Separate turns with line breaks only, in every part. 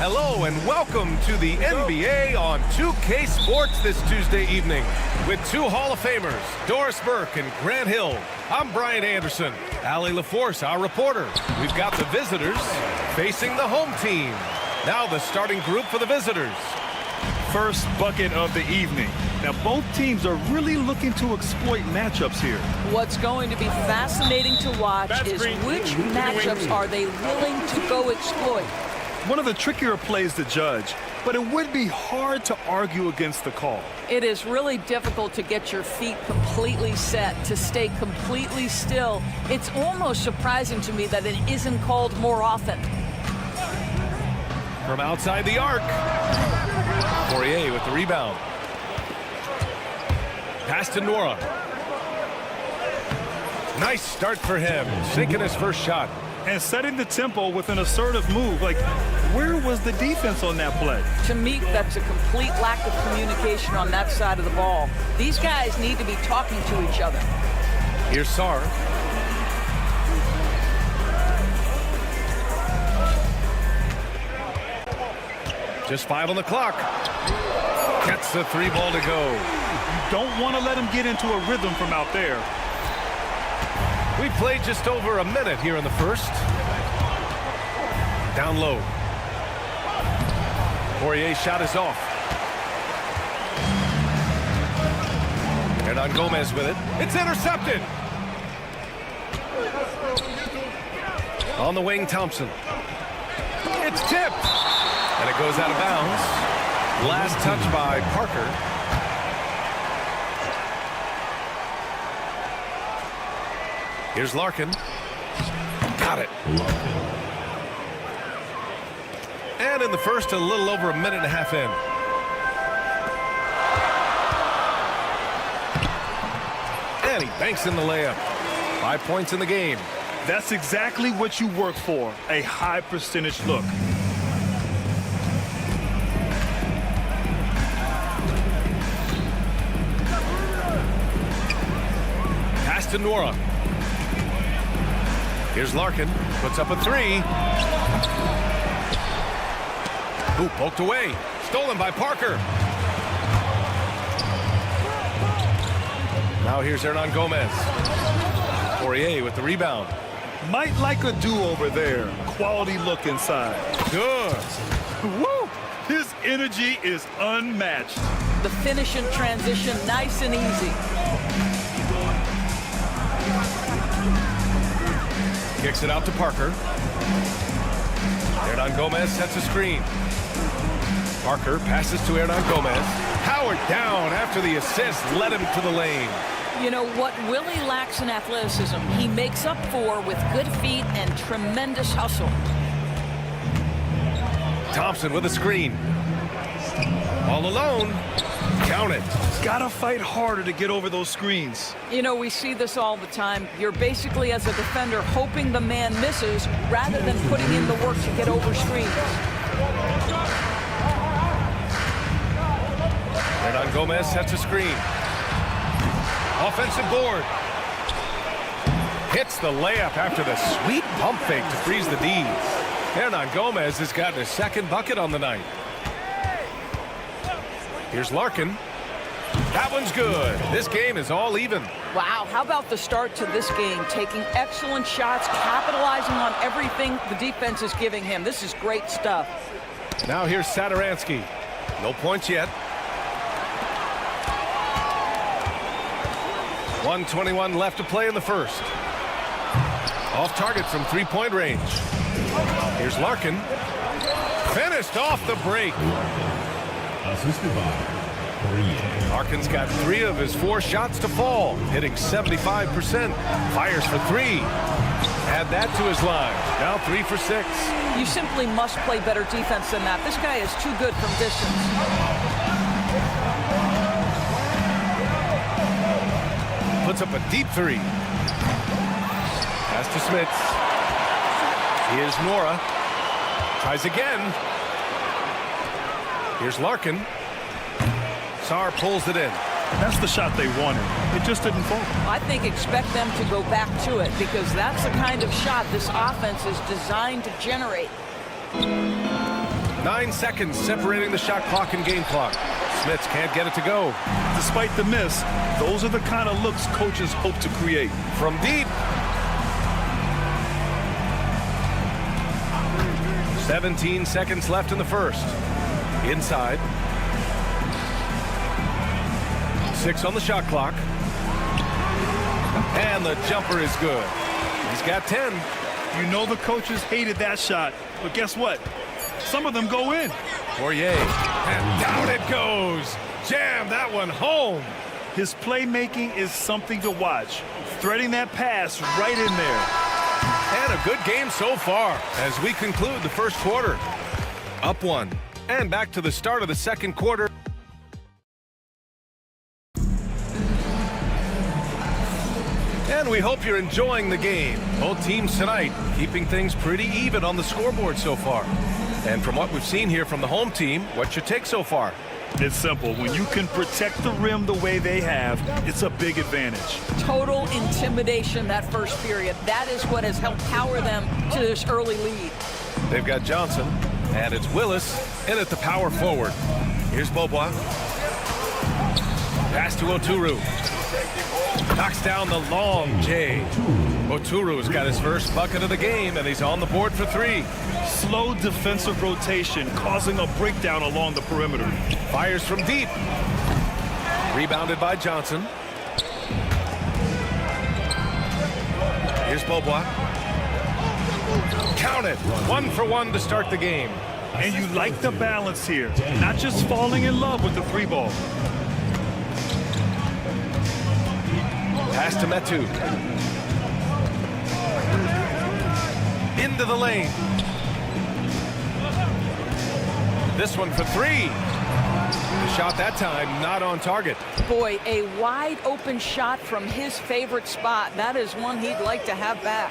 Hello and welcome to the NBA on 2K Sports this Tuesday evening with two Hall of Famers, Doris Burke and Grant Hill. I'm Brian Anderson. Allie LaForce, our reporter. We've got the visitors facing the home team. Now the starting group for the visitors.
First bucket of the evening. Now both teams are really looking to exploit matchups here.
What's going to be fascinating to watch is which matchups are they willing to go exploit.
One of the trickier plays to judge, but it would be hard to argue against the call.
It is really difficult to get your feet completely set, to stay completely still. It's almost surprising to me that it isn't called more often.
From outside the arc, Poirier with the rebound. Pass to Nora. Nice start for him, sinking his first shot.
And setting the tempo with an assertive move. Like, where was the defense on that play?
To me, that's a complete lack of communication on that side of the ball. These guys need to be talking to each other.
Here's Sar. Just 5 on the clock. Gets the 3 ball to go.
You don't want to let him get into a rhythm from out there.
We've played just over a minute here in the first. Down low. Poirier's shot is off. Hernan Gomez with it. It's intercepted. On the wing, Thompson. It's tipped. And it goes out of bounds. Last touch by Parker. Here's Larkin. Got it. And in the first, a little over a minute and a half in. And he banks in the layup. 5 points in the game.
That's exactly what you work for, a high percentage look.
Pass to Nora. Here's Larkin, puts up a 3. Ooh, poked away. Stolen by Parker. Now here's Hernan Gomez. Poirier with the rebound.
Might like a do-over there. Quality look inside.
Good.
Woo! His energy is unmatched.
The finish in transition, nice and easy.
Kicks it out to Parker. Hernan Gomez sets a screen. Parker passes to Hernan Gomez. Howard down after the assist led him to the lane.
You know what Willie lacks in athleticism, he makes up for with good feet and tremendous hustle.
Thompson with a screen. All alone. Count it.
Gotta fight harder to get over those screens.
You know, we see this all the time. You're basically, as a defender, hoping the man misses rather than putting in the work to get over screens.
Hernan Gomez sets a screen. Offensive board. Hits the layup after the sweet pump fake to freeze the D's. Hernan Gomez has gotten his second bucket on the night. Here's Larkin. That one's good. This game is all even.
Wow, how about the start to this game? Taking excellent shots, capitalizing on everything the defense is giving him. This is great stuff.
Now here's Satoransky. No points yet. 1:21 left to play in the first. Off target from three-point range. Here's Larkin. Finished off the break.
Assisted by Poirier.
Larkin's got 3 of his 4 shots to fall, hitting 75%. Fires for 3. Add that to his line. Now 3 for 6.
You simply must play better defense than that. This guy is too good from distance.
Puts up a deep 3. Pass to Smits. Here's Nora. Tries again. Here's Larkin. Sar pulls it in.
That's the shot they wanted. It just didn't fall.
I think expect them to go back to it because that's the kind of shot this offense is designed to generate.
9 seconds separating the shot clock and game clock. Smits can't get it to go.
Despite the miss, those are the kind of looks coaches hope to create.
From deep. 17 seconds left in the first. Inside. 6 on the shot clock. And the jumper is good. He's got 10.
You know the coaches hated that shot, but guess what? Some of them go in.
Poirier, and down it goes. Jam that one home.
His playmaking is something to watch. Threading that pass right in there.
And a good game so far as we conclude the first quarter. Up 1, and back to the start of the second quarter. And we hope you're enjoying the game. Both teams tonight keeping things pretty even on the scoreboard so far. And from what we've seen here from the home team, what's your take so far?
It's simple. When you can protect the rim the way they have, it's a big advantage.
Total intimidation that first period. That is what has helped power them to this early lead.
They've got Johnson, and it's Willis in at the power forward. Here's Beaubois. Pass to Oturu. Knocks down the long J. Oturu's got his first bucket of the game, and he's on the board for 3.
Slow defensive rotation causing a breakdown along the perimeter.
Fires from deep. Rebounded by Johnson. Here's Beaubois. Count it. 1 for 1 to start the game.
And you like the balance here. Not just falling in love with the 3-ball.
Pass to Metu. Into the lane. This one for 3. The shot that time not on target.
Boy, a wide open shot from his favorite spot. That is one he'd like to have back.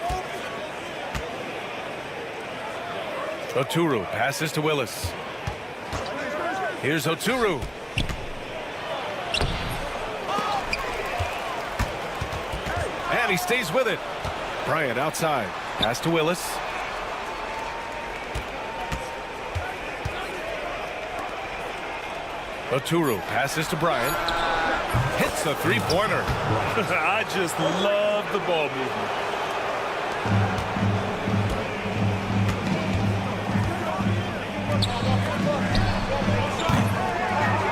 Oturu passes to Willis. Here's Oturu. And he stays with it. Bryant outside. Pass to Willis. Oturu passes to Bryant. Hits the 3-pointer.
I just love the ball movement.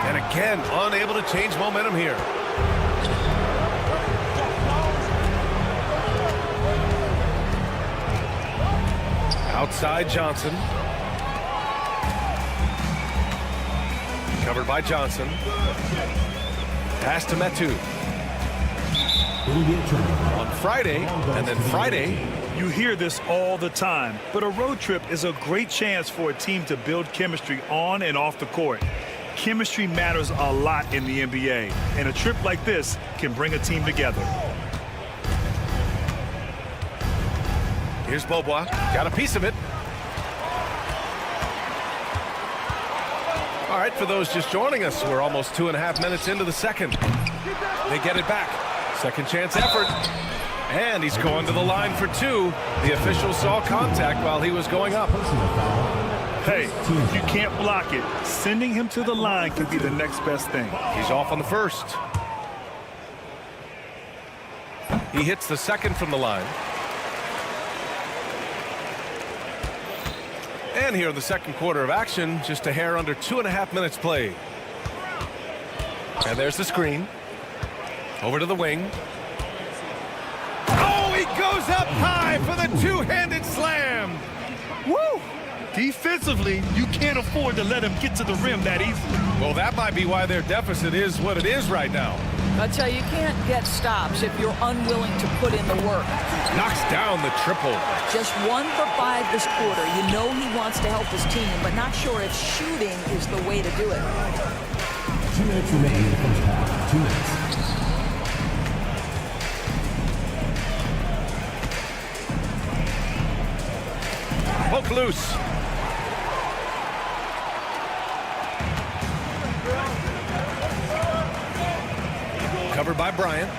And again, unable to change momentum here. Outside Johnson. Covered by Johnson. Pass to Metu. On Friday, and then Friday.
You hear this all the time, but a road trip is a great chance for a team to build chemistry on and off the court. Chemistry matters a lot in the NBA, and a trip like this can bring a team together.
Here's Beaubois. Got a piece of it. All right, for those just joining us, we're almost 2.5 minutes into the second. They get it back. Second chance effort. And he's going to the line for 2. The official saw contact while he was going up.
Hey, if you can't block it, sending him to the line can be the next best thing.
He's off on the first. He hits the second from the line. And here in the second quarter of action, just a hair under 2.5 minutes played. And there's the screen. Over to the wing. Oh, he goes up high for the two-handed slam.
Woo! Defensively, you can't afford to let him get to the rim that easily.
Well, that might be why their deficit is what it is right now.
I tell you, you can't get stops if you're unwilling to put in the work.
Knocks down the triple.
Just 1 for 5 this quarter. You know he wants to help his team, but not sure if shooting is the way to do it.
2 minutes remaining in the first half. 2 minutes.
Poke loose. Covered by Bryant.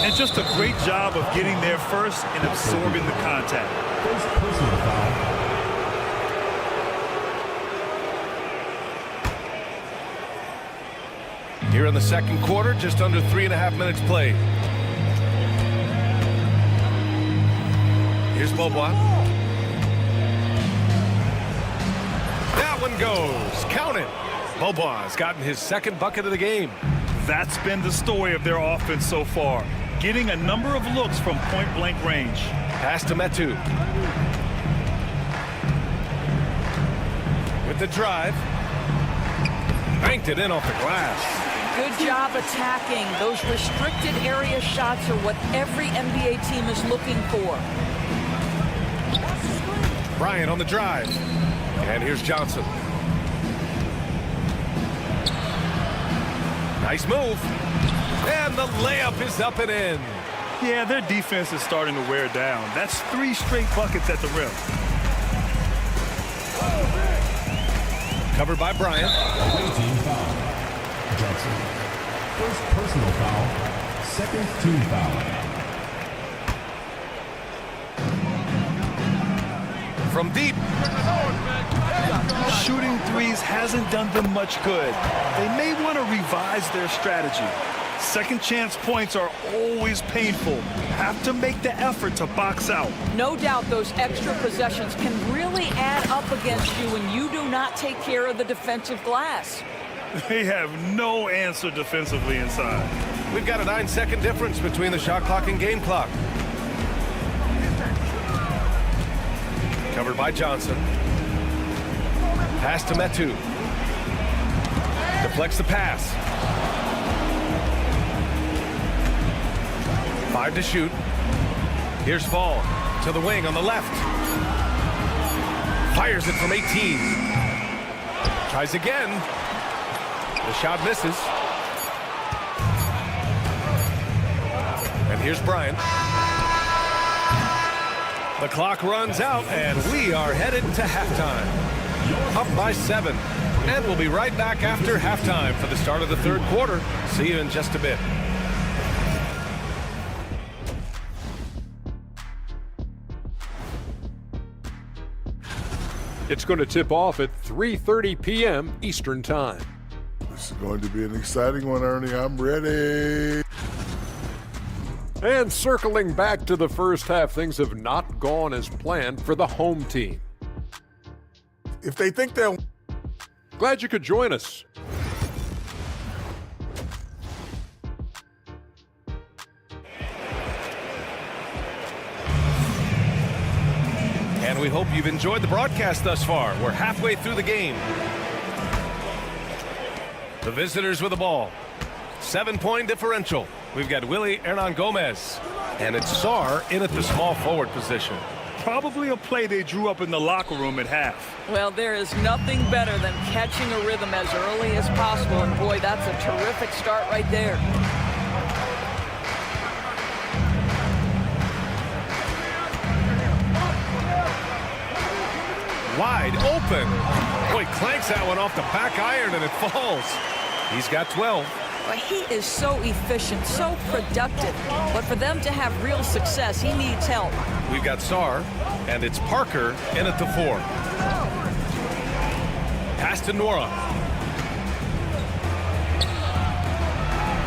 And just a great job of getting there first and absorbing the contact.
First personal foul.
Here in the second quarter, just under 3.5 minutes played. Here's Beaubois. That one goes. Count it. Beaubois has gotten his second bucket of the game.
That's been the story of their offense so far, getting a number of looks from point-blank range.
Pass to Metu. With the drive. Banked it in off the glass.
Good job attacking. Those restricted area shots are what every NBA team is looking for.
Bryant on the drive. And here's Johnson. Nice move. And the layup is up and in.
Yeah, their defense is starting to wear down. That's 3 straight buckets at the rim.
Covered by Bryant.
Away team foul. Johnson. First personal foul. Second team foul.
From deep.
Shooting threes hasn't done them much good. They may want to revise their strategy. Second chance points are always painful. Have to make the effort to box out.
No doubt those extra possessions can really add up against you when you do not take care of the defensive glass.
They have no answer defensively inside.
We've got a 9-second difference between the shot clock and game clock. Covered by Johnson. Pass to Metu. Deflects the pass. 5 to shoot. Here's Fall to the wing on the left. Fires it from 18. Tries again. The shot misses. And here's Bryant. The clock runs out, and we are headed to halftime. Up by 7. And we'll be right back after halftime for the start of the third quarter. See you in just a bit.
It's going to tip off at 3:30 p.m. Eastern Time.
This is going to be an exciting one, Ernie. I'm ready.
And circling back to the first half, things have not gone as planned for the home team.
If they think they'll...
Glad you could join us.
And we hope you've enjoyed the broadcast thus far. We're halfway through the game. The visitors with the ball. 7-point differential. We've got Willie Hernan Gomez. And it's Sarr in at the small forward position.
Probably a play they drew up in the locker room at half.
Well, there is nothing better than catching a rhythm as early as possible. And boy, that's a terrific start right there.
Wide open. Boy, clanks that one off the back iron and it falls. He's got 12.
Well, he is so efficient, so productive. But for them to have real success, he needs help.
We've got Sarr, and it's Parker in at the 4. Pass to Nora.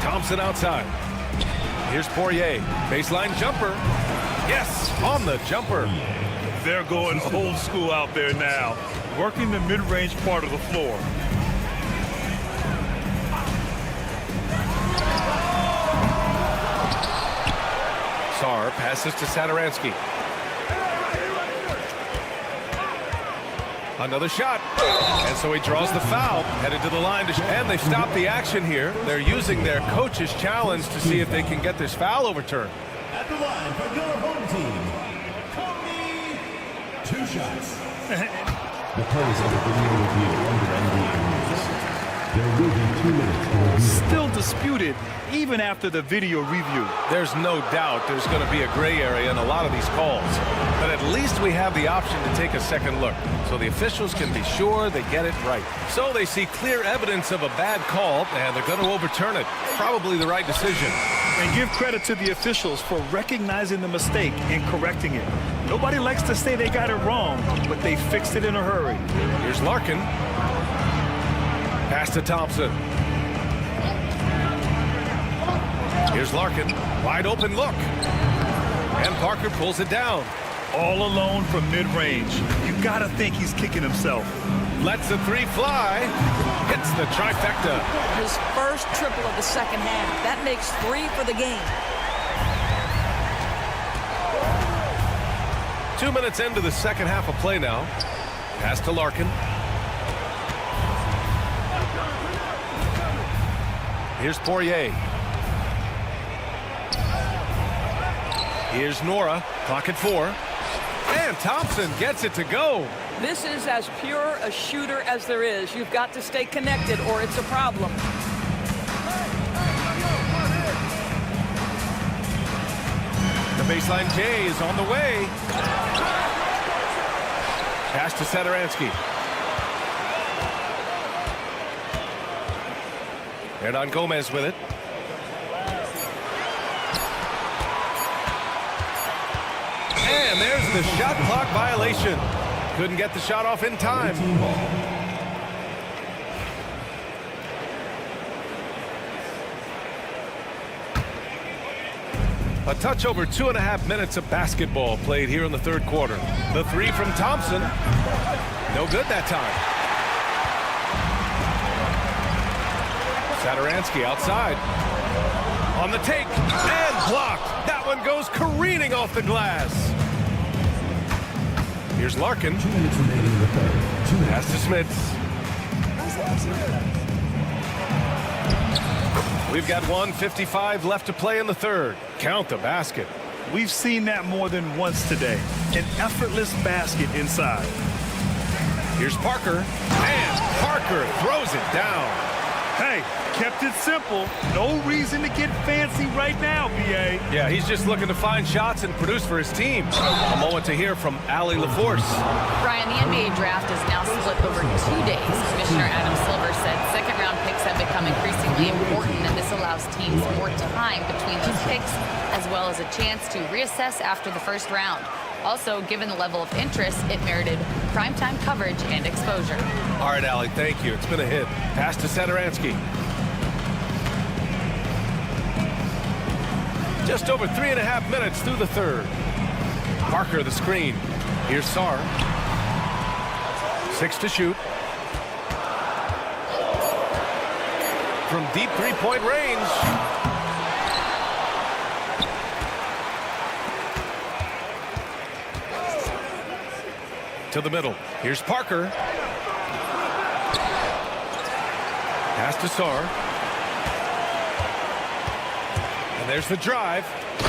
Thompson outside. Here's Poirier. Baseline jumper. Yes, on the jumper.
They're going old school out there now, working the mid-range part of the floor.
Sarr passes to Satoransky. Another shot. And so he draws the foul, headed to the line. And they stop the action here. They're using their coach's challenge to see if they can get this foul overturned.
At the line for your home team, Kobe, 2 shots. The play is under video review under NBA rules. There will be 2 minutes to review.
Still disputed even after the video review.
There's no doubt there's going to be a gray area in a lot of these calls. But at least we have the option to take a second look, so the officials can be sure they get it right. So they see clear evidence of a bad call, and they're going to overturn it. Probably the right decision.
And give credit to the officials for recognizing the mistake and correcting it. Nobody likes to say they got it wrong, but they fixed it in a hurry.
Here's Larkin. Pass to Thompson. Here's Larkin. Wide open look. And Parker pulls it down.
All alone from mid-range. You got to think he's kicking himself.
Lets the three fly. Hits the trifecta.
His first triple of the second half. That makes 3 for the game.
2 minutes into the second half of play now. Pass to Larkin. Here's Poirier. Here's Nora. Clock at 4. And Thompson gets it to go.
This is as pure a shooter as there is. You've got to stay connected or it's a problem.
The baseline J is on the way. Pass to Satoransky. Hernan Gomez with it. And there's the shot clock violation. Couldn't get the shot off in time. A touch over 2.5 minutes of basketball played here in the third quarter. The three from Thompson. No good that time. Satoransky outside. On the take. And blocked. That one goes careening off the glass. Here's Larkin.
2 minutes remaining in the third.
Pass to Smits. We've got 1:55 left to play in the third. Count the basket.
We've seen that more than once today. An effortless basket inside.
Here's Parker. And Parker throws it down.
Hey, kept it simple. No reason to get fancy right now, BA.
Yeah, he's just looking to find shots and produce for his team. A moment to hear from Allie LaForce.
Brian, the NBA draft is now split over 2 days. Commissioner Adam Silver said second-round picks have become increasingly important, and this allows teams more time between those picks, as well as a chance to reassess after the first round. Also, given the level of interest, it merited primetime coverage and exposure.
All right, Allie, thank you. It's been a hit. Pass to Satoransky. Just over 3.5 minutes through the third. Parker the screen. Here's Sarr. 6 to shoot. From deep three-point range. To the middle. Here's Parker. Pass to Sarr. And there's the drive.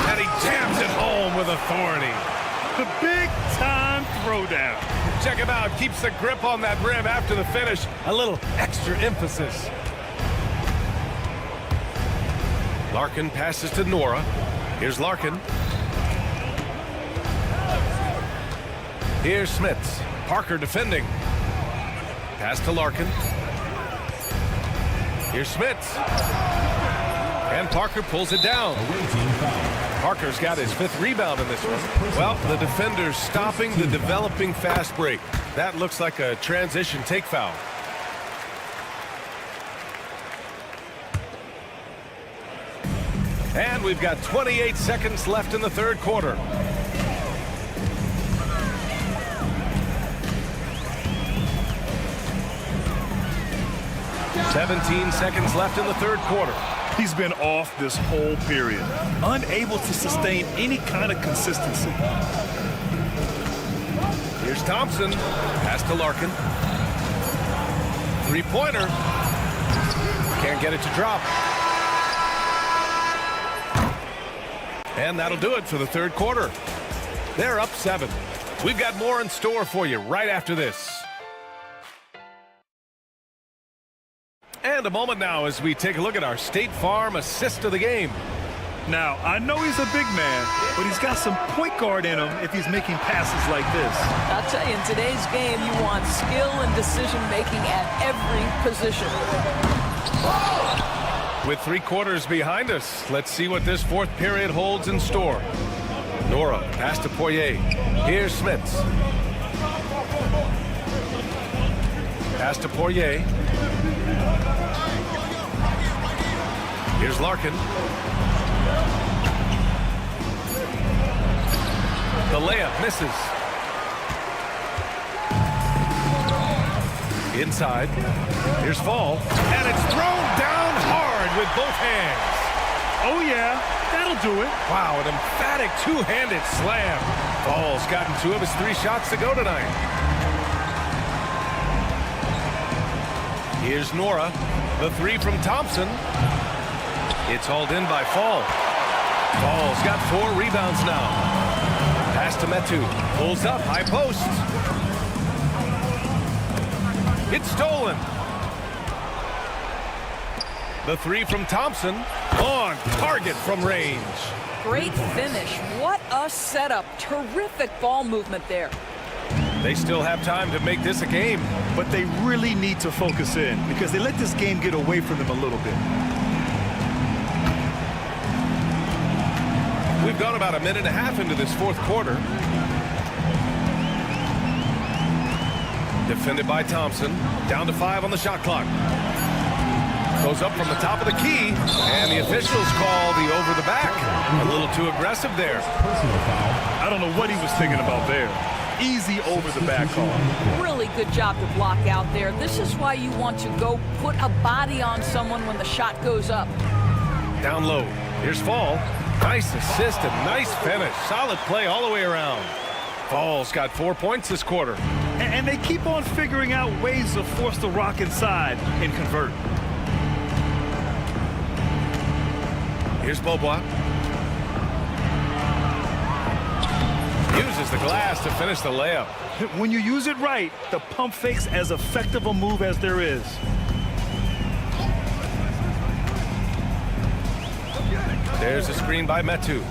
And he jams it home with authority.
The big-time throwdown.
Check him out. Keeps the grip on that rim after the finish. A little extra emphasis. Larkin passes to Nora. Here's Larkin. Here's Smits. Parker defending. Pass to Larkin. Here's Smits. And Parker pulls it down. Parker's got his 5th rebound in this one. Well, the defender's stopping the developing fast break. That looks like a transition take foul. And we've got 28 seconds left in the third quarter. "17 seconds left in the third quarter.
He's been off this whole period, unable to sustain any kind of consistency.
Here's Thompson. Pass to Larkin. Three-pointer. Can't get it to drop. And that'll do it for the third quarter. They're up 7. We've got more in store for you right after this. And a moment now as we take a look at our State Farm assist of the game.
Now, I know he's a big man, but he's got some point guard in him if he's making passes like this.
I'll tell you, in today's game, you want skill and decision-making at every position.
With 3 quarters behind us, let's see what this fourth period holds in store. Nora, pass to Poirier. Here's Smits. Pass to Poirier. Here's Larkin. The layup misses. Inside. Here's Fall. And it's thrown down hard with both hands.
Oh, yeah, that'll do it.
Wow, an emphatic two-handed slam. Fall's gotten 2 of his 3 shots to go tonight. Here's Nora. The 3 from Thompson. It's hauled in by Fall. Fall's got 4 rebounds now. Pass to Metu. Pulls up, high post. It's stolen. The 3 from Thompson. On target from range.
Great finish. What a setup. Terrific ball movement there.
They still have time to make this a game.
But they really need to focus in because they let this game get away from them a little bit.
We've gone about a minute and a half into this 4th quarter. Defended by Thompson. Down to 5 on the shot clock. Goes up from the top of the key, and the officials call the over the back. A little too aggressive there.
I don't know what he was thinking about there. Easy over the back call.
Really good job to block out there. This is why you want to go put a body on someone when the shot goes up.
Down low. Here's Fall. Nice assist and nice finish. Solid play all the way around. Fall's got 4 points this quarter.
And they keep on figuring out ways to force the rock inside and convert.
Here's Bobois. Uses the glass to finish the layup.
When you use it right, the pump fake's as effective a move as there is.
There's a screen by Metu.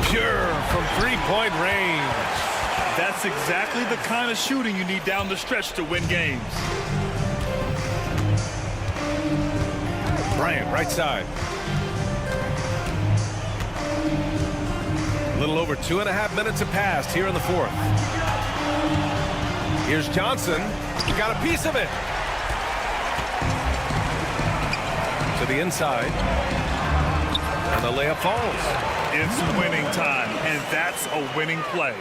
Pure from 3-point range.
That's exactly the kind of shooting you need down the stretch to win games.
Bryant, right side. A little over 2.5 minutes have passed here in the 4th. Here's Johnson. He got a piece of it. To the inside. And the layup falls.
It's winning time, and that's a winning play.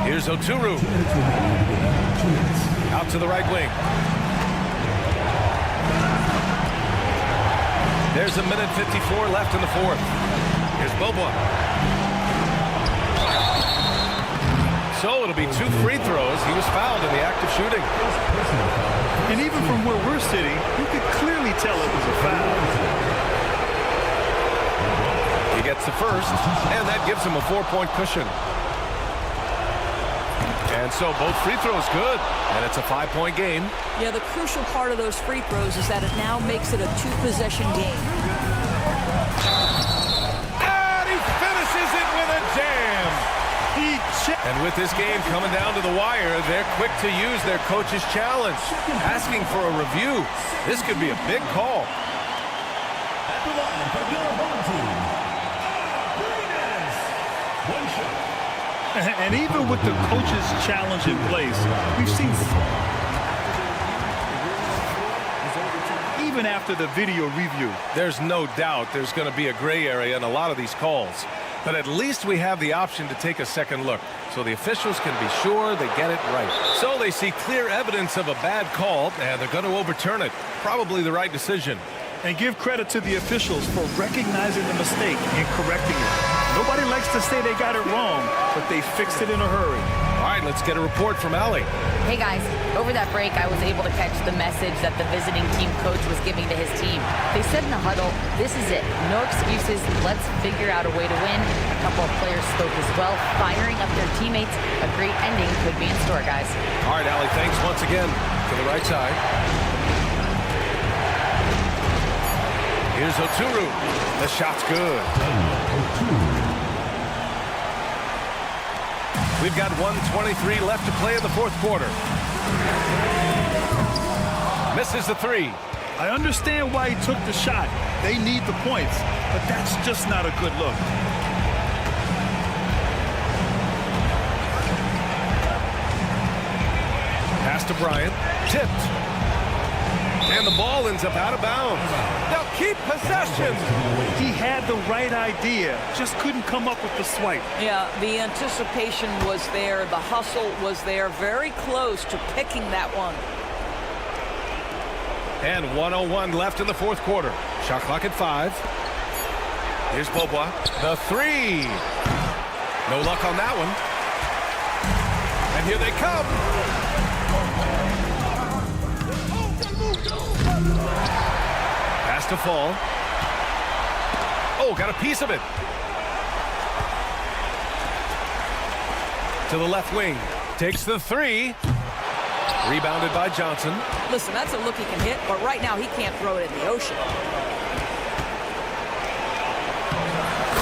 Here's Oturu. Out to the right wing. There's a minute 54 left in the 4th. Here's Bobois. So it'll be 2 free throws. He was fouled in the act of shooting.
And even from where we're sitting, you could clearly tell it was a foul.
He gets the first, and that gives him a 4-point cushion. And so both free throws good, and it's a 5-point game.
Yeah, the crucial part of those free throws is that it now makes it a 2-possession game.
And he finishes it with a jam. And with this game coming down to the wire, they're quick to use their coach's challenge, asking for a review. This could be a big call.
At the line for your home team, one shot.
And even with the coach's challenge in place, we've seen even after the video review.
There's no doubt there's going to be a gray area in a lot of these calls. But at least we have the option to take a second look, so the officials can be sure they get it right. So they see clear evidence of a bad call, and they're going to overturn it. Probably the right decision.
And give credit to the officials for recognizing the mistake and correcting it. Nobody likes to say they got it wrong, but they fixed it in a hurry.
All right, let's get a report from Allie.
Hey guys, over that break I was able to catch the message that the visiting team coach was giving to his team. They said in the huddle, this is it, no excuses, let's figure out a way to win. A couple of players spoke as well, firing up their teammates. A great ending could be in store, guys.
All right, Allie, thanks once again. To the right side. Here's Oturu. The shot's good. We've got 1:23 left to play in the 4th quarter. Misses the 3.
I understand why he took the shot. They need the points, but that's just not a good look.
Pass to Bryant. Tipped. And the ball ends up out of bounds. They'll keep possession.
He had the right idea, just couldn't come up with the swipe.
Yeah, the anticipation was there. The hustle was there. Very close to picking that one.
And 1:01 left in the fourth quarter. Shot clock at 5. Here's Beaubois. The 3. No luck on that one. And here they come. Pass to fall. Oh, got a piece of it. To the left wing. Takes the 3. Rebounded by Johnson.
Listen, that's a look he can hit, but right now he can't throw it in the ocean.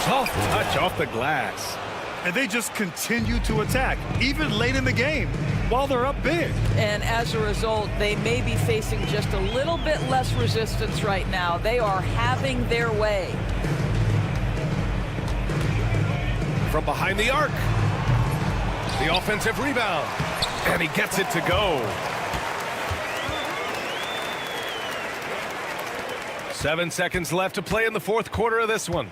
Soft touch off the glass.
And they just continue to attack, even late in the game, while they're up big.
And as a result, they may be facing just a little bit less resistance right now. They are having their way.
From behind the arc. The offensive rebound. And he gets it to go. 7 seconds left to play in the fourth quarter of this one.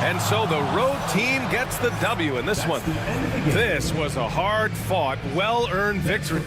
And so the road team gets the W in this one. This was a hard-fought, well-earned victory.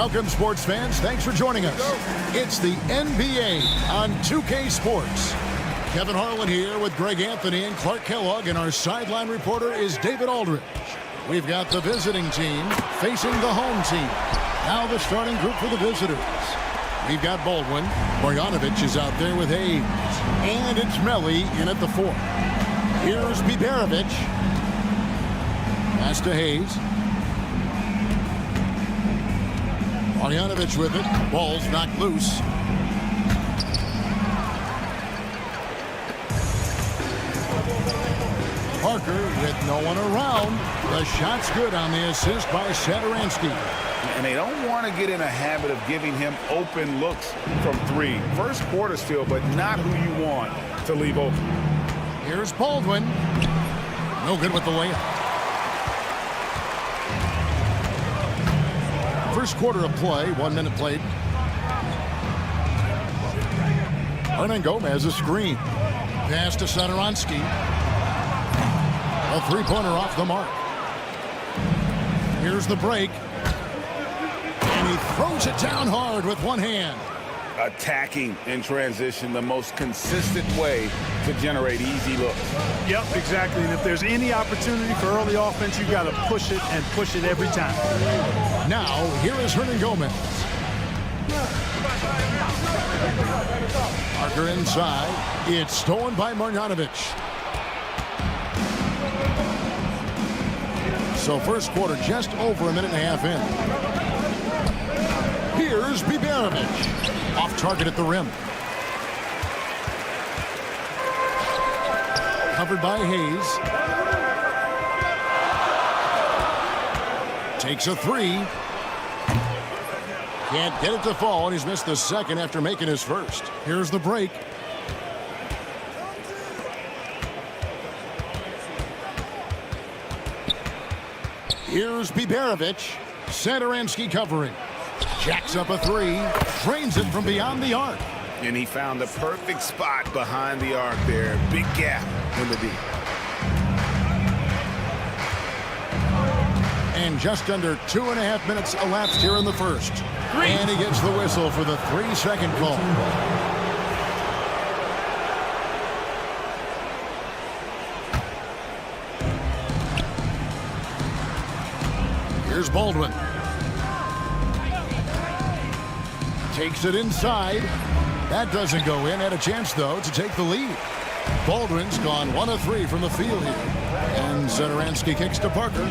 Welcome, sports fans. Thanks for joining us. It's the NBA on 2K Sports. Kevin Harlan here with Greg Anthony and Clark Kellogg, and our sideline reporter is David Aldridge. We've got the visiting team facing the home team. Now the starting group for the visitors. We've got Baldwin. Marjanovic is out there with Hayes. And it's Melli in at the 4. Here's Biberovic. Pass to Hayes. Marjanovic with it. Ball's knocked loose. Parker with no one around. The shot's good on the assist by Satoransky.
And they don't want to get in a habit of giving him open looks from 3. First quarter still, but not who you want to leave open.
Here's Baldwin. No good with the layup. First quarter of play, 1 minute played. Hernan Gomez a screen. Pass to Satoransky. A three-pointer off the mark. Here's the break. And he throws it down hard with one hand.
Attacking in transition, the most consistent way to generate easy looks.
Yep, exactly. And if there's any opportunity for early offense, you've got to push it and push it every time.
Now, here is Hernan Gomez. Parker inside. It's stolen by Marjanovic. So first quarter just over a minute and a half in. Here's Biberovic. Off target at the rim. Covered by Hayes. Takes a three. Can't get it to fall, and he's missed the second after making his first. Here's the break. Here's Biberovic. Satoransky covering. Jacks up a three. Drains it from beyond the arc.
And he found the perfect spot behind the arc there. Big gap in the D.
And just under 2.5 minutes elapsed here in the first. And he gets the whistle for the 3-second call. Here's Baldwin. Takes it inside. That doesn't go in. Had a chance, though, to take the lead. Baldwin's gone 1 of 3 from the field here. And Satoransky kicks to Parker.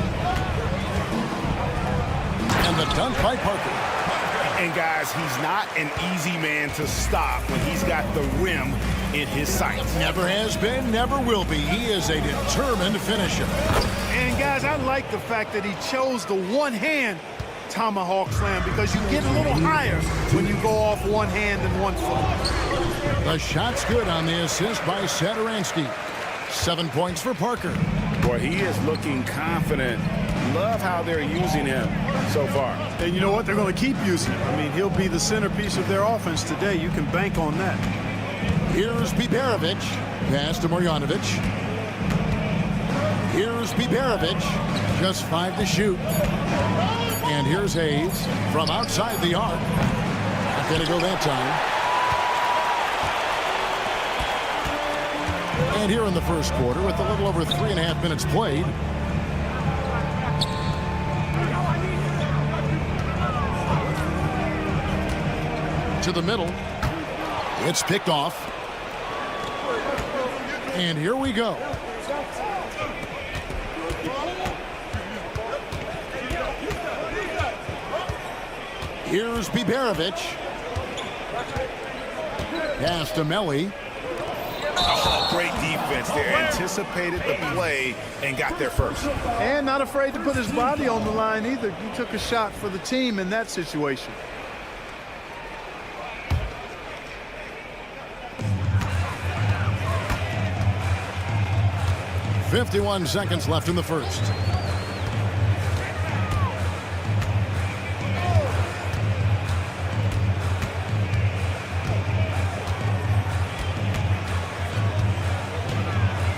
And the dunk by Parker.
And guys, he's not an easy man to stop when he's got the rim in his sights.
Never has been, never will be. He is a determined finisher.
And guys, I like the fact that he chose the one-hand tomahawk slam because you get a little higher when you go off one hand and one foot.
The shot's good on the assist by Satoransky. 7 points for Parker.
Boy, he is looking confident. Love how they're using him so far.
And you know what? They're going to keep using him. I mean, he'll be the centerpiece of their offense today. You can bank on that.
Here's Biberovic. Pass to Marjanovic. Here's Biberovic. Just 5 to shoot. And here's Hayes from outside the arc. Not going to go that time. And here in the first quarter, with a little over 3.5 minutes played, to the middle. It's picked off. And here we go. Here's Biberovic. Pass to Melli.
Oh, great defense there. Anticipated the play and got there first.
And not afraid to put his body on the line either. He took a shot for the team in that situation.
51 seconds left in the first.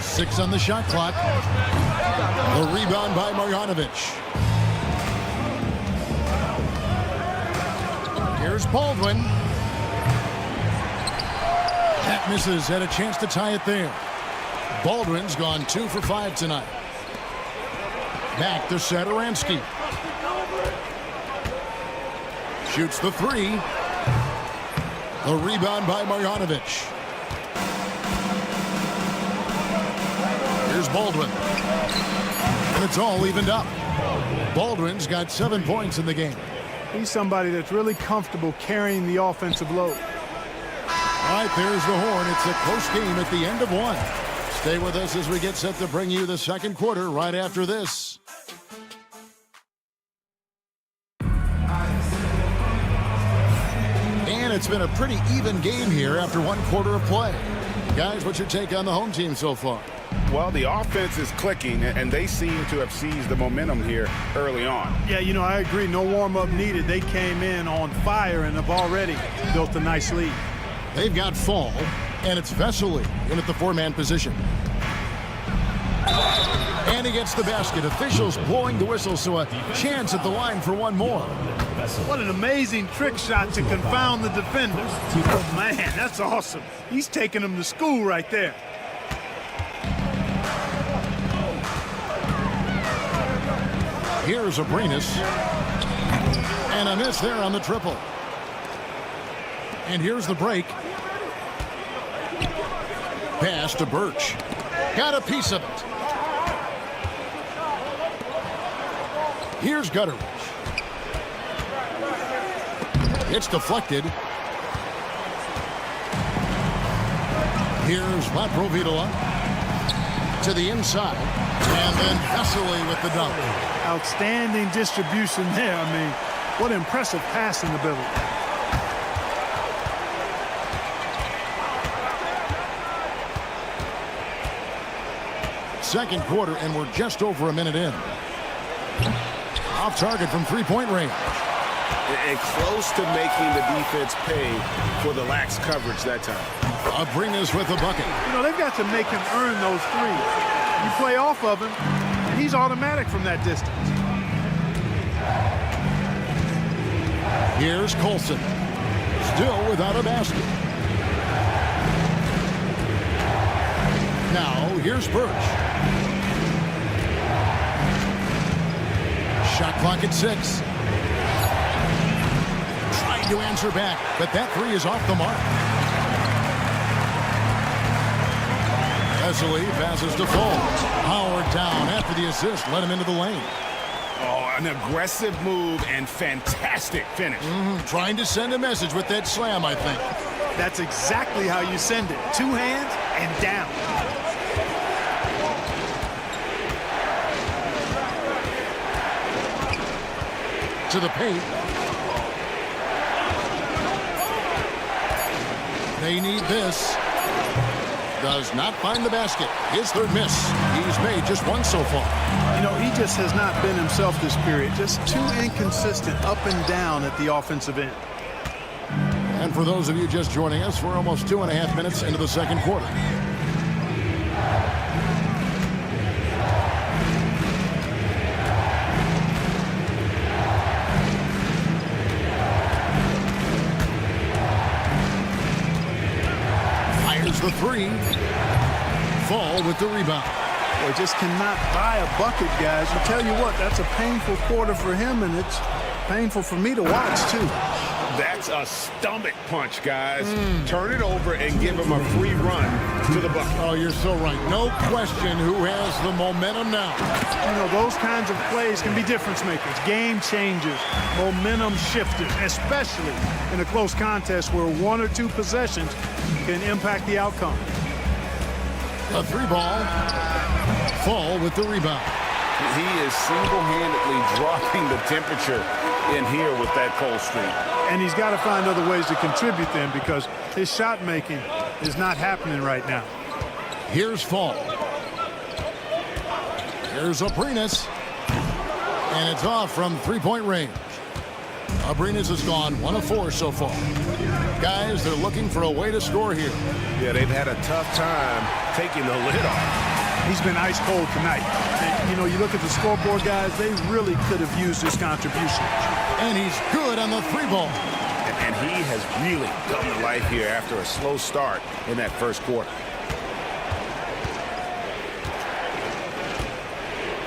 Six on the shot clock. The rebound by Marjanovic. Here's Baldwin. That misses. Had a chance to tie it there. Baldwin's gone 2 for 5 tonight. Back to Satoransky. Shoots the 3. The rebound by Marjanovic. Here's Baldwin. And it's all evened up. Baldwin's got 7 points in the game.
He's somebody that's really comfortable carrying the offensive load.
All right, there's the horn. It's a close game at the end of one. Stay with us as we get set to bring you the second quarter right after this. And it's been a pretty even game here after 1 quarter of play. Guys, what's your take on the home team so far?
Well, the offense is clicking, and they seem to have seized the momentum here early on.
Yeah, you know, I agree. No warm-up needed. They came in on fire and have already built a nice lead.
They've got Fall, and it's Vesely in at the 4-man position. And he gets the basket. Officials blowing the whistle, so a chance at the line for one more.
What an amazing trick shot to confound the defender. Oh, man, that's awesome. He's taking them to school right there.
Here's Abrinas. And a miss there on the triple. And here's the break. Pass to Birch. Got a piece of it. Here's Gutteridge. It's deflected. Here's Latrovitola to the inside. And then Vesely with the dunk.
Outstanding distribution there. I mean, what impressive passing ability.
Second quarter, and we're just over a minute in. Off target from three-point range.
And close to making the defense pay for the lax coverage that time.
Abrinas with the bucket.
You know, they've got to make him earn those threes. You play off of him, and he's automatic from that distance.
Here's Colson. Still without a basket. Now, here's Birch. Shot clock at 6. Trying to answer back, but that three is off the mark. Vesely passes to Fall. Howard down after the assist. Let him into the lane.
Oh, an aggressive move and fantastic finish.
Trying to send a message with that slam, I think.
That's exactly how you send it. 2 hands and down.
To the paint. They need this. Does not find the basket. His third miss. He's made just one so far.
You know, he just has not been himself this period. Just too inconsistent up and down at the offensive end.
And for those of you just joining us, we're almost 2.5 minutes into the second quarter. Fires the three. Fall with the rebound.
Boy, just cannot buy a bucket, guys. I tell you what, that's a painful quarter for him, and it's painful for me to watch, too.
That's a stomach punch, guys. Turn it over and give him a free run to the bucket.
Oh, you're so right. No question who has the momentum now.
You know, those kinds of plays can be difference makers, game changers, momentum shifters, especially in a close contest where 1 or 2 possessions can impact the outcome.
A 3-ball. Fall with the rebound.
He is single-handedly dropping the temperature in here with that cold streak.
And he's got to find other ways to contribute then, because his shot making is not happening right now.
Here's Fall. Here's Abrinas. And it's off from 3-point range. Abrinas has gone 1 of 4 so far. Guys, they're looking for a way to score here.
Yeah, they've had a tough time taking the lid off.
He's been ice cold tonight. And, you know, you look at the scoreboard, guys, they really could have used his contribution.
And he's good on the 3-ball.
And he has really come to life here after a slow start in that first quarter.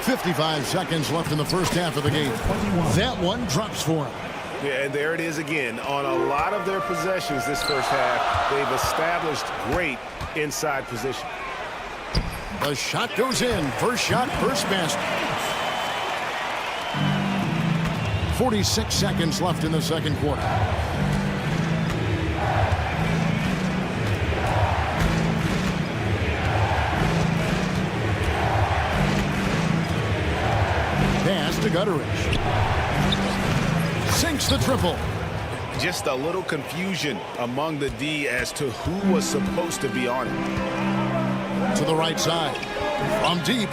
55 seconds left in the first half of the game. That one drops for him.
Yeah, and there it is again. On a lot of their possessions this first half, they've established great inside position.
The shot goes in. First shot, first basket. 46 seconds left in the second quarter. Pass to Gutteridge. Sinks the triple.
Just a little confusion among the D as to who was supposed to be on it.
To the right side. From deep.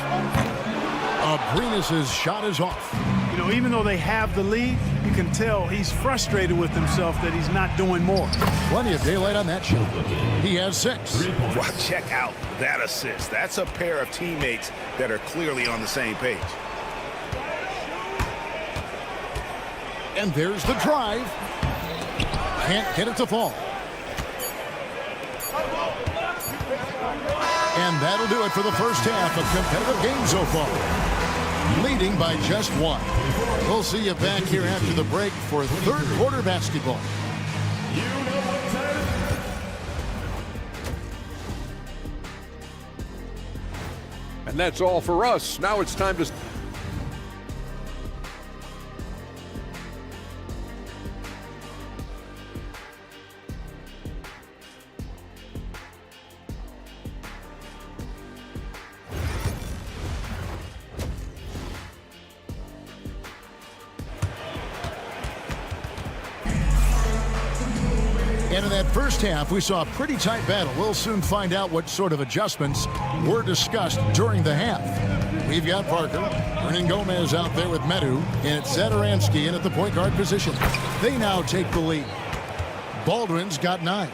Abrinas' shot is off.
You know, even though they have the lead, you can tell he's frustrated with himself that he's not doing more.
Plenty of daylight on that shot. He has 6.
Well, check out that assist. That's a pair of teammates that are clearly on the same page.
And there's the drive. Can't get it to fall. And that'll do it for the first half of competitive game so far. Leading by just 1. We'll see you back here after the break for third quarter basketball.
And that's all for us. Now it's time to...
And in that first half, we saw a pretty tight battle. We'll soon find out what sort of adjustments were discussed during the half. We've got Parker, Hernan Gomez out there with Medu, and it's Zadaransky in at the point guard position. They now take the lead. Baldwin's got 9.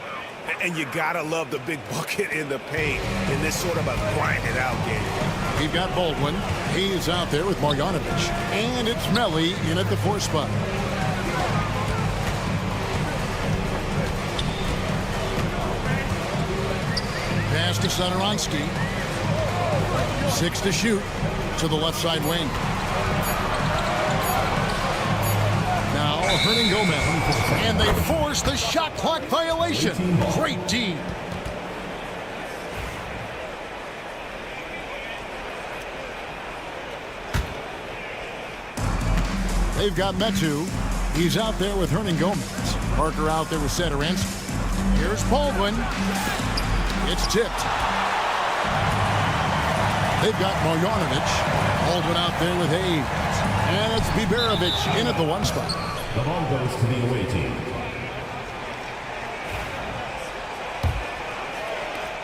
And you gotta love the big bucket in the paint in this sort of a grinded out game.
We've got Baldwin. He's out there with Marjanovic. And it's Melli in at the 4 spot. Pass to Zadaransky. 6 to shoot to the left side wing. Now Hernan Gomez. And they force the shot clock violation. Great D. They've got Metu. He's out there with Hernan Gomez. Parker out there with Zadaransky. Here's Baldwin. It's tipped. They've got Marjanovic. Baldwin out there with Hayes. And it's Biberovic in at the 1 spot.
The ball goes to the away team.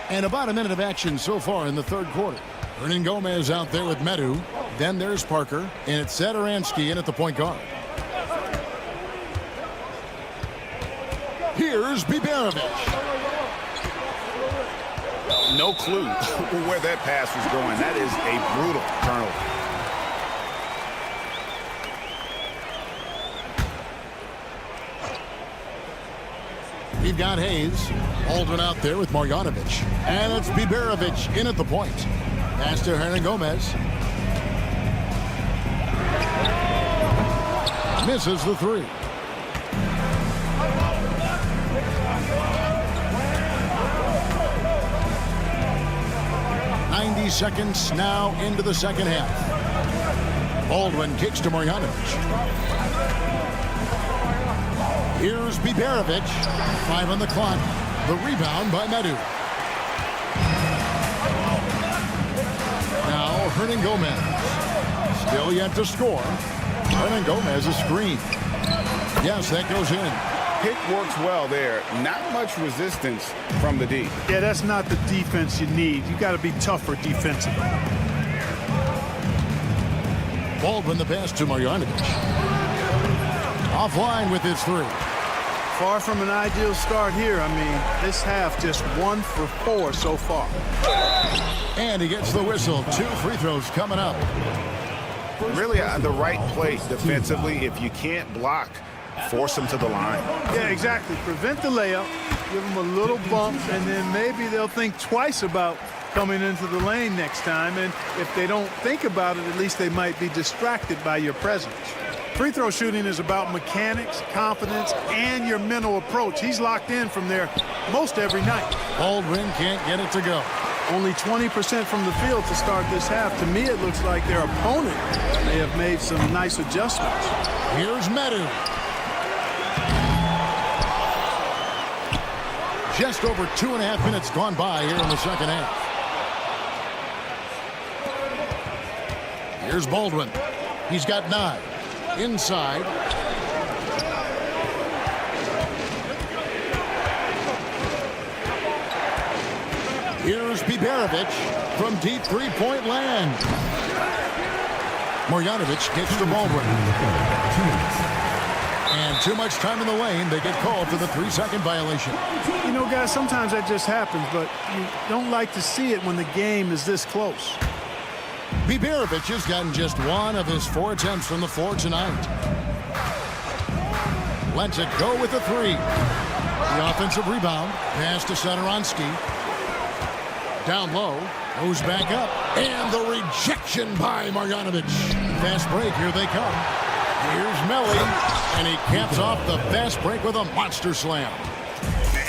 And about a minute of action so far in the third quarter. Hernan Gomez out there with Medu. Then there's Parker. And it's Zadaransky in at the point guard. Here's Biberovic.
No clue where that pass was going. That is a brutal turnover.
We've got Hayes. Baldwin out there with Marjanovic. And it's Biberovic in at the point. Pass to Hernan Gomez. Misses the 3. Seconds now into the second half. Baldwin kicks to Marjanovic. Here's Biberovic. 5 on the clock. The rebound by Medu. Now Hernan Gomez. Still yet to score. Hernan Gomez a screen. Yes, that goes in.
Pick works well there. Not much resistance from the D.
Yeah, that's not the defense you need. You got to be tougher defensively.
Baldwin the pass to Marjanovic. Offline with his 3.
Far from an ideal start here. I mean, this half just 1 for 4 so far.
And he gets the whistle. 2 free throws coming up.
Really the right place defensively. If you can't block, force them to the line.
Yeah, exactly. Prevent the layup, give them a little bump, and then maybe they'll think twice about coming into the lane next time. And if they don't think about it, at least they might be distracted by your presence. Free throw shooting is about mechanics, confidence, and your mental approach. He's locked in from there most every night.
Baldwin can't get it to go.
Only 20% from the field to start this half. To me, it looks like their opponent may have made some nice adjustments.
Here's Medu. Just over 2.5 minutes gone by here in the second half. Here's Baldwin. He's got 9. Inside. Here's Biberovic from deep 3-point land. Marjanovic gets to Baldwin. And too much time in the lane. They get called for the 3-second violation.
You know, guys, sometimes that just happens, but you don't like to see it when the game is this close.
Biberovic has gotten just 1 of his 4 attempts from the floor tonight. Lets it go with the 3. The offensive rebound. Pass to Zadaransky. Down low. Goes back up. And the rejection by Marjanovic. Fast break. Here they come. Here's Melli. And he caps off the fast break with a monster slam.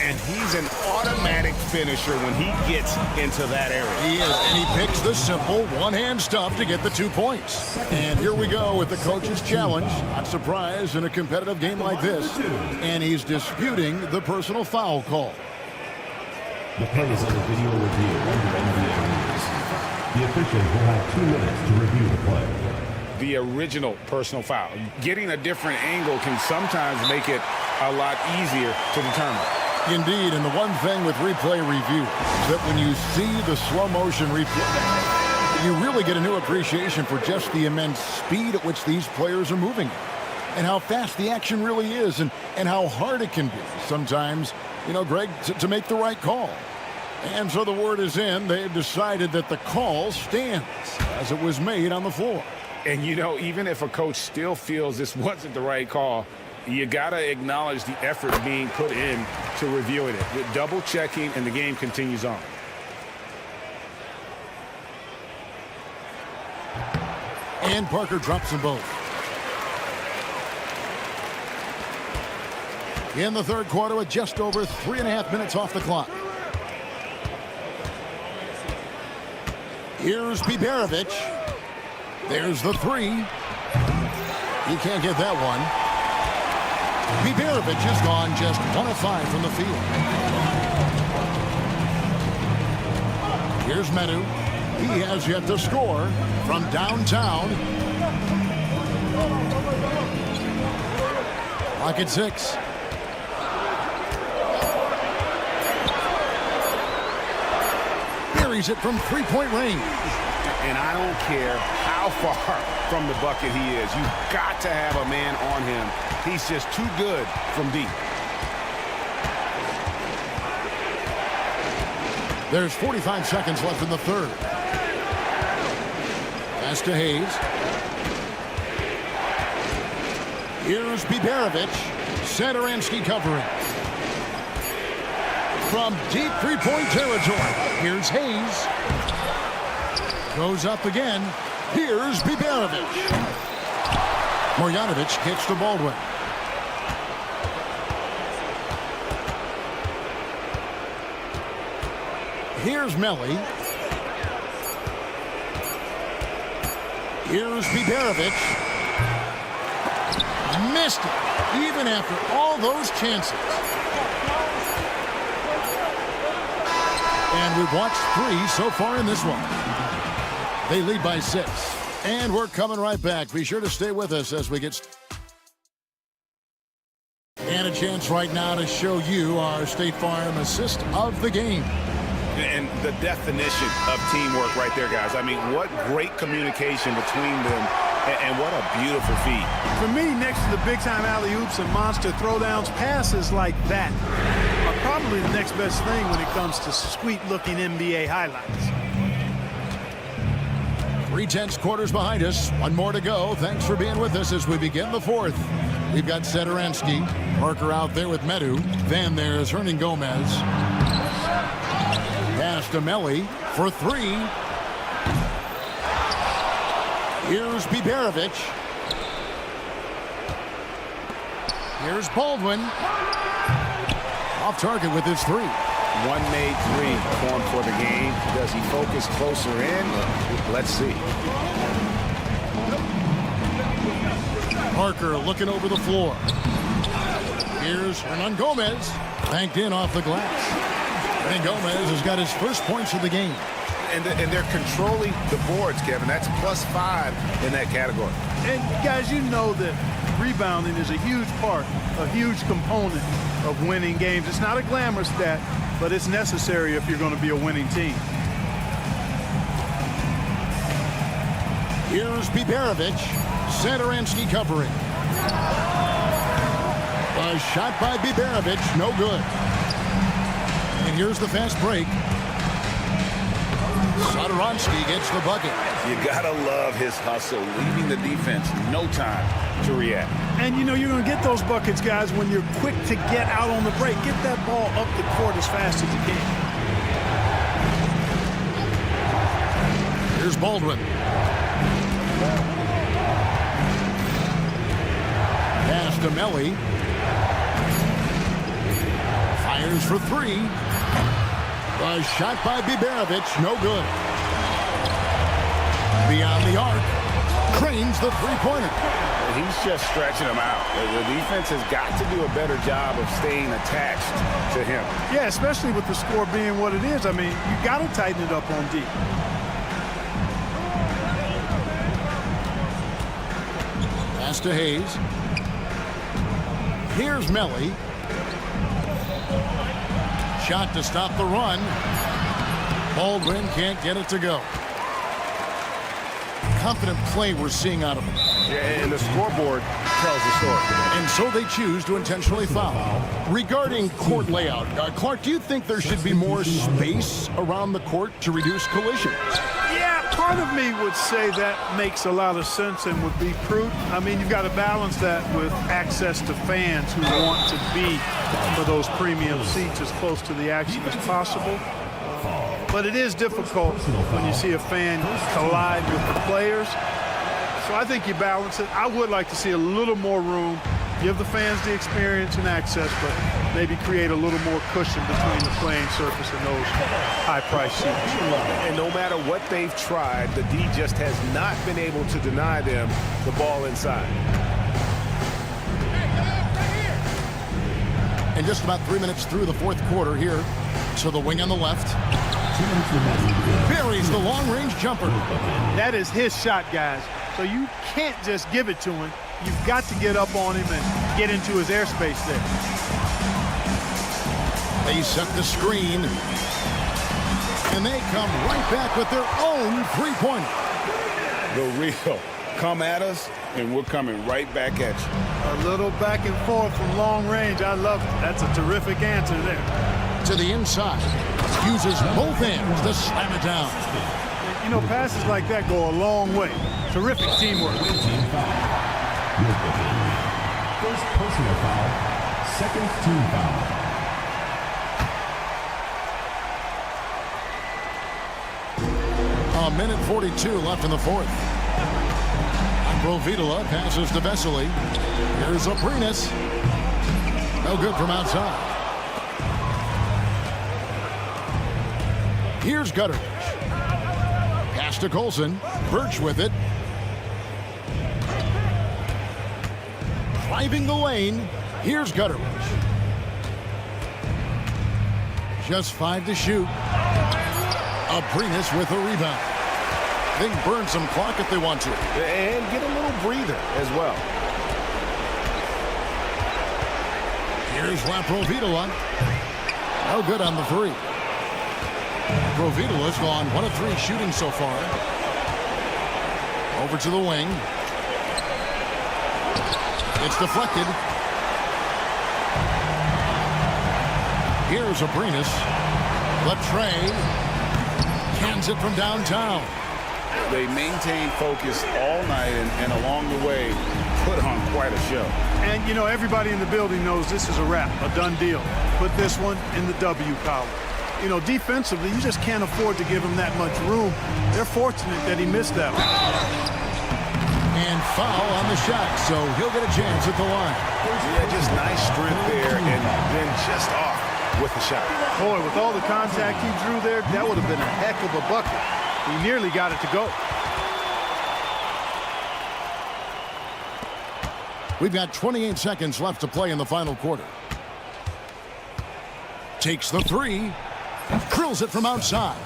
And he's an automatic finisher when he gets into that area.
He is, and he picks the simple one-hand stuff to get the 2 points. And here we go with the coach's challenge. Not surprised in a competitive game like this. And he's disputing the personal foul call.
The play is under video review under NBA rules. The official will have 2 minutes to review the play.
The original personal foul. Getting a different angle can sometimes make it a lot easier to determine.
Indeed, and the one thing with replay review is that when you see the slow motion replay, you really get a new appreciation for just the immense speed at which these players are moving and how fast the action really is and how hard it can be sometimes, you know, Greg, to make the right call. And so the word is in. They've decided that the call stands as it was made on the floor.
And, you know, even if a coach still feels this wasn't the right call, you got to acknowledge the effort being put in to reviewing it. With double checking, and the game continues on.
And Parker drops them both. In the third quarter with just over 3.5 minutes off the clock. Here's Biberovic. There's the three. He can't get that one. Biberovic has gone just 1 of 5 from the field. Here's Medu. He has yet to score from downtown. Clock at 6. Buries it from three-point range.
And I don't care how far from the bucket he is. You've got to have a man on him. He's just too good from deep.
There's 45 seconds left in the third. Pass to Hayes. Here's Biberovic. Satoransky covering. From deep three-point territory. Here's Hayes. Goes up again. Here's Biberovic. Marjanovic gets to Baldwin. Here's Melli. Here's Biberovic. Missed it, even after all those chances. And we've watched 3 so far in this one. They lead by 6. And we're coming right back. Be sure to stay with us as we get and a chance right now to show you our State Farm assist of the game.
And the definition of teamwork right there, guys. I mean, what great communication between them, and what a beautiful feat.
For me, next to the big-time alley-oops and monster throwdowns, passes like that are probably the next best thing when it comes to sweet-looking NBA highlights.
3/10 quarters behind us. 1 more to go. Thanks for being with us as we begin the fourth. We've got Satoransky. Parker out there with Medu. Then there's Hernan Gomez. Pass to Melli for 3. Here's Biberovic. Here's Baldwin. Off target with his 3.
One made 3 formed for the game. Does he focus closer in? Let's see.
Parker looking over the floor. Here's Hernan Gomez. Banked in off the glass. Hernan Gomez has got his first points of the game.
And they're controlling the boards, Kevin. That's +5 in that category.
And, guys, you know that rebounding is a huge part, a huge component of winning games. It's not a glamour stat, but it's necessary if you're going to be a winning team.
Here's Biberovic. Satoransky covering. A shot by Biberovic, no good. And here's the fast break. Satoransky gets the bucket.
You gotta love his hustle, leaving the defense no time to react.
And you know you're going to get those buckets, guys, when you're quick to get out on the break. Get that ball up the court as fast as you can.
Here's Baldwin. Pass to Melli. Fires for 3. A shot by Biberovic, no good. Beyond the arc. Cranes the three-pointer.
He's just stretching him out. The defense has got to do a better job of staying attached to him.
Yeah, especially with the score being what it is. I mean, you got to tighten it up on D.
Pass to Hayes. Here's Melli. Shot to stop the run. Baldwin can't get it to go. Confident play we're seeing out of him.
Yeah, and the scoreboard tells the story.
And so they choose to intentionally foul. Regarding court layout, Clark, do you think there should be more space around the court to reduce collisions?
Yeah, part of me would say that makes a lot of sense and would be prudent. I mean, you've got to balance that with access to fans who want to be for those premium seats as close to the action as possible. But it is difficult when you see a fan collide with the players. So I think you balance it. I would like to see a little more room, give the fans the experience and access, but maybe create a little more cushion between the playing surface and those high-priced seats.
And no matter what they've tried, the D just has not been able to deny them the ball inside.
And just about 3 minutes through the fourth quarter here to the wing on the left. Buries the long-range jumper.
That is his shot, guys. So you can't just give it to him. You've got to get up on him and get into his airspace there.
They set the screen. And they come right back with their own three-pointer.
The real. Come at us, and we're coming right back at you.
A little back and forth from long range. I love it. That's a terrific answer there.
To the inside. Uses both hands to slam it down.
You know, passes like that go a long way. Terrific teamwork.
Team foul. First personal foul. Second team foul.
A minute 42 left in the fourth. Provitola passes to Vesely. Here's Aprinas. No good from outside. Here's Gutteridge. Pass to Colson. Birch with it. Driving the lane. Here's Gutteridge. Just 5 to shoot. Aprinas with a rebound. They can burn some clock if they want to.
And get a little breather as well.
Here's Provitola. No good on the three. Provitola's gone 1 of 3 shooting so far. Over to the wing. It's deflected. Here's Aprinas. Latre cans it from downtown.
They maintain focus all night and along the way put on quite a show.
And, you know, everybody in the building knows this is a wrap, a done deal. Put this one in the W column. You know, defensively, you just can't afford to give him that much room. They're fortunate that he missed that one.
And foul on the shot, so he'll get a chance at the line.
Yeah, just nice strength there and then just off with the shot.
Boy, with all the contact he drew there, that would have been a heck of a bucket. He nearly got it to go.
We've got 28 seconds left to play in the final quarter. Takes the three. Drills it from outside.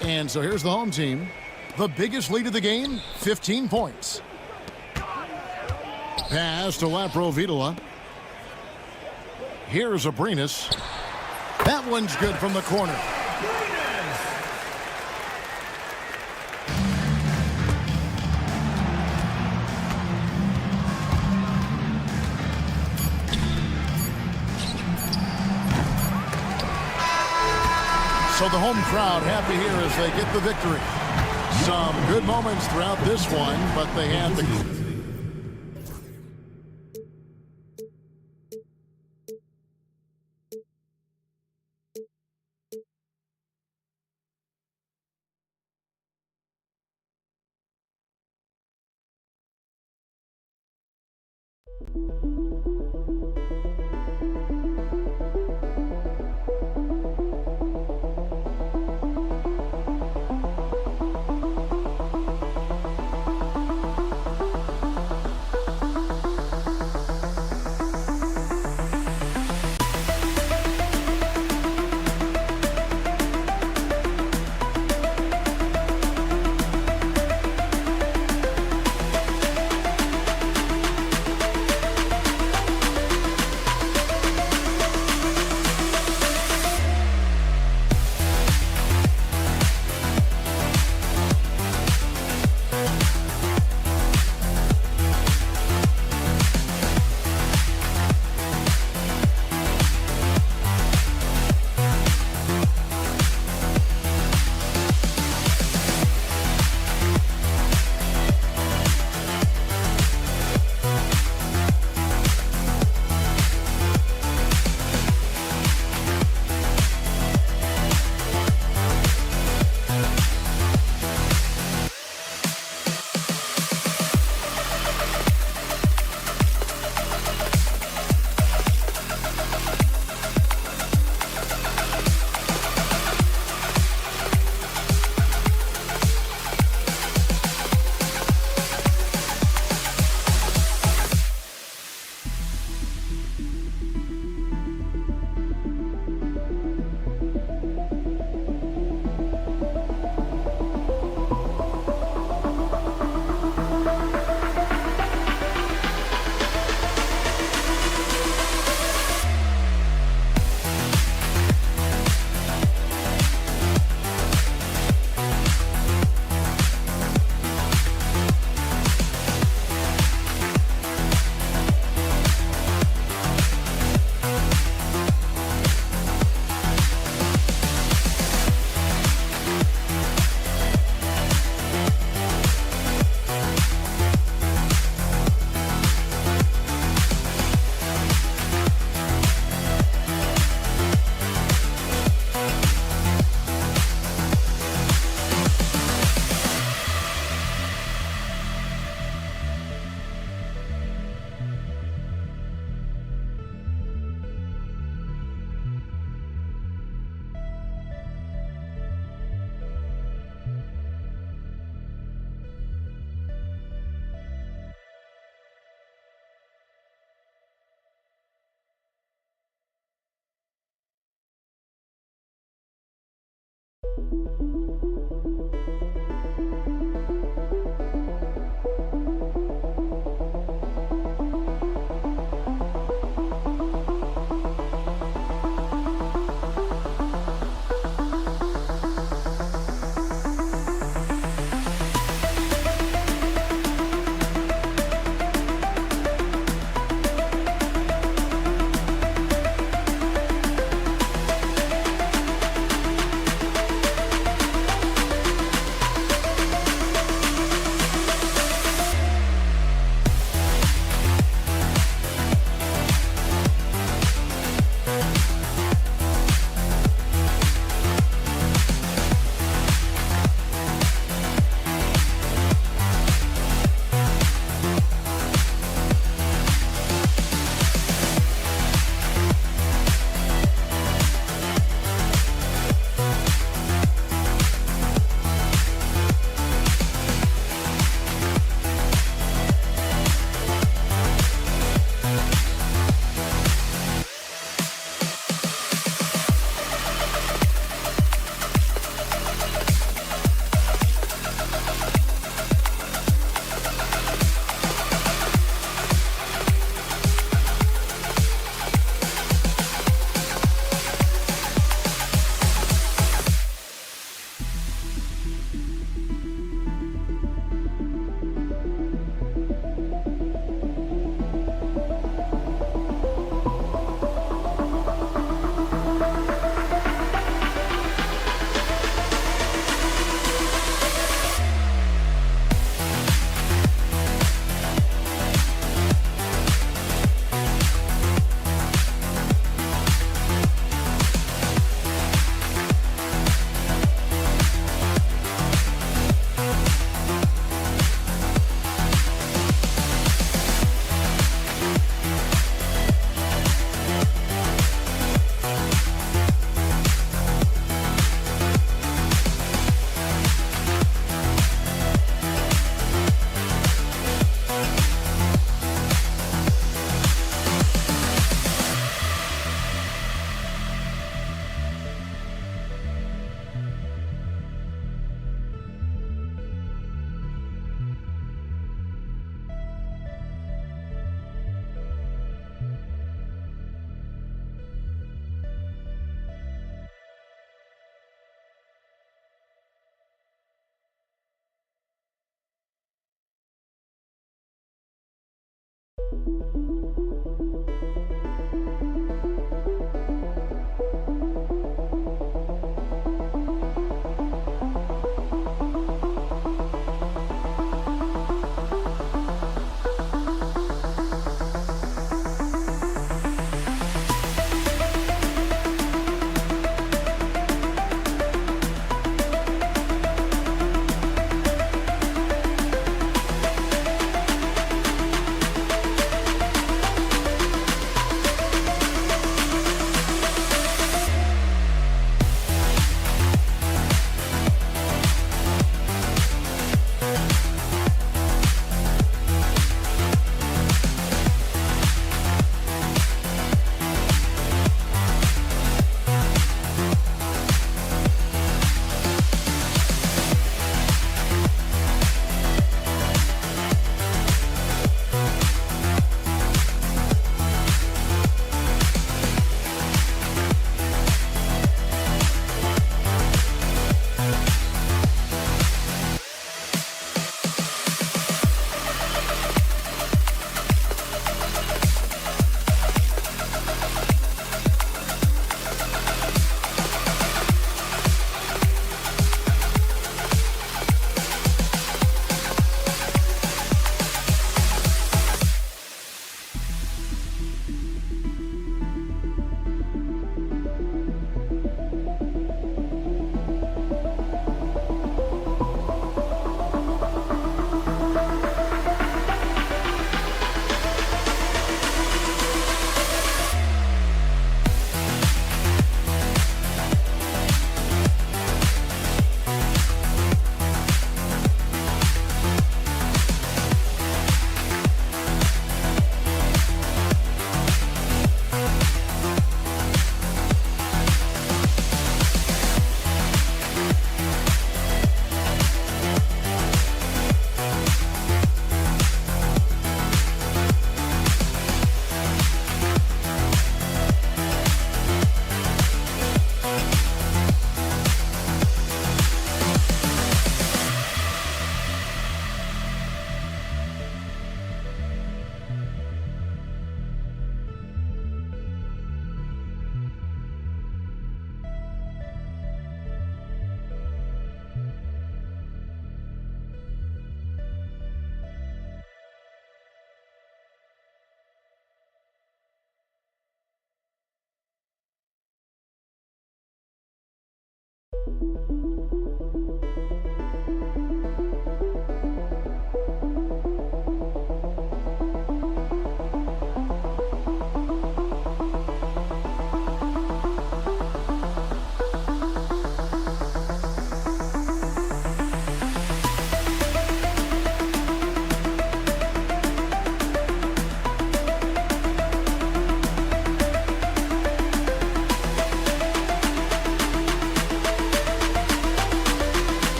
And so here's the home team. The biggest lead of the game, 15 points. Pass to Provitola. Here's Aprinas. That one's good from the corner. So the home crowd happy here as they get the victory. Some good moments throughout this one, but they have the...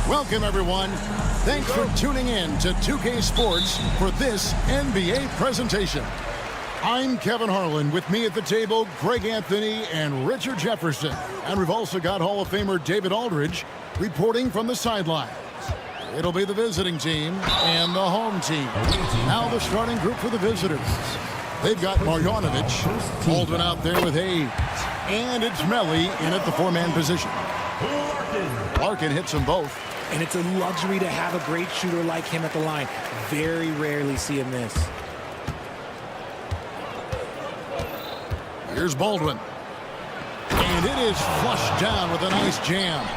Welcome, everyone. Thanks for tuning in to 2K Sports for this NBA presentation. I'm Kevin Harlan. With me at the table, Greg Anthony and Richard Jefferson. And we've also got Hall of Famer David Aldridge reporting from the sidelines. It'll be the visiting team and the home team. Now the starting group for the visitors. They've got Marjanovic, Baldwin out there with Hayes, and it's Melly in at the four-man position. Larkin hits them both.
And it's a luxury to have a great shooter like him at the line. Very rarely see him miss.
Here's Baldwin. And it is flushed down with a nice jam.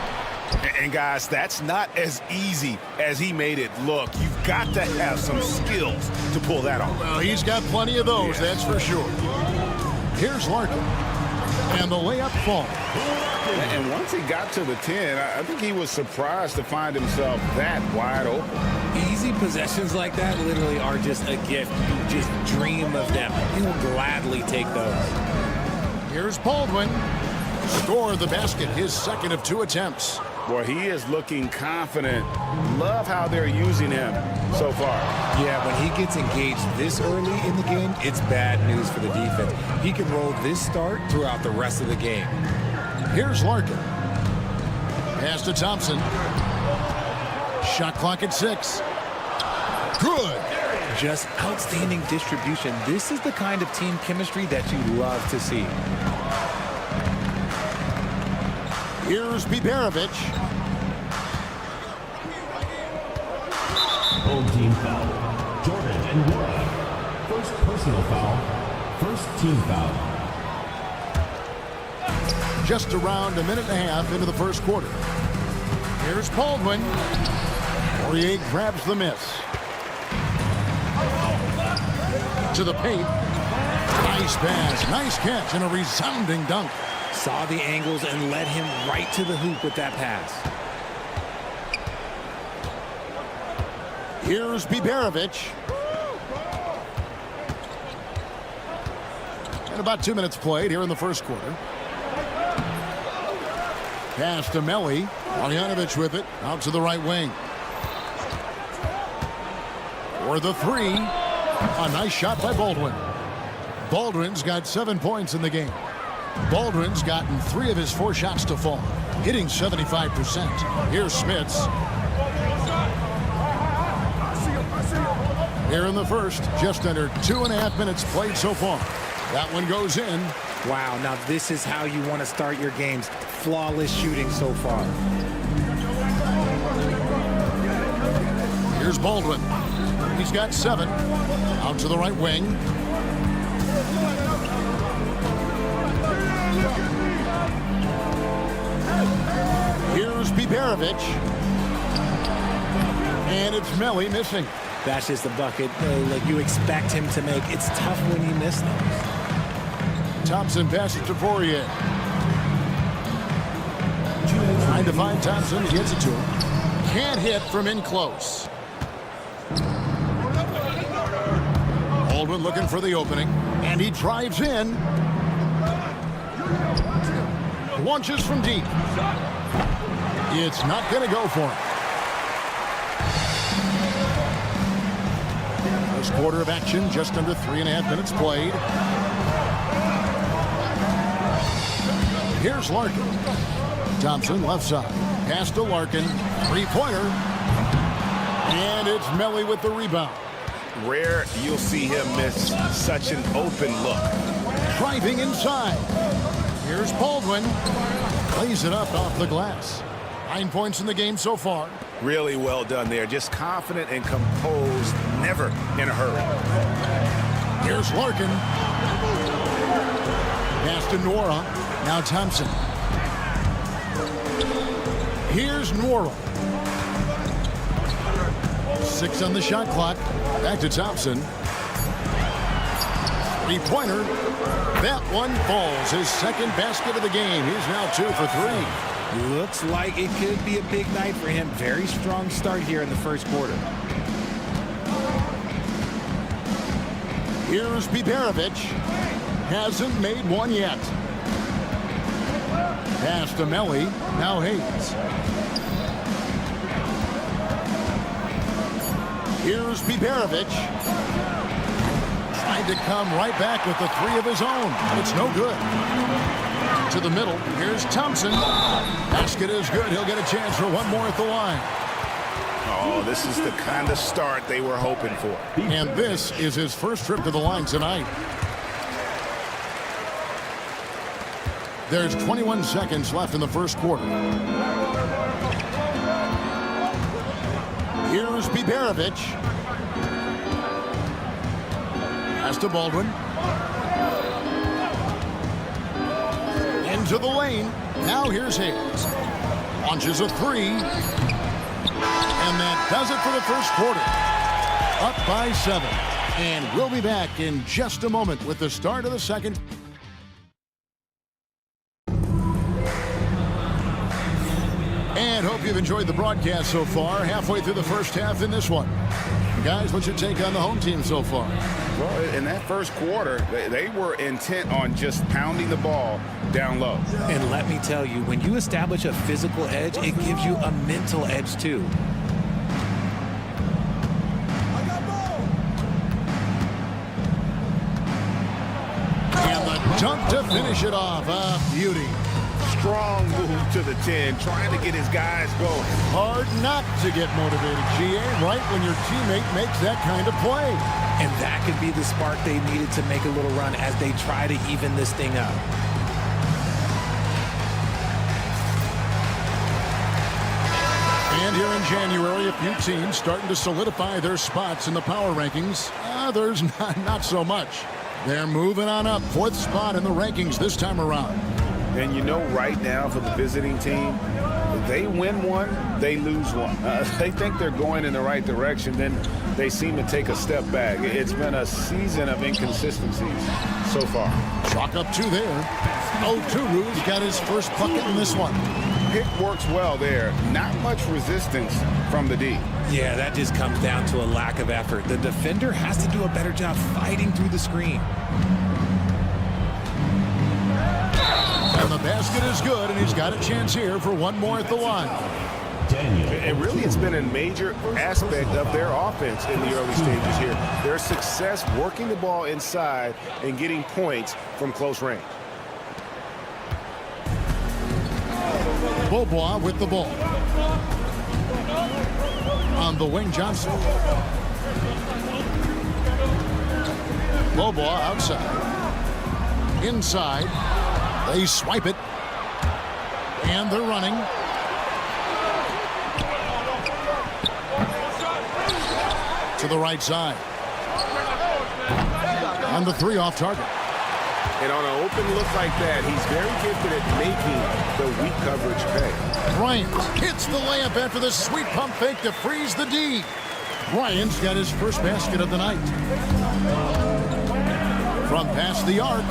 And guys, that's not as easy as he made it look. You've got to have some skills to pull that off.
Well, he's got plenty of those, that's for sure. Here's Larkin. And the layup falls.
And once he got to the 10, I think he was surprised to find himself that wide open.
Easy possessions like that literally are just a gift. You just dream of them. You will gladly take those.
Here's Baldwin. Score the basket, his second of 2 attempts.
Boy, he is looking confident. Love how they're using him so far.
Yeah, when he gets engaged this early in the game, it's bad news for the defense. He can roll this start throughout the rest of the game.
Here's Larkin. Pass to Thompson. Shot clock at 6. Good.
Just outstanding distribution. This is the kind of team chemistry that you love to see.
Here's Biberovic.
Home team foul. Jordan and Warren. First personal foul. First team foul.
Just around a minute and a half into the first quarter. Here's Baldwin. Poirier grabs the miss. To the paint. Nice pass, nice catch, and a resounding dunk.
Saw the angles and led him right to the hoop with that pass.
Here's Biberovic. And about 2 minutes played here in the first quarter. Pass to Melly. Marjanovic with it. Out to the right wing. For the 3. A nice shot by Baldwin. Baldwin's got 7 points in the game. Baldwin's gotten 3 of his 4 shots to fall, hitting 75%. Here's Smits. Here in the first, just under 2.5 minutes played so far. That one goes in.
Wow, now this is how you want to start your games. Flawless shooting so far.
Here's Baldwin. He's got 7. Out to the right wing. Here's Biberovic. And it's Melly missing.
That's just a bucket like you expect him to make. It's tough when you miss them.
Thompson passes to Fourier. Trying to find Thompson. He gets it to him. Can't hit from in close. Baldwin looking for the opening. And he drives in. Launches from deep. It's not going to go for him. First quarter of action, just under 3.5 minutes played. Here's Larkin. Thompson left side. Pass to Larkin. Three-pointer. And it's Melly with the rebound.
Rare you'll see him miss such an open look.
Driving inside. Here's Baldwin. Plays it up off the glass. 9 points in the game so far.
Really well done there. Just confident and composed. Never in a hurry.
Here's Larkin. Pass to Nora. Now Thompson. Here's Nora. 6 on the shot clock. Back to Thompson. Three-pointer. That one falls. His second basket of the game. He's now 2 for 3.
Looks like it could be a big night for him. Very strong start here in the first quarter.
Here's Biberovic. Hasn't made one yet. Pass to Melly. Now Hayes. Here's Biberovic. Trying to come right back with the 3 of his own. It's no good. To the middle. Here's Thompson. Basket is good. He'll get a chance for one more at the line.
Oh, this is the kind of start they were hoping for.
And this is his first trip to the line tonight. There's 21 seconds left in the first quarter. Here's Biberovic. Pass to Baldwin. Into the lane. Now here's Hayes. Launches a 3. And that does it for the first quarter. Up by 7. And we'll be back in just a moment with the start of the second. And hope you've enjoyed the broadcast so far. Halfway through the first half in this one. Guys, what's your take on the home team so far?
Well, in that first quarter, they were intent on just pounding the ball down low.
And let me tell you, when you establish a physical edge, it gives you a mental edge too.
And the dunk to finish it off. A beauty.
Strong move to the 10, trying to get his guys going.
Hard not to get motivated, GA, right when your teammate makes that kind of play.
And that could be the spark they needed to make a little run as they try to even this thing up.
And here in January, a few teams starting to solidify their spots in the power rankings. Others not so much. They're moving on up. 4th spot in the rankings this time around.
And you know right now for the visiting team, if they win one, they lose one. They think they're going in the right direction, then they seem to take a step back. It's been a season of inconsistencies so far.
Chalk up 2 there. Oturu's got his first bucket in this one.
Pick works well there. Not much resistance from the D.
Yeah, that just comes down to a lack of effort. The defender has to do a better job fighting through the screen. And the basket is good, and he's got a chance here for one more at the line.
And really, it's been a major aspect of their offense in the early stages here. Their success working the ball inside and getting points from close range.
Beaubois with the ball. On the wing, Johnson. Beaubois outside. Inside. They swipe it. And they're running. To the right side. And the 3 off target.
And on an open look like that, he's very gifted at making the weak coverage pay.
Bryant hits the layup after the sweet pump fake to freeze the D. Bryant's got his first basket of the night. From past the arc.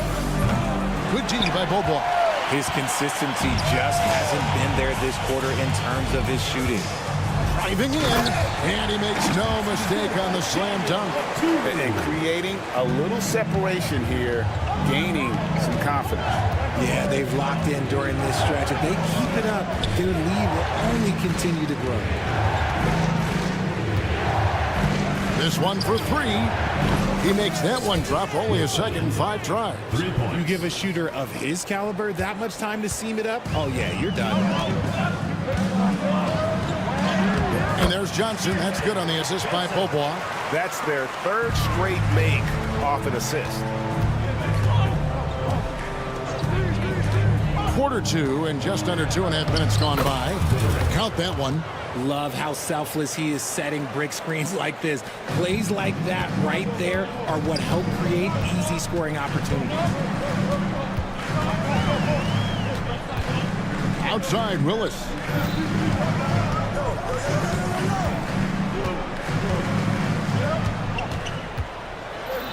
Good D by Bobo.
His consistency just hasn't been there this quarter in terms of his shooting.
Driving in, and he makes no mistake on the slam dunk.
And creating a little separation here, gaining some confidence.
Yeah, they've locked in during this stretch. If they keep it up, their lead will only continue to grow.
This one for three. He makes that one drop, only a second, 5 tries.
You give a shooter of his caliber that much time to seam it up, oh yeah, you're done.
And there's Johnson. That's good on the assist by Bobois.
That's their third straight make off an assist.
Quarter 2 and just under 2.5 minutes gone by. Count that one.
Love how selfless he is setting brick screens like this. Plays like that right there are what help create easy scoring opportunities.
Outside, Willis.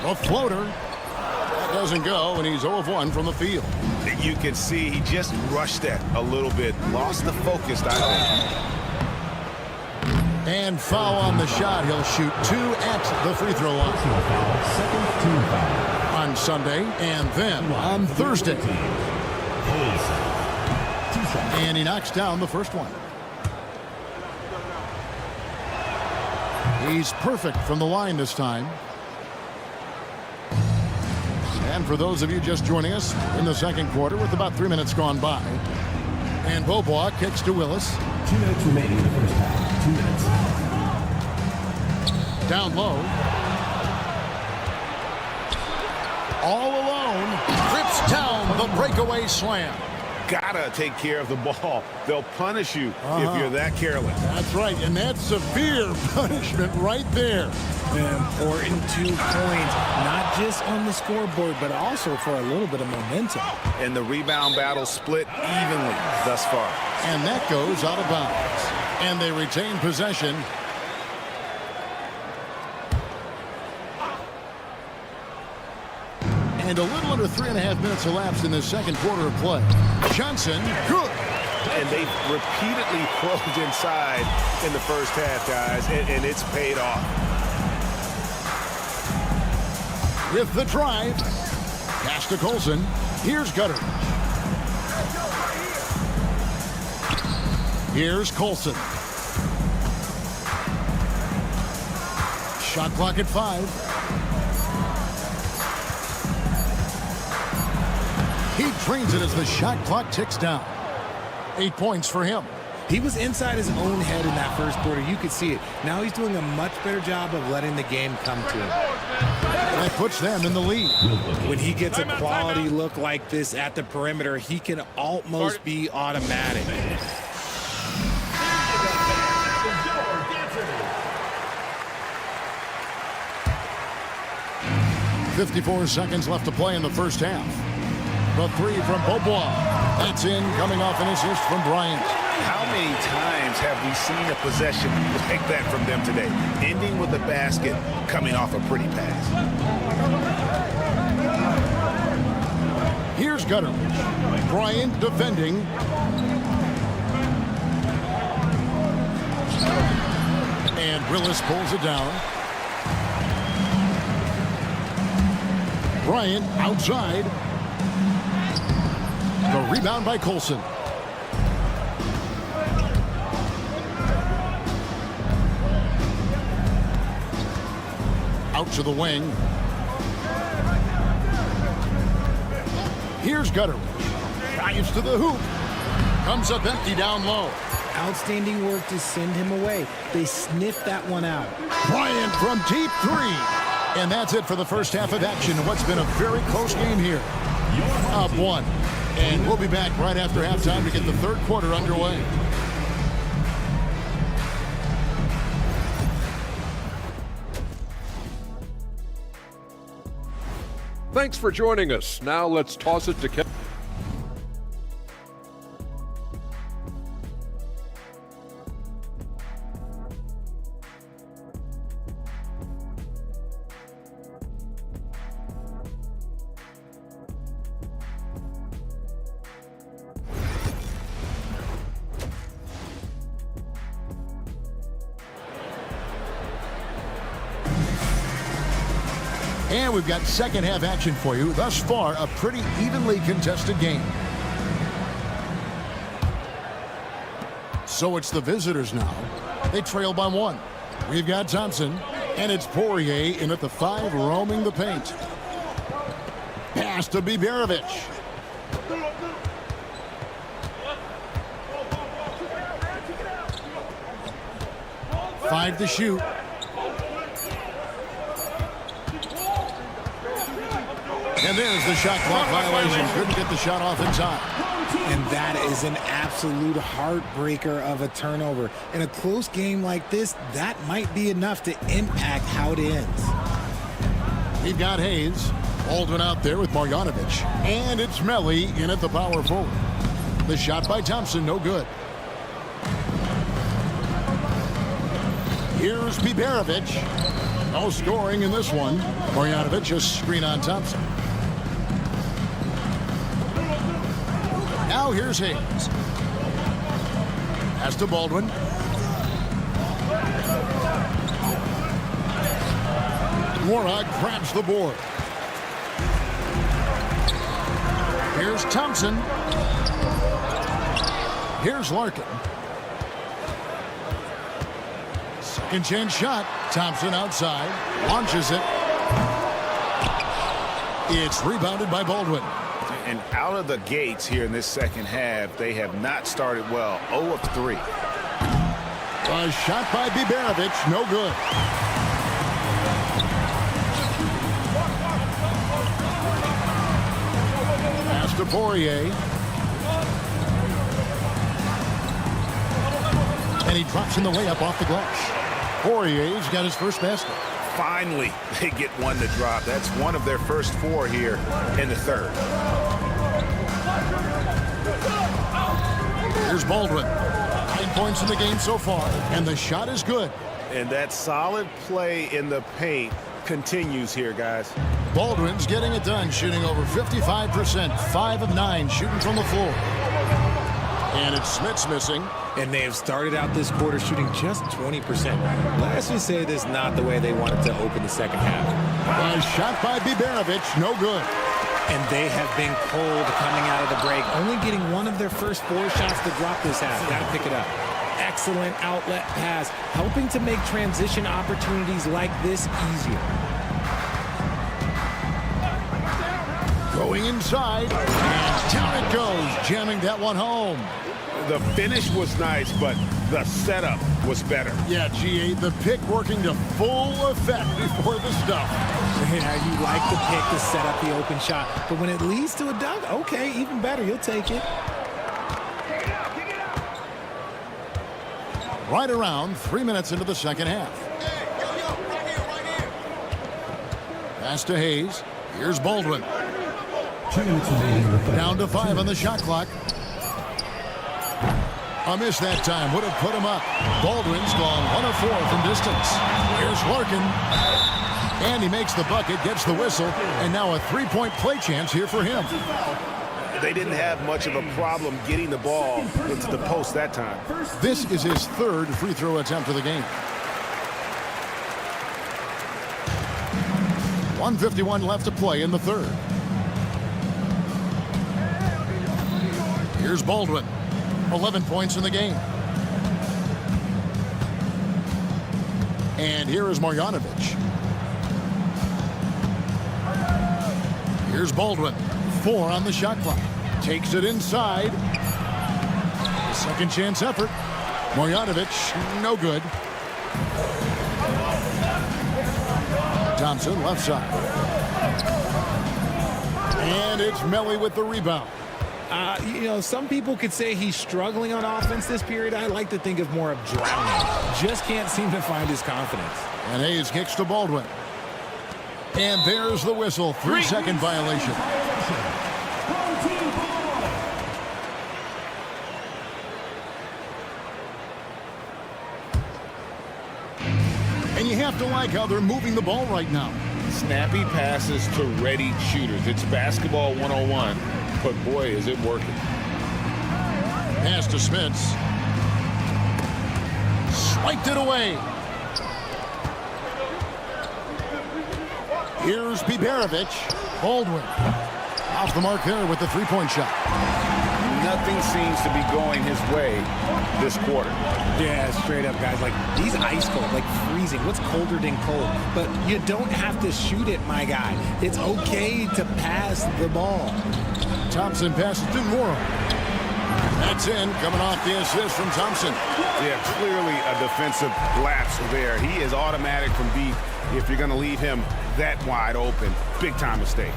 A floater. That doesn't go, and he's 0 of 1 from the field.
You can see he just rushed that a little bit. Lost the focus, I think.
And foul on the shot. He'll shoot 2 at the free throw line.
Second team foul.
On Sunday and then on Thursday. And he knocks down the first one. He's perfect from the line this time. And for those of you just joining us in the second quarter with about 3 minutes gone by. And Bobois kicks to Willis.
2 minutes remaining in the first half. 2 minutes.
Down low. All alone. Rips down the breakaway slam.
Gotta take care of the ball. They'll punish you if you're that careless.
That's right, and that's severe punishment right there.
Important 2 points, not just on the scoreboard, but also for a little bit of momentum.
And the rebound battle split evenly thus far.
And that goes out of bounds. And they retain possession. And a little under 3.5 minutes elapsed in the second quarter of play. Johnson, good.
And they've repeatedly probed inside in the first half, guys, and it's paid off.
With the drive. Pass to Colson. Here's Gutter. Here's Colson. Shot clock at 5. He trains it as the shot clock ticks down. 8 points for him.
He was inside his own head in that first quarter. You could see it. Now he's doing a much better job of letting the game come to him.
That puts them in the lead.
When he gets a quality look like this at the perimeter, he can almost be automatic.
54 seconds left to play in the first half. The 3 from Bobois. That's in, coming off an assist from Bryant.
How many times have we seen a possession like that from them today? Ending with a basket, coming off a pretty pass.
Here's Gutter. Bryant defending. And Willis pulls it down. Bryant outside. The rebound by Colson. Out to the wing. Here's Gutter. Drives to the hoop. Comes up empty down low.
Outstanding work to send him away. They sniffed that one out.
Bryant from deep 3. And that's it for the first half of action in what's been a very close game here. Up 1. And we'll be back right after halftime to get the third quarter underway.
Thanks for joining us. Now let's toss it to Kevin.
And we've got second half action for you. Thus far, a pretty evenly contested game. So it's the visitors now. They trail by 1. We've got Thompson, and it's Poirier in at the 5, roaming the paint. Pass to Biberovic. Five to shoot. And there's the shot clock violation. Couldn't get the shot off in time.
And that is an absolute heartbreaker of a turnover. In a close game like this, that might be enough to impact how it ends.
We've got Hayes. Baldwin out there with Marjanovic. And it's Melly in at the power forward. The shot by Thompson, no good. Here's Biberovic. No scoring in this one. Marjanovic a screen on Thompson. Now here's Hayes. Pass to Baldwin. Warnock grabs the board. Here's Thompson. Here's Larkin. Second chance shot. Thompson outside. Launches it. It's rebounded by Baldwin.
And out of the gates here in this second half, they have not started well. 0 of 3.
A shot by Biberovic, no good. Pass to Poirier. And he drops in the layup off the glass. Poirier's got his first basket.
Finally, they get one to drop. That's one of their first 4 here in the third.
Here's Baldwin. 9 points in the game so far, and the shot is good.
And that solid play in the paint continues here, guys.
Baldwin's getting it done, shooting over 55%, 5 of 9 shooting from the floor. And it's Smith's missing.
And they have started out this quarter shooting just 20%. Let's just say this is not the way they wanted to open the second half.
A shot by Biberovic, no good.
And they have been cold coming out of the break, only getting one of their first 4 shots to drop this half. Got to pick it up. Excellent outlet pass, helping to make transition opportunities like this easier.
Going inside, and down it goes, jamming that one home.
The finish was nice, but the setup was better.
Yeah, GA, the pick working to full effect before the stuff.
Yeah, you like the pick to set up the open shot, but when it leads to a dunk, okay, even better, you'll take it.
Right around 3 minutes into the second half. Pass to Hayes. Here's Baldwin. Down to 5 on the shot clock. A miss that time would have put him up. Baldwin's gone 1 of 4 from distance. Here's Larkin. And he makes the bucket, gets the whistle, and now a 3-point play chance here for him.
They didn't have much of a problem getting the ball into the post that time.
This is his 3rd free throw attempt of the game. 1:51 left to play in the third. Here's Baldwin. 11 points in the game. And here is Marjanovic. Here's Baldwin. 4 on the shot clock. Takes it inside. The second chance effort. Marjanovic, no good. Thompson, left side. And it's Melly with the rebound.
You know, some people could say he's struggling on offense this period. I like to think of more of drowning. Just can't seem to find his confidence.
And Hayes kicks to Baldwin. And there's the whistle. 3-second violation. And you have to like how they're moving the ball right now.
Snappy passes to ready shooters. It's basketball 101, but boy, is it working.
Pass to Smits. Swiped it away. Here's Biberovic. Baldwin. Off the mark there with the three-point shot.
Nothing seems to be going his way this quarter.
Yeah, straight up, guys. Like, he's ice cold, like freezing. What's colder than cold? But you don't have to shoot it, my guy. It's okay to pass the ball.
Thompson passes to Mora. That's in, coming off the assist from Thompson.
Yeah, clearly a defensive lapse there. He is automatic from deep if you're going to leave him that wide open. Big time mistake.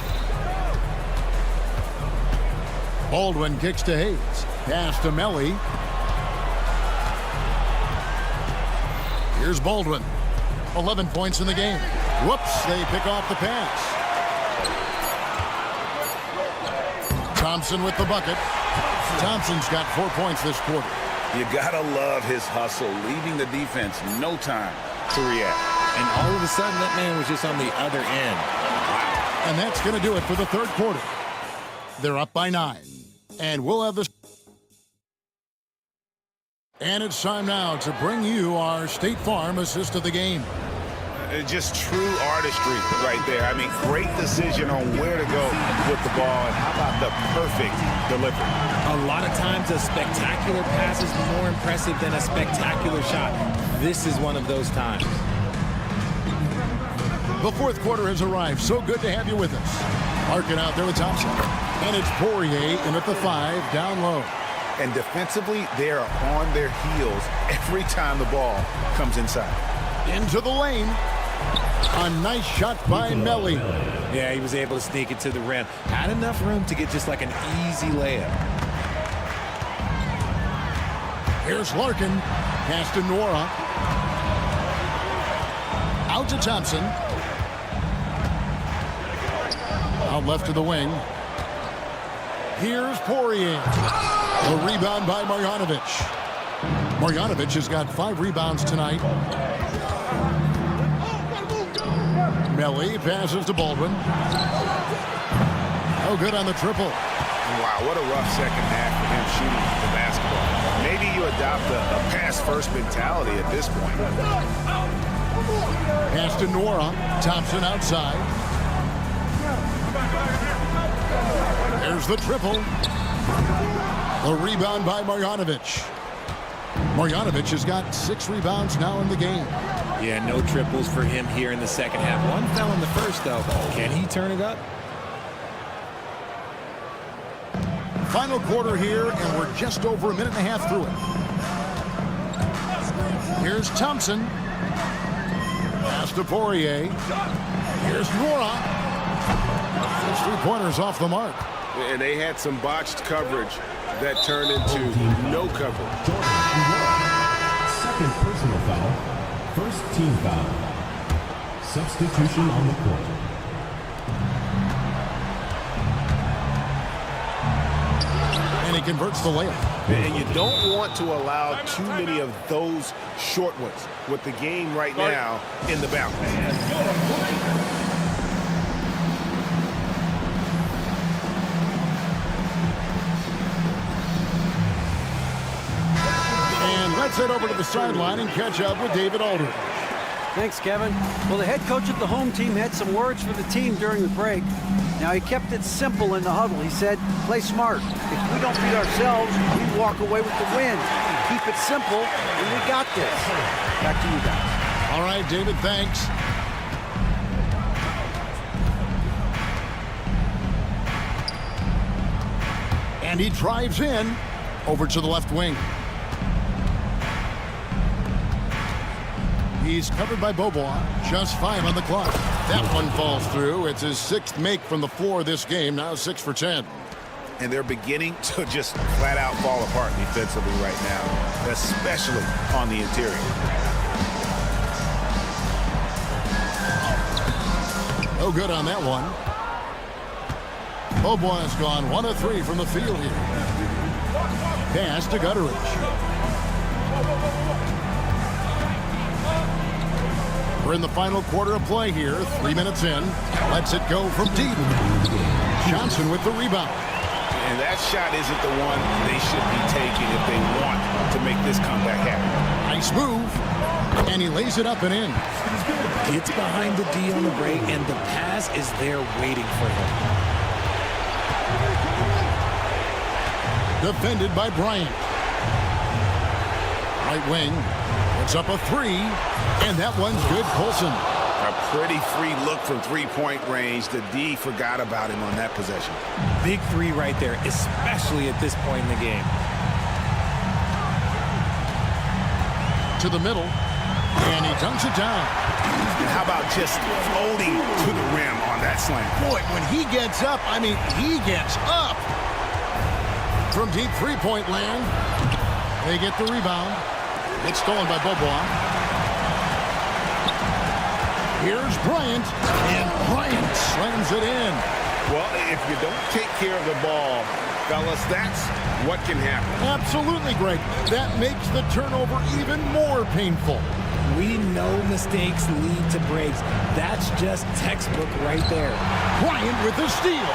Baldwin kicks to Hayes. Pass to Melly. Here's Baldwin. 11 points in the game. Whoops, they pick off the pass. Thompson with the bucket. Thompson's got 4 points this quarter.
You gotta love his hustle, leaving the defense no time to react.
And all of a sudden, that man was just on the other end.
Wow. And that's going to do it for the third quarter. They're up by 9. And we'll have this. And it's time now to bring you our State Farm assist of the game.
Just true artistry right there. I mean, great decision on where to go with the ball. And how about the perfect delivery?
A lot of times a spectacular pass is more impressive than a spectacular shot. This is one of those times.
The fourth quarter has arrived. So good to have you with us. Larkin out there with Thompson. And it's Poirier in at the 5, down low.
And defensively, they are on their heels every time the ball comes inside.
Into the lane. A nice shot by Melly.
Yeah, he was able to sneak it to the rim. Had enough room to get just like an easy layup.
Here's Larkin. Pass to Nora. Out to Thompson. Out left to the wing. Here's Poirier. The rebound by Marjanovic. Marjanovic has got 5 rebounds tonight. Melly passes to Baldwin. Oh, good on the triple.
Wow, what a rough second half for him shooting the basketball. Maybe you adopt a pass-first mentality at this point.
Pass to Nora. Thompson outside. There's the triple. The rebound by Marjanovic. Marjanovic has got 6 rebounds now in the game.
Yeah, no triples for him here in the second half. One fell in the first, though. Can he turn it up?
Final quarter here, and we're just over a minute and a half through it. Here's Thompson. Pass to Poirier. Here's Nora. Those 3-pointers off the mark.
And they had some botched coverage that turned into no coverage.
Second personal foul. First team foul. Substitution on the court.
And he converts the layup.
And you don't want to allow too many of those short ones with the game right now in the balance.
Let's head over to the sideline and catch up with David Aldridge.
Thanks, Kevin. Well, the head coach of the home team had some words for the team during the break. Now, he kept it simple in the huddle. He said, play smart. If we don't beat ourselves, we walk away with the win. Keep it simple, and we got this. Back to you guys.
All right, David, thanks. And he drives in over to the left wing. He's covered by Beaubois. Just 5 on the clock. That one falls through. It's his 6th make from the floor this game. Now 6 for 10.
And they're beginning to just flat out fall apart defensively right now, especially on the interior.
No good on that one. Beaubois has gone 1 of 3 from the field here. Pass to Gutteridge. We're in the final quarter of play here. 3 minutes in. Lets it go from deep. Johnson with the rebound.
And that shot isn't the one they should be taking if they want to make this comeback happen.
Nice move. And he lays it up and in.
Gets behind the D on the break, and the pass is there waiting for him.
Defended by Bryant. Right wing. Puts up a three. And that one's good. Colson.
A pretty free look from three-point range. The D forgot about him on that possession.
Big three right there, especially at this point in the game.
To the middle. And he dunks it down.
And how about just floating to the rim on that slam?
Boy, when he gets up, I mean, he gets up. From deep three-point land, they get the rebound. It's stolen by Bobois. Here's Bryant, and Bryant slams it in.
Well, if you don't take care of the ball, fellas, that's what can happen.
Absolutely, Greg. That makes the turnover even more painful.
We know mistakes lead to breaks. That's just textbook right there.
Bryant with the steal.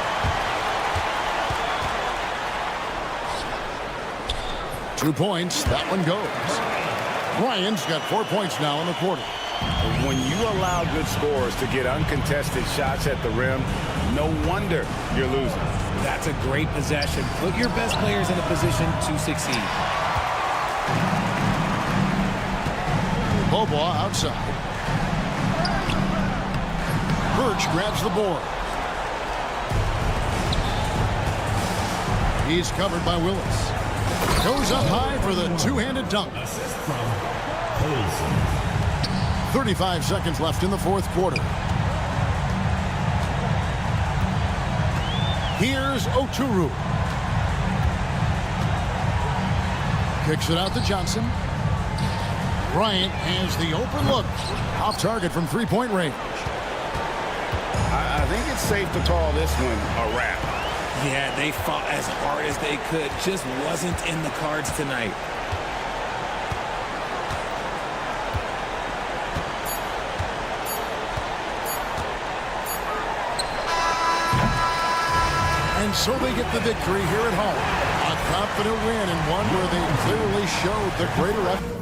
Two points. That one goes. Bryant's got 4 points now in the quarter.
When you allow good scorers to get uncontested shots at the rim, no wonder you're losing.
That's a great possession. Put your best players in a position to succeed.
Bobois outside. Birch grabs the board. He's covered by Willis. Goes up high for the two-handed dunk. 35 seconds left in the fourth quarter. Here's Oturu. Kicks it out to Johnson. Bryant has the open look. Off target from three-point range.
I think it's safe to call this one a wrap.
Yeah, they fought as hard as they could. Just wasn't in the cards tonight.
And so they get the victory here at home. A confident win and one where they clearly showed the greater effort.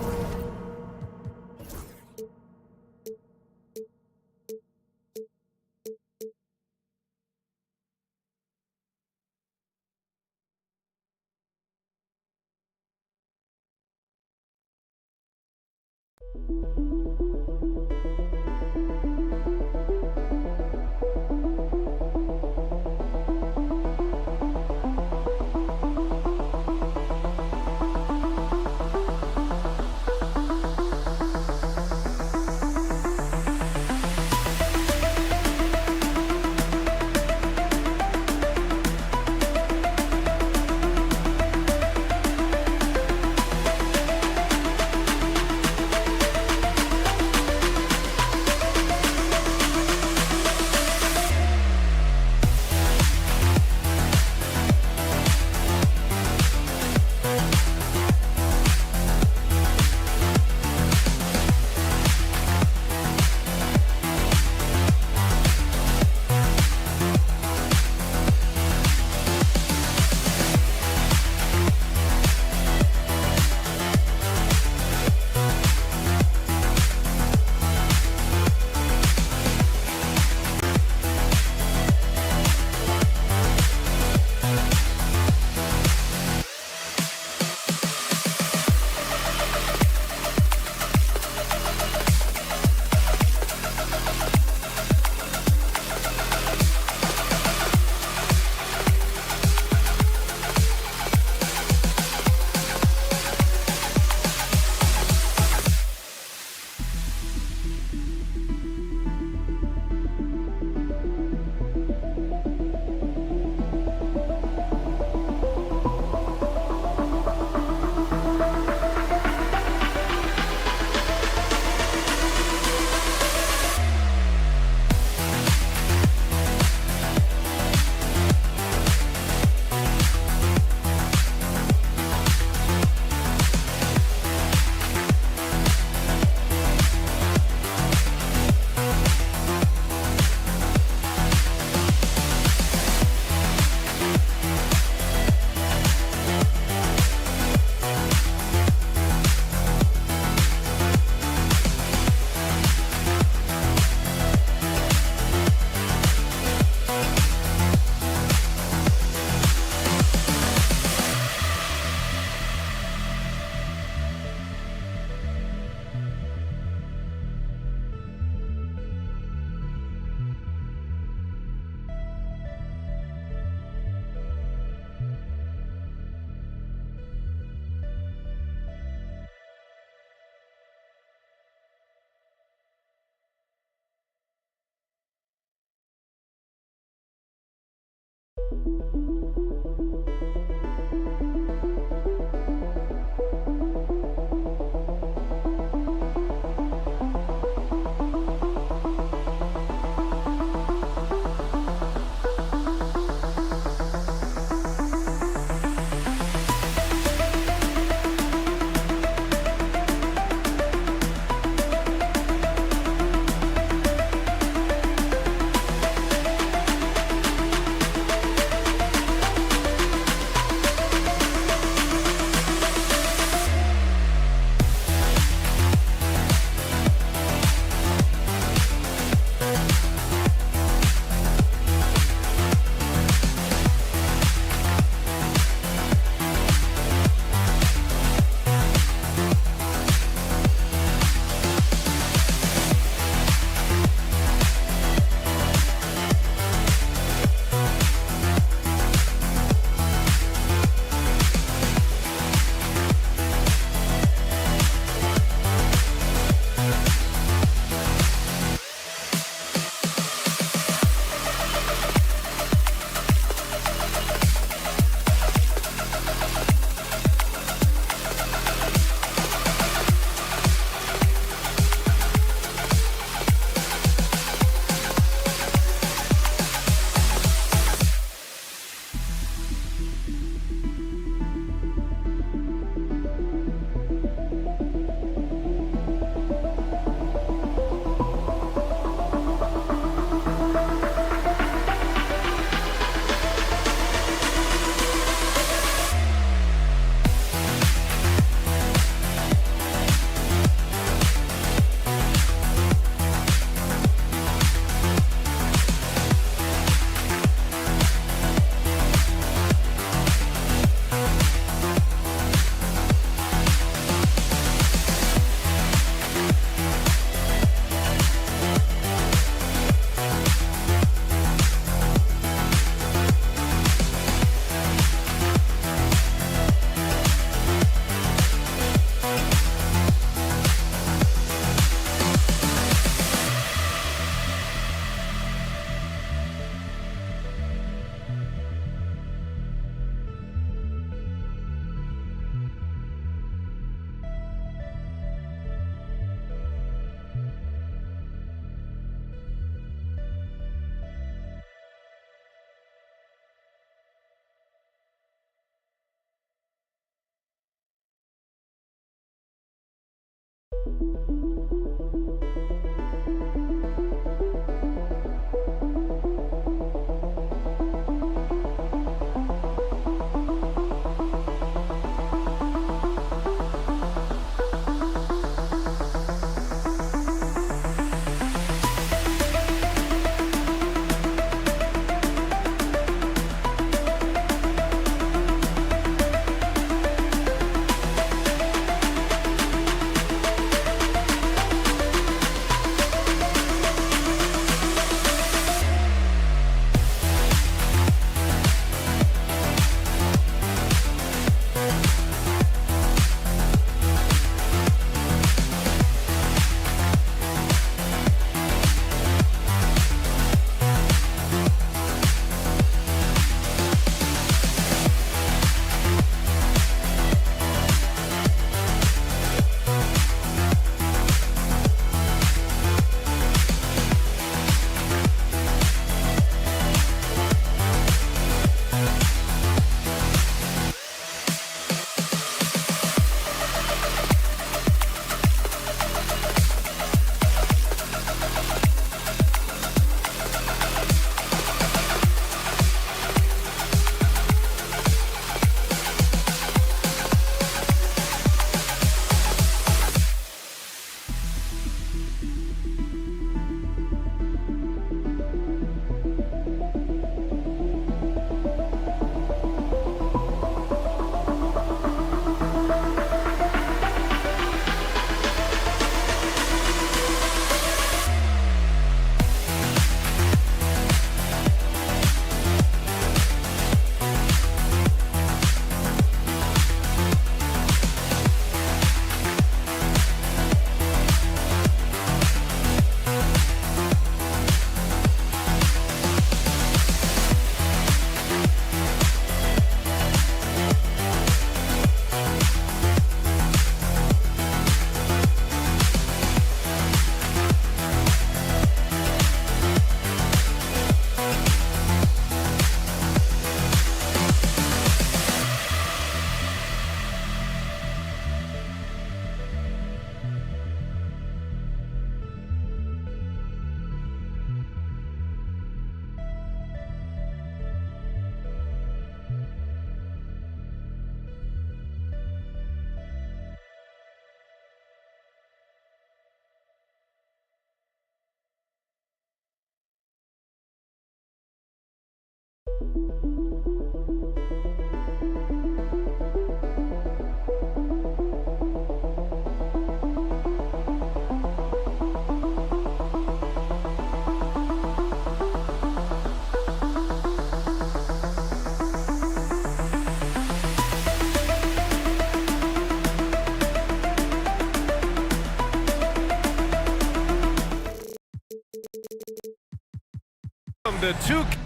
The 2K.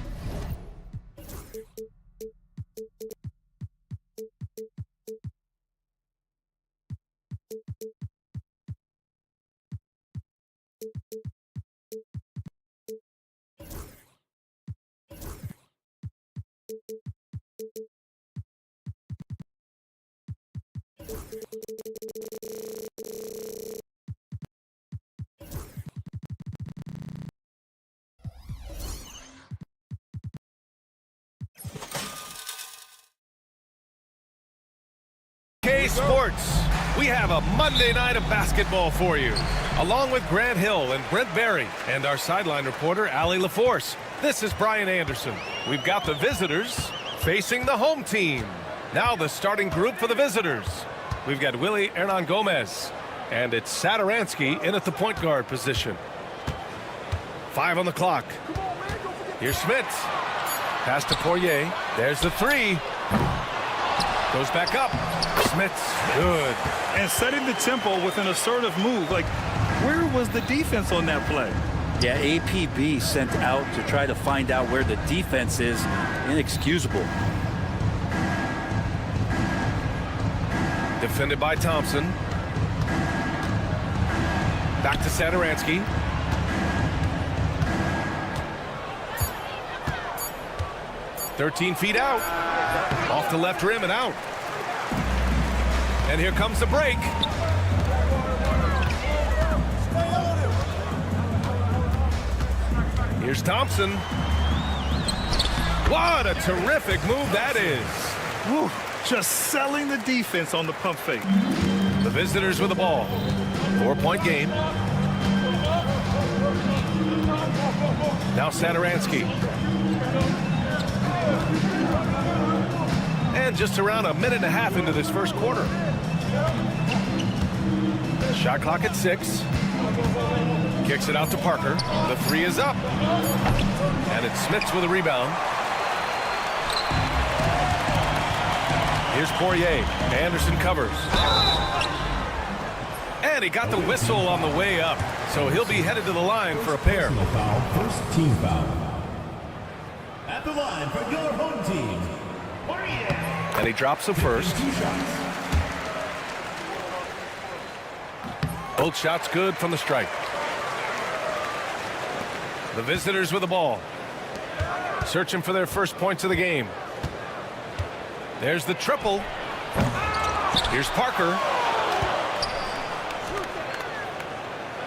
Sports, we have a Monday night of basketball for you, along with Grant Hill and Brent Barry and our sideline reporter, Allie LaForce. This is Brian Anderson. We've got the visitors facing the home team. Now the starting group for the visitors. We've got Willie Hernan Gomez, and it's Saturansky in at the point guard position. 5 on the clock. Here's Smits. Pass to Poirier. There's the 3. Goes back up. Smits, good.
And setting the tempo with an assertive move. Like, where was the defense on that play?
Yeah, APB sent out to try to find out where the defense is. Inexcusable.
Defended by Thompson. Back to Saturansky. "13 feet out. Off the left rim and out. And here comes the break. Here's Thompson. What a terrific move that is.
Whew, just selling the defense on the pump fake.
The visitors with the ball. 4-point game. Now Saturansky. And just around a minute and a half into this first quarter. Shot clock at 6. Kicks it out to Parker. The 3 is up. And it's Smits with a rebound. Here's Poirier. Anderson covers. And he got the whistle on the way up. So he'll be headed to the line for a pair.
First team foul. At the line for your home team.
And he drops the first. Both shots good from the strike. The visitors with the ball. Searching for their first points of the game. There's the triple. Here's Parker.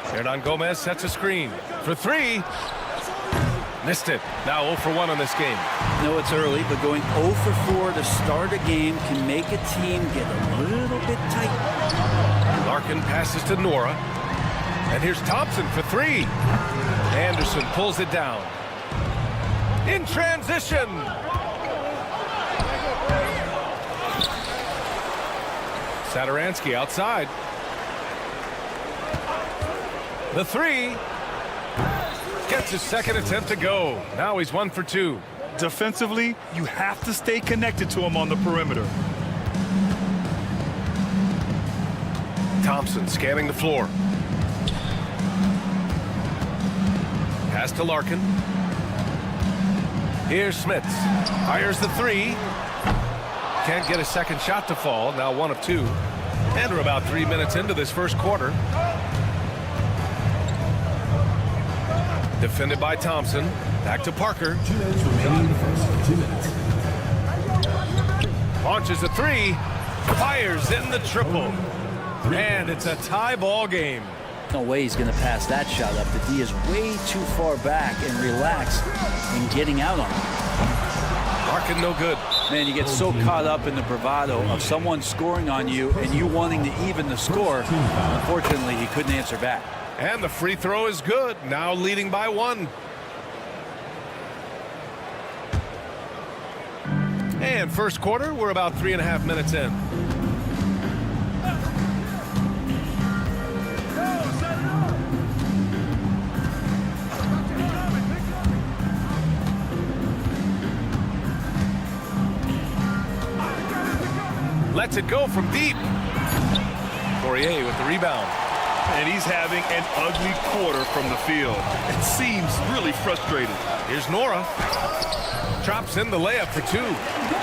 Hernan Gomez sets a screen for 3. Missed it. Now 0 for 1 on this game.
No, it's early, but going 0 for 4 to start a game can make a team get a little bit tight.
Larkin passes to Nora. And here's Thompson for 3. Anderson pulls it down. In transition. Saturansky outside. The 3. Gets his second attempt to go. Now he's 1 for 2.
Defensively, you have to stay connected to him on the perimeter.
Thompson scanning the floor. Pass to Larkin. Here's Smits. Fires the 3. Can't get a second shot to fall. Now 1 of 2. And we're about 3 minutes into this first quarter. Defended by Thompson. Back to Parker.
2 minutes remaining in the first. 2 minutes.
Launches a 3. Fires in the triple. And it's a tie ball game.
No way he's going to pass that shot up. The D is way too far back and relaxed in getting out on him.
Larkin no good.
Man, you get so caught up in the bravado of someone scoring on you and you wanting to even the score. Unfortunately, he couldn't answer back.
And the free throw is good. Now leading by 1. And first quarter, we're about 3.5 minutes in. Lets it go from deep. Poirier with the rebound.
And he's having an ugly quarter from the field. It seems really frustrated.
Here's Nora. Drops in the layup for 2.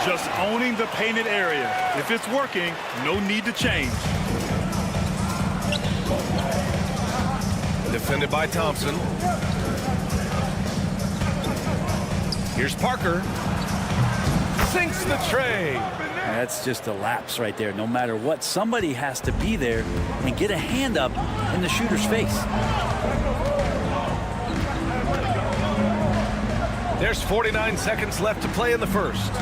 Just owning the painted area. If it's working, no need to change.
Defended by Thompson. Here's Parker. Sinks the tray.
That's just a lapse right there. No matter what, somebody has to be there and get a hand up in the shooter's face.
There's 49 seconds left to play in the first.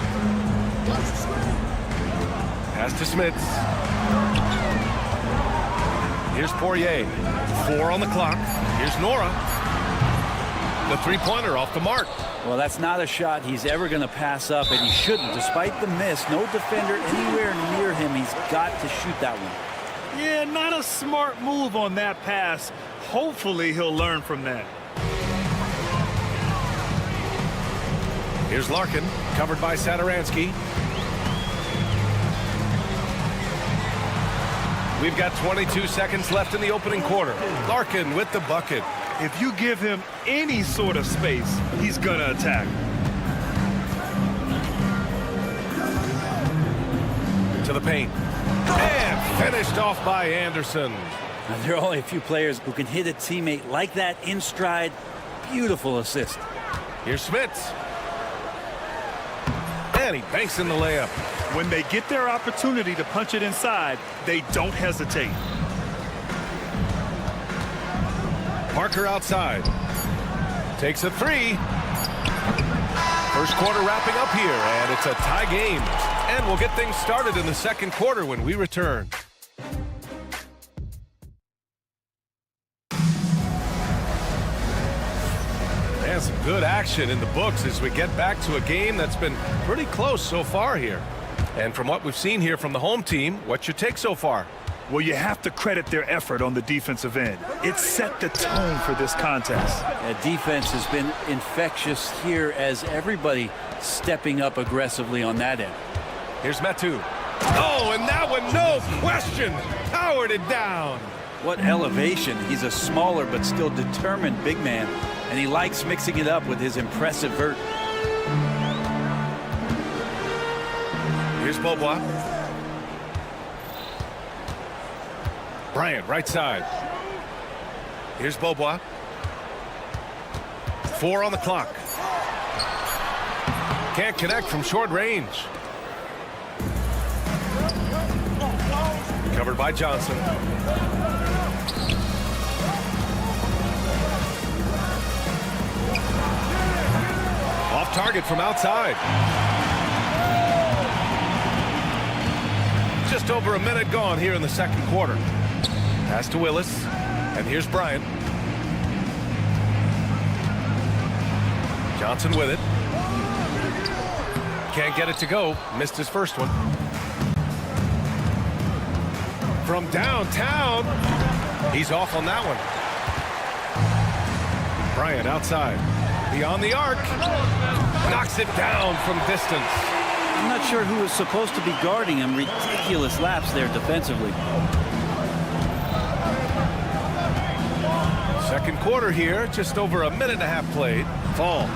Pass to Smits. Here's Poirier. 4 on the clock. Here's Nora. The three-pointer off the mark.
Well, that's not a shot he's ever going to pass up, and he shouldn't. Despite the miss, no defender anywhere near him. He's got to shoot that one.
Yeah, not a smart move on that pass. Hopefully he'll learn from that.
Here's Larkin, covered by Satoransky. We've got 22 seconds left in the opening quarter. Larkin with the bucket.
If you give him any sort of space, he's going to attack.
To the paint. And finished off by Anderson.
Now, there are only a few players who can hit a teammate like that in stride. Beautiful assist.
Here's Smits. And he banks in the layup.
When they get their opportunity to punch it inside, they don't hesitate.
Parker outside. Takes a 3. First quarter wrapping up here, and it's a tie game. And we'll get things started in the second quarter when we return. And some good action in the books as we get back to a game that's been pretty close so far here. And from what we've seen here from the home team, what's your take so far?
Well, you have to credit their effort on the defensive end. It set the tone for this contest.
Defense has been infectious here as everybody stepping up aggressively on that end.
Here's Metu. Oh, and that one, no question, powered it down.
What elevation. He's a smaller but still determined big man, and he likes mixing it up with his impressive vert.
Here's Beaubois. Bryant, right side. Here's Beaubois. 4 on the clock. Can't connect from short range. Covered by Johnson. Off target from outside. Just over a minute gone here in the second quarter. Pass to Willis, and here's Bryant. Johnson with it. Can't get it to go. Missed his first one. From downtown. He's off on that one. Bryant outside. Beyond the arc. Knocks it down from distance.
I'm not sure who is supposed to be guarding him. Ridiculous lapse there defensively.
Second quarter here, just over a minute and a half played. Fall.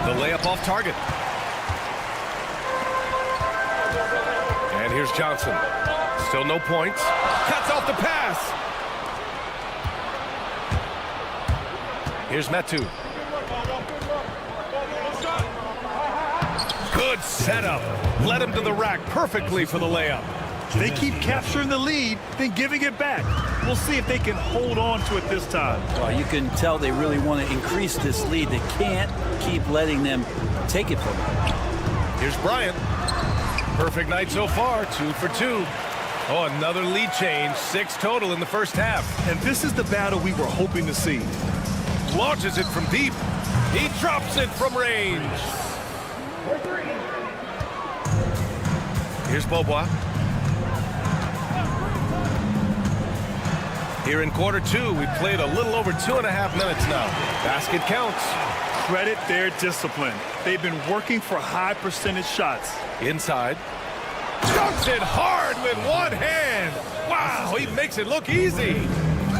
The layup off target. And here's Johnson. Still no points. Cuts off the pass. Here's Metu. Good setup. Led him to the rack perfectly for the layup.
They keep capturing the lead, then giving it back. We'll see if they can hold on to it this time.
Well, you can tell they really want to increase this lead. They can't keep letting them take it from them.
Here's Bryant. Perfect night so far, 2 for 2. Oh, another lead change, 6 total in the first half.
And this is the battle we were hoping to see.
Launches it from deep. He drops it from range. Here's Beaubois. Here in quarter 2, we've played a little over 2.5 minutes now. Basket counts.
Credit their discipline. They've been working for high percentage shots.
Inside. Dunks it hard with one hand. Wow, he makes it look easy.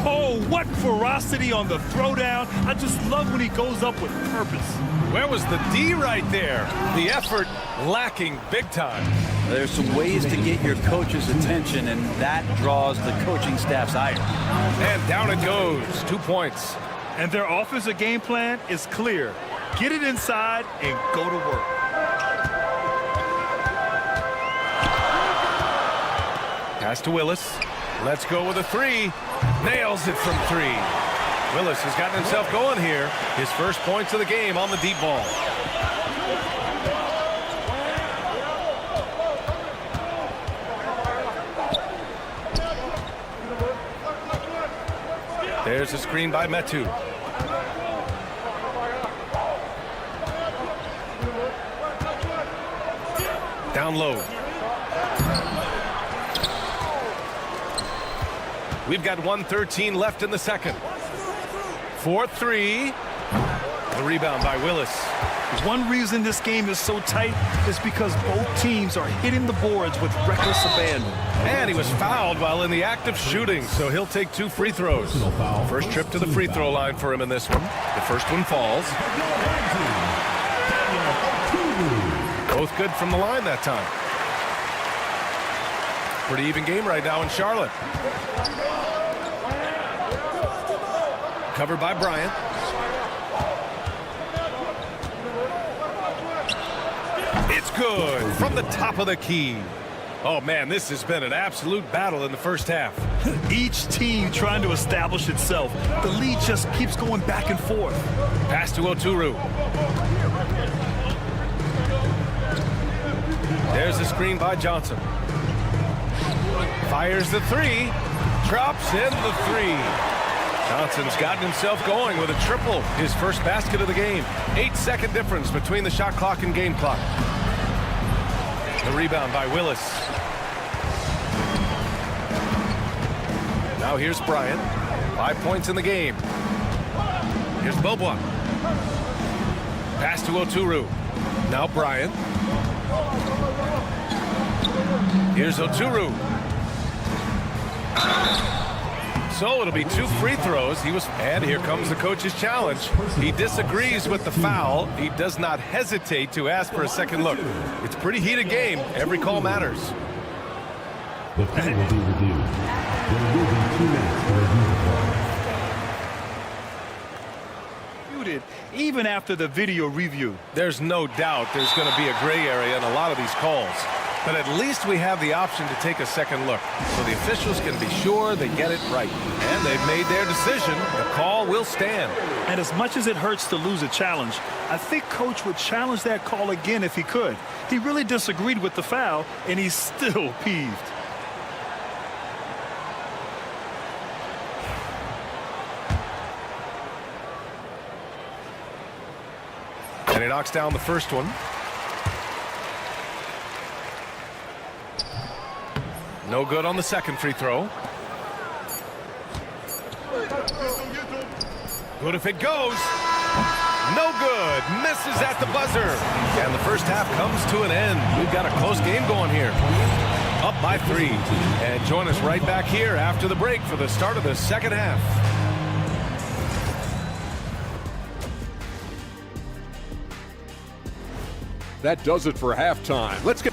Oh, what ferocity on the throwdown. I just love when he goes up with purpose.
Where was the D right there? The effort lacking big time.
There's some ways to get your coach's attention, and that draws the coaching staff's ire.
And down it goes. 2 points.
And their offensive game plan is clear. Get it inside and go to work.
Pass to Willis. Let's go with a 3. Nails it from 3. Willis has gotten himself going here. His first points of the game on the deep ball. There's a screen by Metu. Down low. We've got 1:13 left in the second. 4-3. The rebound by Willis.
One reason this game is so tight is because both teams are hitting the boards with reckless abandon.
And he was fouled while in the act of shooting, so he'll take 2 free throws. First trip to the free throw line for him in this one. The first one falls. Both good from the line that time. Pretty even game right now in Charlotte. Covered by Bryant. It's good from the top of the key. Oh, man, this has been an absolute battle in the first half.
Each team trying to establish itself. The lead just keeps going back and forth.
Pass to Oturu. There's a screen by Johnson. Fires the 3. Drops in the 3. Johnson's gotten himself going with a triple. His first basket of the game. 8-second difference between the shot clock and game clock. The rebound by Willis. Now here's Bryant. 5 points in the game. Here's Bobois. Pass to Oturu. Now Bryant. Here's Oturu. So it'll be 2 free throws. And here comes the coach's challenge. He disagrees with the foul. He does not hesitate to ask for a second look. It's a pretty heated game. Every call matters.
The play will be reviewed. There will be 2 minutes to review the play.
Even after the video review.
There's no doubt there's going to be a gray area in a lot of these calls. But at least we have the option to take a second look, so the officials can be sure they get it right. And they've made their decision. The call will stand.
And as much as it hurts to lose a challenge, I think Coach would challenge that call again if he could. He really disagreed with the foul, and he's still peeved.
And he knocks down the first one. No good on the second free throw. Good if it goes. No good. Misses at the buzzer. And the first half comes to an end. We've got a close game going here. Up by 3. And join us right back here after the break for the start of the second half.
That does it for halftime. Let's get...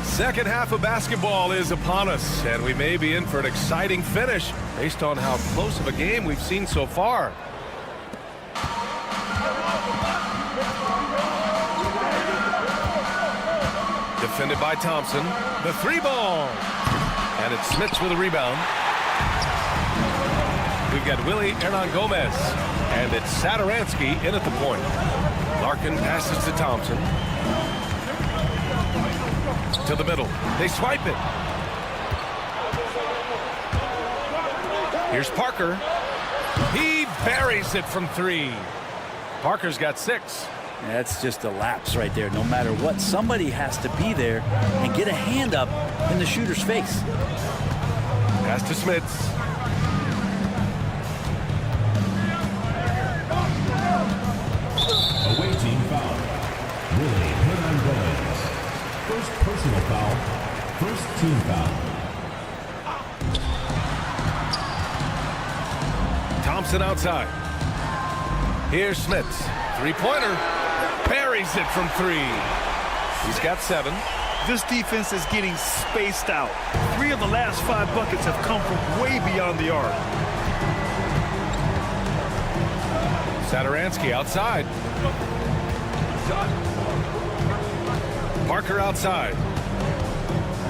Second half of basketball is upon us, and we may be in for an exciting finish based on how close of a game we've seen so far. Defended by Thompson. The 3 ball. And it's Smits with a rebound. We've got Willie Hernan Gomez. And it's Satoransky in at the point. Larkin passes to Thompson. To the middle. They swipe it. Here's Parker. He buries it from 3. Parker's got 6.
That's just a lapse right there. No matter what, somebody has to be there and get a hand up in the shooter's face.
Pass to Smits.
Away team foul. Willie Hernandez. First personal foul. First team foul.
Thompson outside. Here's Smits. Three-pointer. Buries it from 3. He's got 7.
This defense is getting spaced out. 3 of the last 5 buckets have come from way beyond the arc.
Satoransky outside. Parker outside.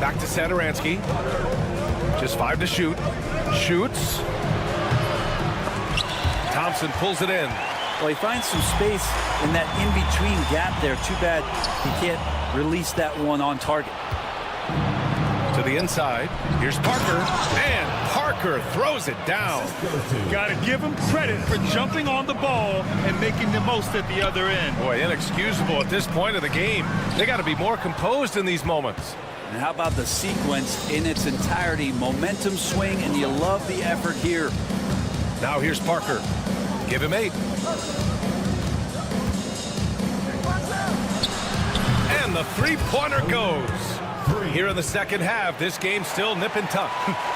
Back to Satoransky. Just 5 to shoot. Shoots. Thompson pulls it in.
Well, he finds some space in that in-between gap there. Too bad he can't release that one on target.
To the inside. Here's Parker. And Parker throws it down.
Got to give him credit for jumping on the ball and making the most at the other end.
Boy, inexcusable at this point of the game. They got to be more composed in these moments.
And how about the sequence in its entirety? Momentum swing, and you love the effort here.
Now here's Parker. Give him 8. And the three-pointer goes. Here in the second half, this game's still nip and tuck.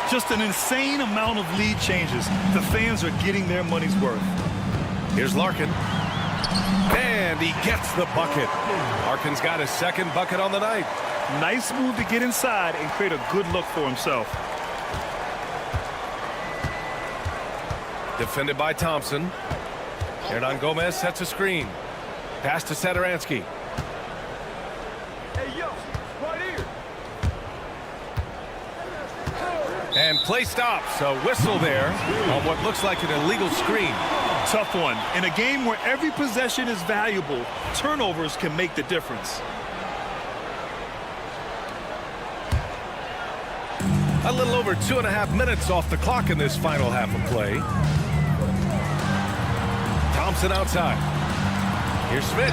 Just an insane amount of lead changes. The fans are getting their money's worth.
Here's Larkin. And he gets the bucket. Larkin's got his second bucket on the night.
Nice move to get inside and create a good look for himself.
Defended by Thompson. Hernan Gomez sets a screen. Pass to Satoransky.
Hey, yo, right here.
And play stops. A whistle there on what looks like an illegal screen.
Tough one. In a game where every possession is valuable, turnovers can make the difference.
A little over 2.5 minutes off the clock in this final half of play. Thompson outside. Here's Smits.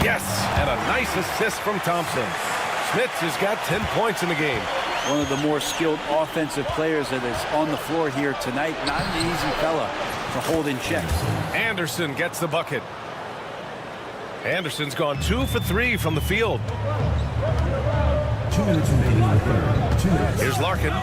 Yes, and a nice assist from Thompson. Smits has got 10 points in the game.
One of the more skilled offensive players that is on the floor here tonight. Not an easy fella to hold in check.
Anderson gets the bucket. Anderson's gone 2 for 3 from the field.
2 minutes remaining in the third. 2 minutes.
Here's Larkin.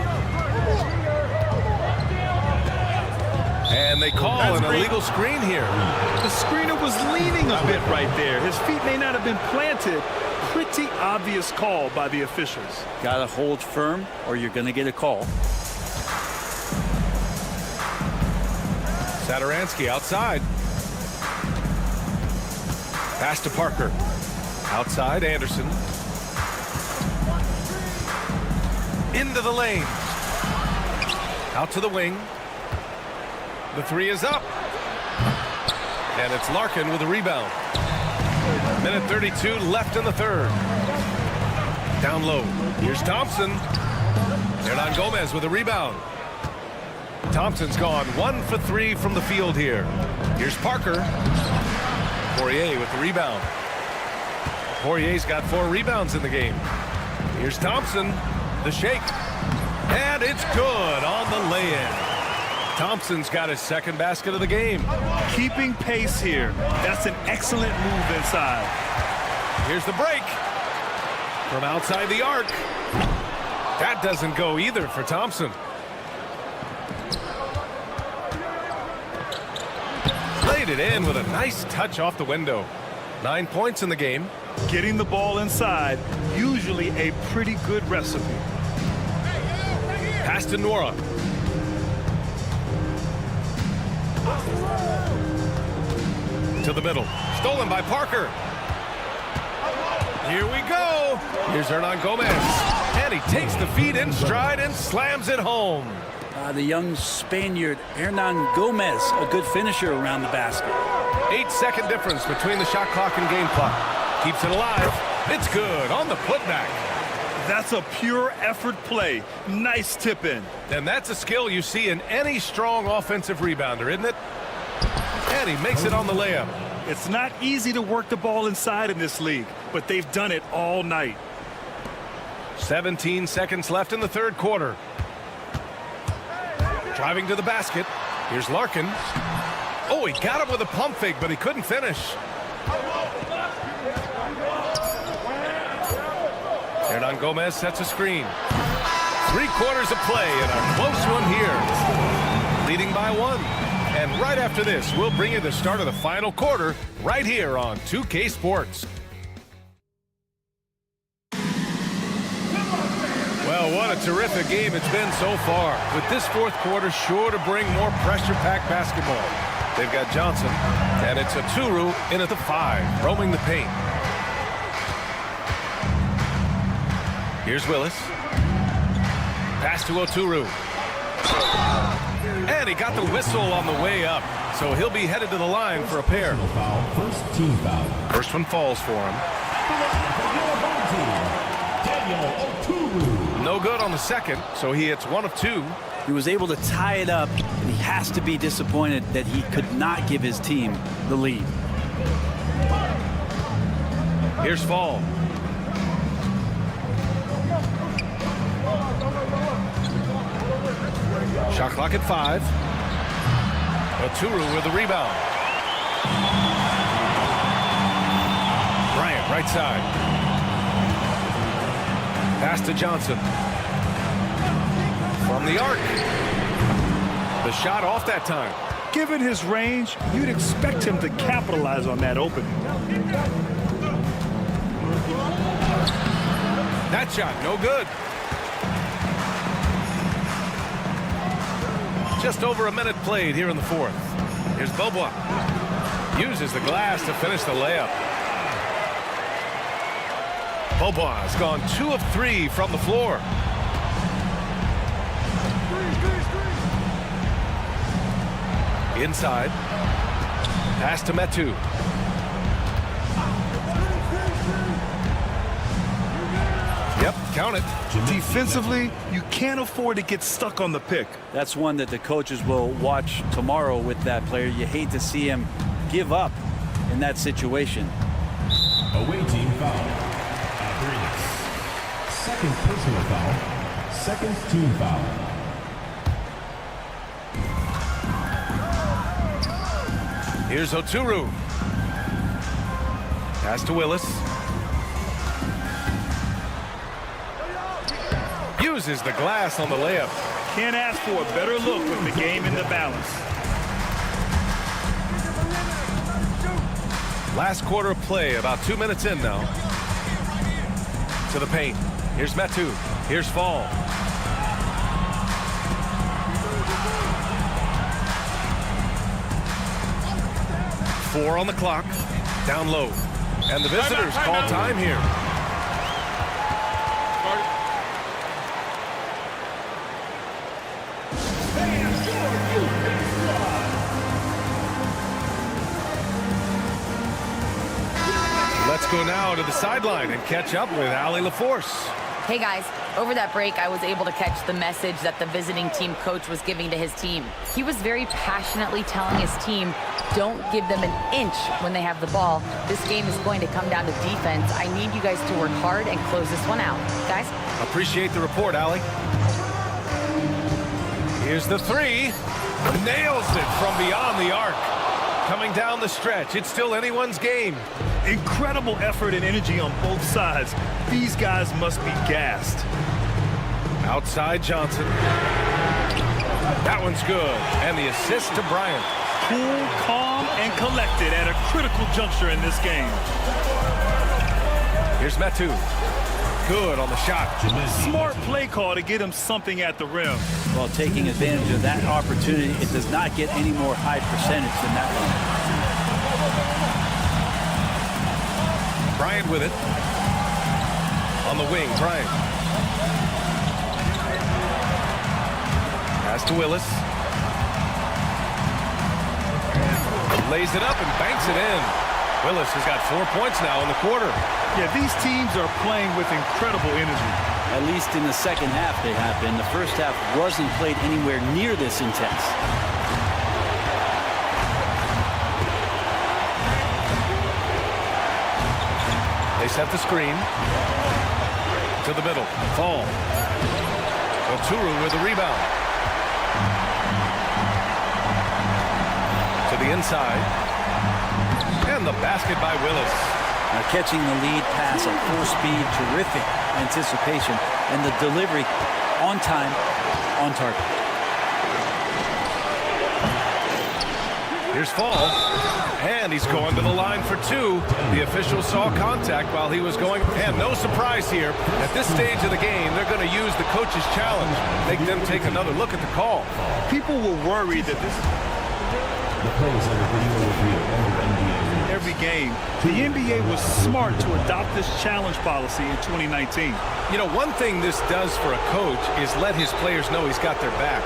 And they call an illegal screen here.
The screener was leaning a bit right there. His feet may not have been planted. Pretty obvious call by the officials.
Got to hold firm or you're going to get a call.
Satoransky outside. Pass to Parker. Outside, Anderson. Into the lane. Out to the wing. The 3 is up. And it's Larkin with a rebound. Minute 32 left in the third. Down low. Here's Thompson. Hernan Gomez with a rebound. Thompson's gone 1 for 3 from the field here. Here's Parker. Poirier with the rebound. Poirier's got 4 rebounds in the game. Here's Thompson. The shake. And it's good on the lay-in. Thompson's got his second basket of the game.
Keeping pace here. That's an excellent move inside.
Here's the break. From outside the arc. That doesn't go either for Thompson. Laid it in with a nice touch off the window. 9 points in the game.
Getting the ball inside, usually a pretty good recipe.
Pass to Nora. To the middle. Stolen by Parker. Here we go. Here's Hernan Gomez. And he takes the feed in stride and slams it home.
The young Spaniard, Hernan Gomez, a good finisher around the basket.
8-second difference between the shot clock and game clock. Keeps it alive. It's good on the putback.
That's a pure effort play. Nice tip in.
And that's a skill you see in any strong offensive rebounder, isn't it? And he makes it on the layup.
It's not easy to work the ball inside in this league, but they've done it all night.
17 seconds left in the third quarter. Driving to the basket. Here's Larkin. Oh, he got him with a pump fake, but he couldn't finish. Hernan Gomez sets a screen. 3 quarters of play and a close one here. Leading by 1. And right after this, we'll bring you the start of the final quarter right here on 2K Sports. Well, what a terrific game it's been so far. With this fourth quarter sure to bring more pressure-packed basketball. They've got Johnson, and it's Oturu in at the 5, roaming the paint. Here's Willis. Pass to Oturu. And he got the whistle on the way up, so he'll be headed to the line for a pair.
First team foul.
First one falls for him. No good on the second, so he hits 1 of 2.
He was able to tie it up, and he has to be disappointed that he could not give his team the lead.
Here's Fall. Shot clock at 5. Oturu with the rebound. Bryant, right side. Pass to Johnson. From the arc. The shot off that time.
Given his range, you'd expect him to capitalize on that opening.
That shot, no good. Just over a minute played here in the fourth. Here's Bobois. Uses the glass to finish the layup. Bobois has gone 2 of 3 from the floor. Inside. Pass to Metu. Yep, count it.
Defensively, you can't afford to get stuck on the pick.
That's one that the coaches will watch tomorrow with that player. You hate to see him give up in that situation.
Away team foul. Abrinas. Second personal foul. Second team foul.
Here's Oturu. Pass to Willis. Uses the glass on the layup.
Can't ask for a better look with the game in the balance.
Last quarter of play, about 2 minutes in now. To the paint. Here's Metu. Here's Fall. Four on the clock. Down low. And the visitors call time here. Let's go now to the sideline and catch up with Ali LaForce.
Hey guys, over that break, I was able to catch the message that the visiting team coach was giving to his team. He was very passionately telling his team, don't give them an inch when they have the ball. This game is going to come down to defense. I need you guys to work hard and close this one out. Guys?
Appreciate the report, Ali. Here's the 3. Nails it from beyond the arc. Coming down the stretch. It's still anyone's game.
Incredible effort and energy on both sides. These guys must be gassed.
Outside Johnson. That one's good. And the assist to Bryant.
Cool, calm, and collected at a critical juncture in this game.
Here's Metu. Good on the shot.
Smart play call to get him something at the rim.
Well, taking advantage of that opportunity, it does not get any more high percentage than that one.
Bryant with it. On the wing, Bryant. Pass to Willis. Lays it up and banks it in. Willis has got 4 points now in the quarter.
Yeah, these teams are playing with incredible energy.
At least in the second half they have been. The first half wasn't played anywhere near this intense.
They set the screen. To the middle. Fall. Oturu with the rebound. To the inside. And the basket by Willis.
Now catching the lead pass at full speed, terrific anticipation, and the delivery on time, on target.
Here's Fall, and he's going to the line for two. The official saw contact while he was going, and no surprise here. At this stage of the game, they're going to use the coach's challenge, make them take another look at the call.
People were worried that this
The play is under video review under NBA rules.
every game. The NBA was smart to adopt this challenge policy in 2019.
You know, one thing this does for a coach is let his players know he's got their back.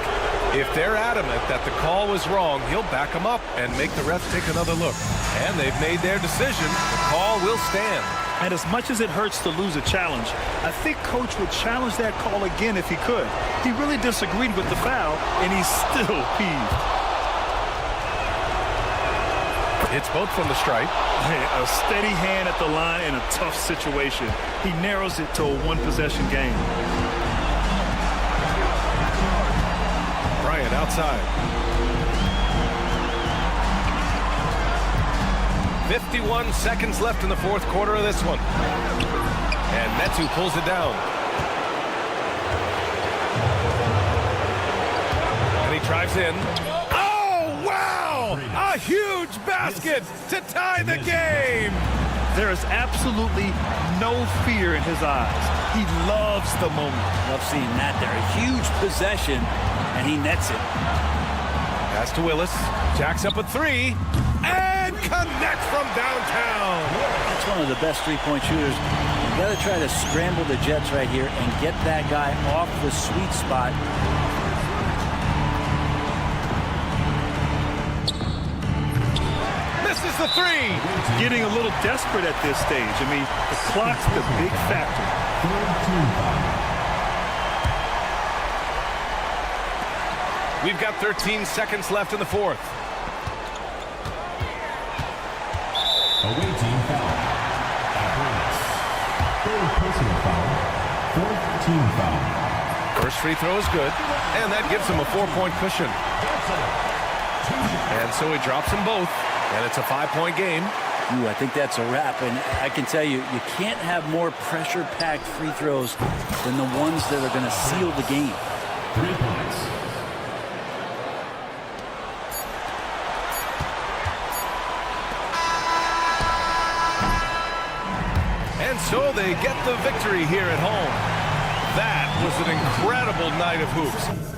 If they're adamant that the call was wrong, he'll back them up and make the refs take another look. And they've made their decision. The call will stand.
And as much as it hurts to lose a challenge, I think Coach would challenge that call again if he could. He really disagreed with the foul, and he's still peeved.
It's both from the stripe.
A steady hand at the line in a tough situation. He narrows it to a one-possession game.
Bryant outside. 51 seconds left in the fourth quarter of this one. And Metu pulls it down. And he drives in. Oh, wow! A huge basket to tie the game!
There is absolutely no fear in his eyes. He loves the moment.
Love seeing that there. A huge possession, and he nets it.
Pass to Willis. Jacks up a three. And connects from downtown.
That's one of the best three-point shooters. You got to try to scramble the Jets right here and get that guy off the sweet spot.
Misses the three.
Getting a little desperate at this stage. I mean, the clock's the big factor.
We've got 13 seconds left in the fourth.
Away team foul. Third personal foul. Fourth team foul.
First free throw is good, and that gives him a 4-point cushion. And so he drops them both, and it's a 5-point game.
Ooh, I think that's a wrap, and I can tell you, you can't have more pressure-packed free throws than the ones that are going to seal the game.
3 points.
And so they get the victory here at home. That was an incredible night of hoops.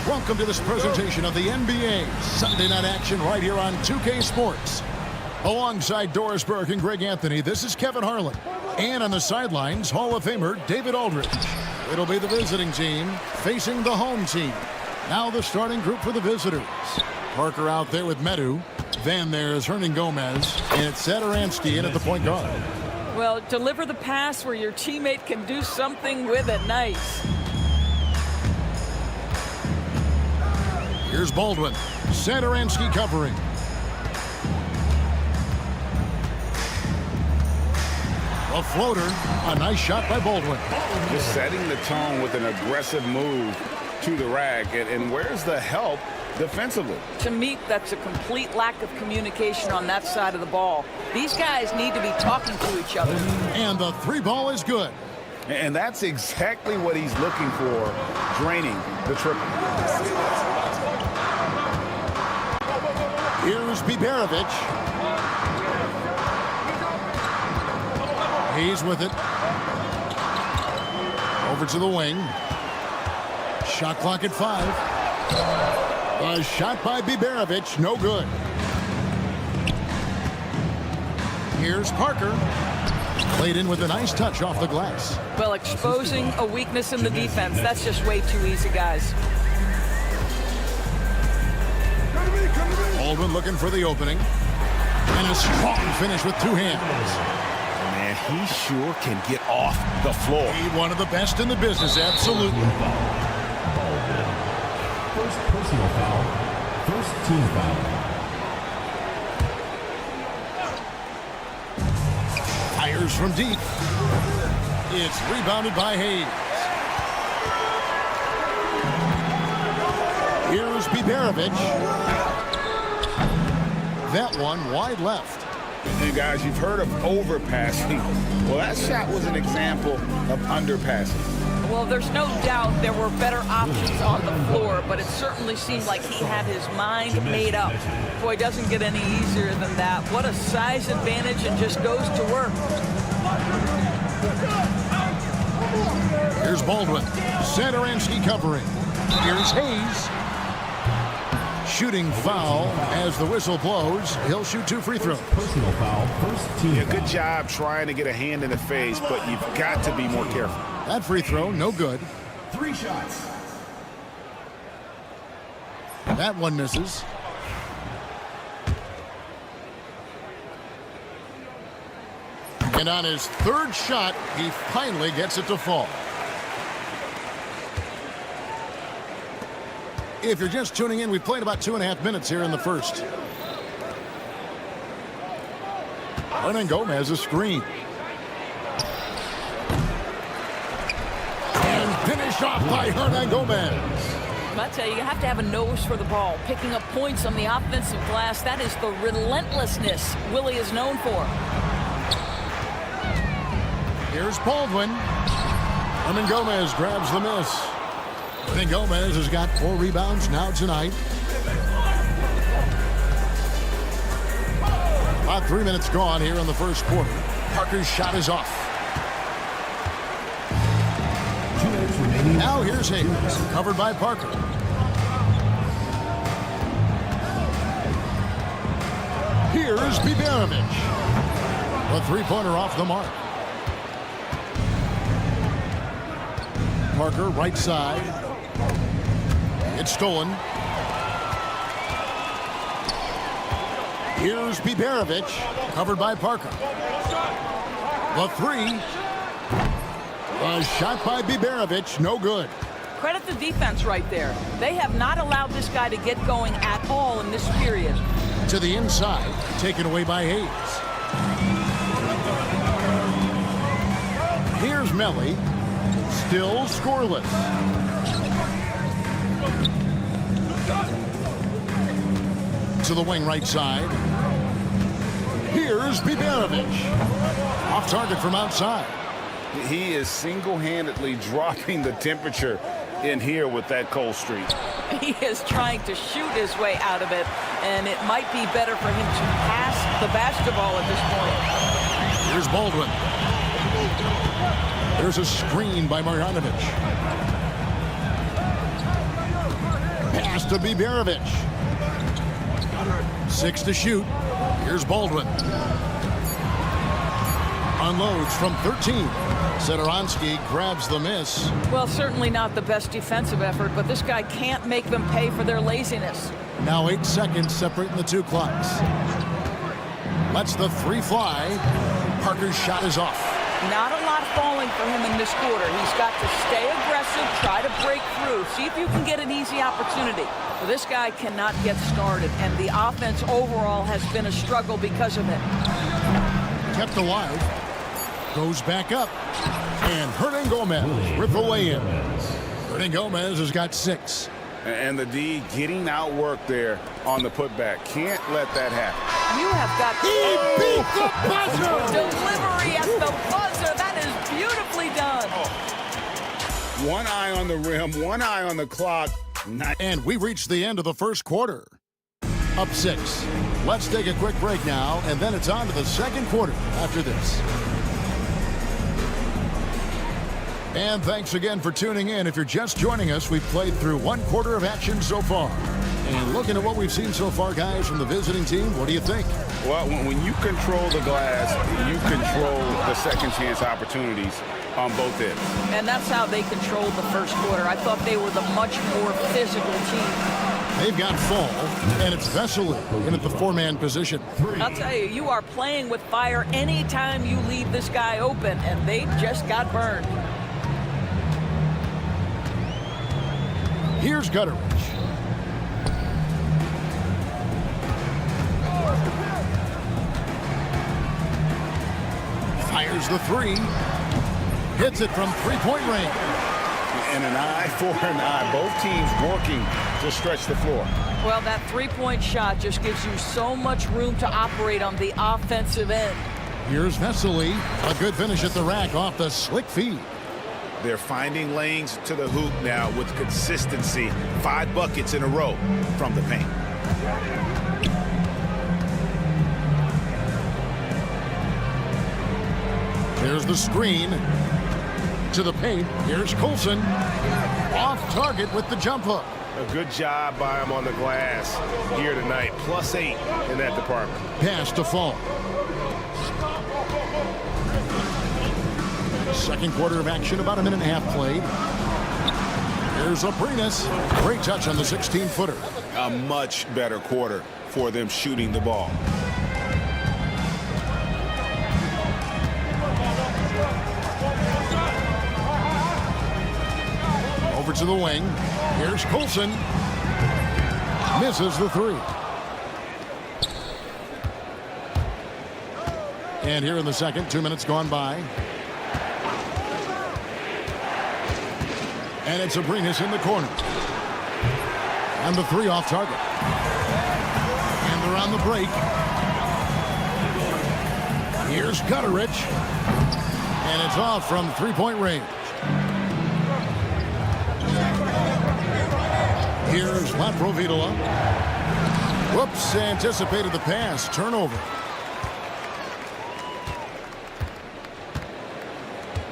Welcome to this presentation of the NBA Sunday night action right here on 2K Sports. Alongside Doris Burke and Greg Anthony, this is Kevin Harlan. And on the sidelines, Hall of Famer David Aldridge. It'll be the visiting team facing the home team. Now the starting group for the visitors. Parker out there with Medu. Then there's Hernan Gomez. And it's Sadaransky in at the point guard.
Well, deliver the pass where your teammate can do something with it. Nice.
Here's Baldwin. Sadaransky covering. A floater. A nice shot by Baldwin.
Just setting the tone with an aggressive move to the rack. And where's the help defensively?
To me, that's a complete lack of communication on that side of the ball. These guys need to be talking to each other.
And the three ball is good.
And that's exactly what he's looking for, draining the triple.
Here's Biberovic. He's with it. Over to the wing. Shot clock at 5. A shot by Biberovic, no good. Here's Parker. Played in with a nice touch off the glass.
Well, exposing a weakness in the defense, that's just way too easy, guys.
Baldwin looking for the opening. And a strong finish with two hands.
Man, he sure can get off the floor.
He's one of the best in the business, absolutely.
First personal foul. First team foul.
Fires from deep. It's rebounded by Hayes. Here's Biberovic. That one wide left.
And guys, you've heard of overpassing. Well, that shot was an example of underpassing.
Well, there's no doubt there were better options on the floor, but it certainly seemed like he had his mind made up. Boy, it doesn't get any easier than that. What a size advantage, and just goes to work.
Here's Baldwin. Sadaransky covering. Here's Hayes. Shooting foul as the whistle blows. He'll shoot 2 free throws.
Personal foul. First team
Yeah, good job trying to get a hand in the face, but you've got to be more careful.
That free throw, no good.
3 shots.
That one misses. And on his third shot, he finally gets it to fall. If you're just tuning in, we've played about 2.5 minutes here in the first. Hernan Gomez, a screen. And finished off by Hernan Gomez.
I tell you, you have to have a nose for the ball. Picking up points on the offensive glass, that is the relentlessness Willie is known for.
Here's Baldwin. Hernan Gomez grabs the miss. Hernan Gomez has got 4 rebounds now tonight. About 3 minutes gone here in the first quarter. Parker's shot is off.
2 minutes remaining.
Now here's Hayes, covered by Parker. Here's Biberovic. A three-pointer off the mark. Parker, right side. It's stolen. Here's Biberovic, covered by Parker. The three. A shot by Biberovic, no good.
Credit the defense right there. They have not allowed this guy to get going at all in this period.
To the inside, taken away by Hayes. Here's Melly, still scoreless. To the wing right side. Here's Biberovic. Off target from outside.
He is single-handedly dropping the temperature in here with that cold streak.
He is trying to shoot his way out of it, and it might be better for him to pass the basketball at this point.
Here's Baldwin. There's a screen by Marjanovic. Pass to Biberovic. 6 to shoot. Here's Baldwin. Unloads from 13. Setoransky grabs the miss.
Well, certainly not the best defensive effort, but this guy can't make them pay for their laziness.
Now 8 seconds separating the two clocks. Lets the three fly. Parker's shot is off.
Not a lot falling for him in this quarter. He's got to stay aggressive, try to break through, see if you can get an easy opportunity. But this guy cannot get started, and the offense overall has been a struggle because of it.
Kept alive. Goes back up. And Hernan Gomez with the lay-in. Hernan Gomez has got 6.
And the D getting outworked there on the putback. Can't let that happen.
You have got
He beat the buzzer!
Delivery at the buzzer. That is beautifully done.
One eye on the rim, one eye on the clock.
And we reached the end of the first quarter. Up 6. Let's take a quick break now, and then it's on to the second quarter after this. And thanks again for tuning in. If you're just joining us, we've played through one quarter of action so far. And looking at what we've seen so far, guys, from the visiting team, what do you think?
Well, when you control the glass, you control the second chance opportunities on both ends.
And that's how they controlled the first quarter. I thought they were the much more physical team.
They've got Fall, and it's Vesely in at the 4-man position.
I'll tell you, you are playing with fire anytime you leave this guy open, and they just got burned.
Here's Gutteridge. Fires the 3. Hits it from three-point range.
And an eye for an eye. Both teams working to stretch the floor.
Well, that three-point shot just gives you so much room to operate on the offensive end.
Here's Vesely. A good finish at the rack off the slick feed.
They're finding lanes to the hoop now with consistency. 5 buckets in a row from the paint.
There's the screen to the paint. Here's Coulson. Off target with the jump hook.
A good job by him on the glass here tonight. +8 in that department.
Pass to Fall. Second quarter of action, about a minute and a half played. Here's Aprinas. Great touch on the 16-footer.
A much better quarter for them shooting the ball.
Over to the wing. Here's Coulson. Misses the 3. And here in the second, 2 minutes gone by. And it's Aprinas in the corner. And the 3 off target. And they're on the break. Here's Gutteridge. And it's off from three-point range. Here's Laprovitola. Whoops, anticipated the pass. Turnover.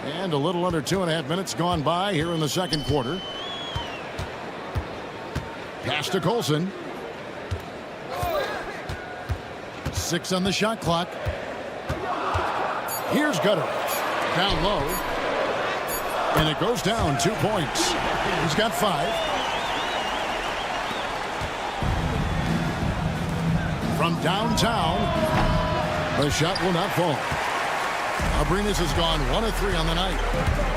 And a little under 2.5 minutes gone by here in the second quarter. Pass to Coulson. 6 on the shot clock. Here's Gutteridge. Down low. And it goes down 2 points. He's got 5. From downtown, the shot will not fall. Aprinas has gone 1 of 3 on the night.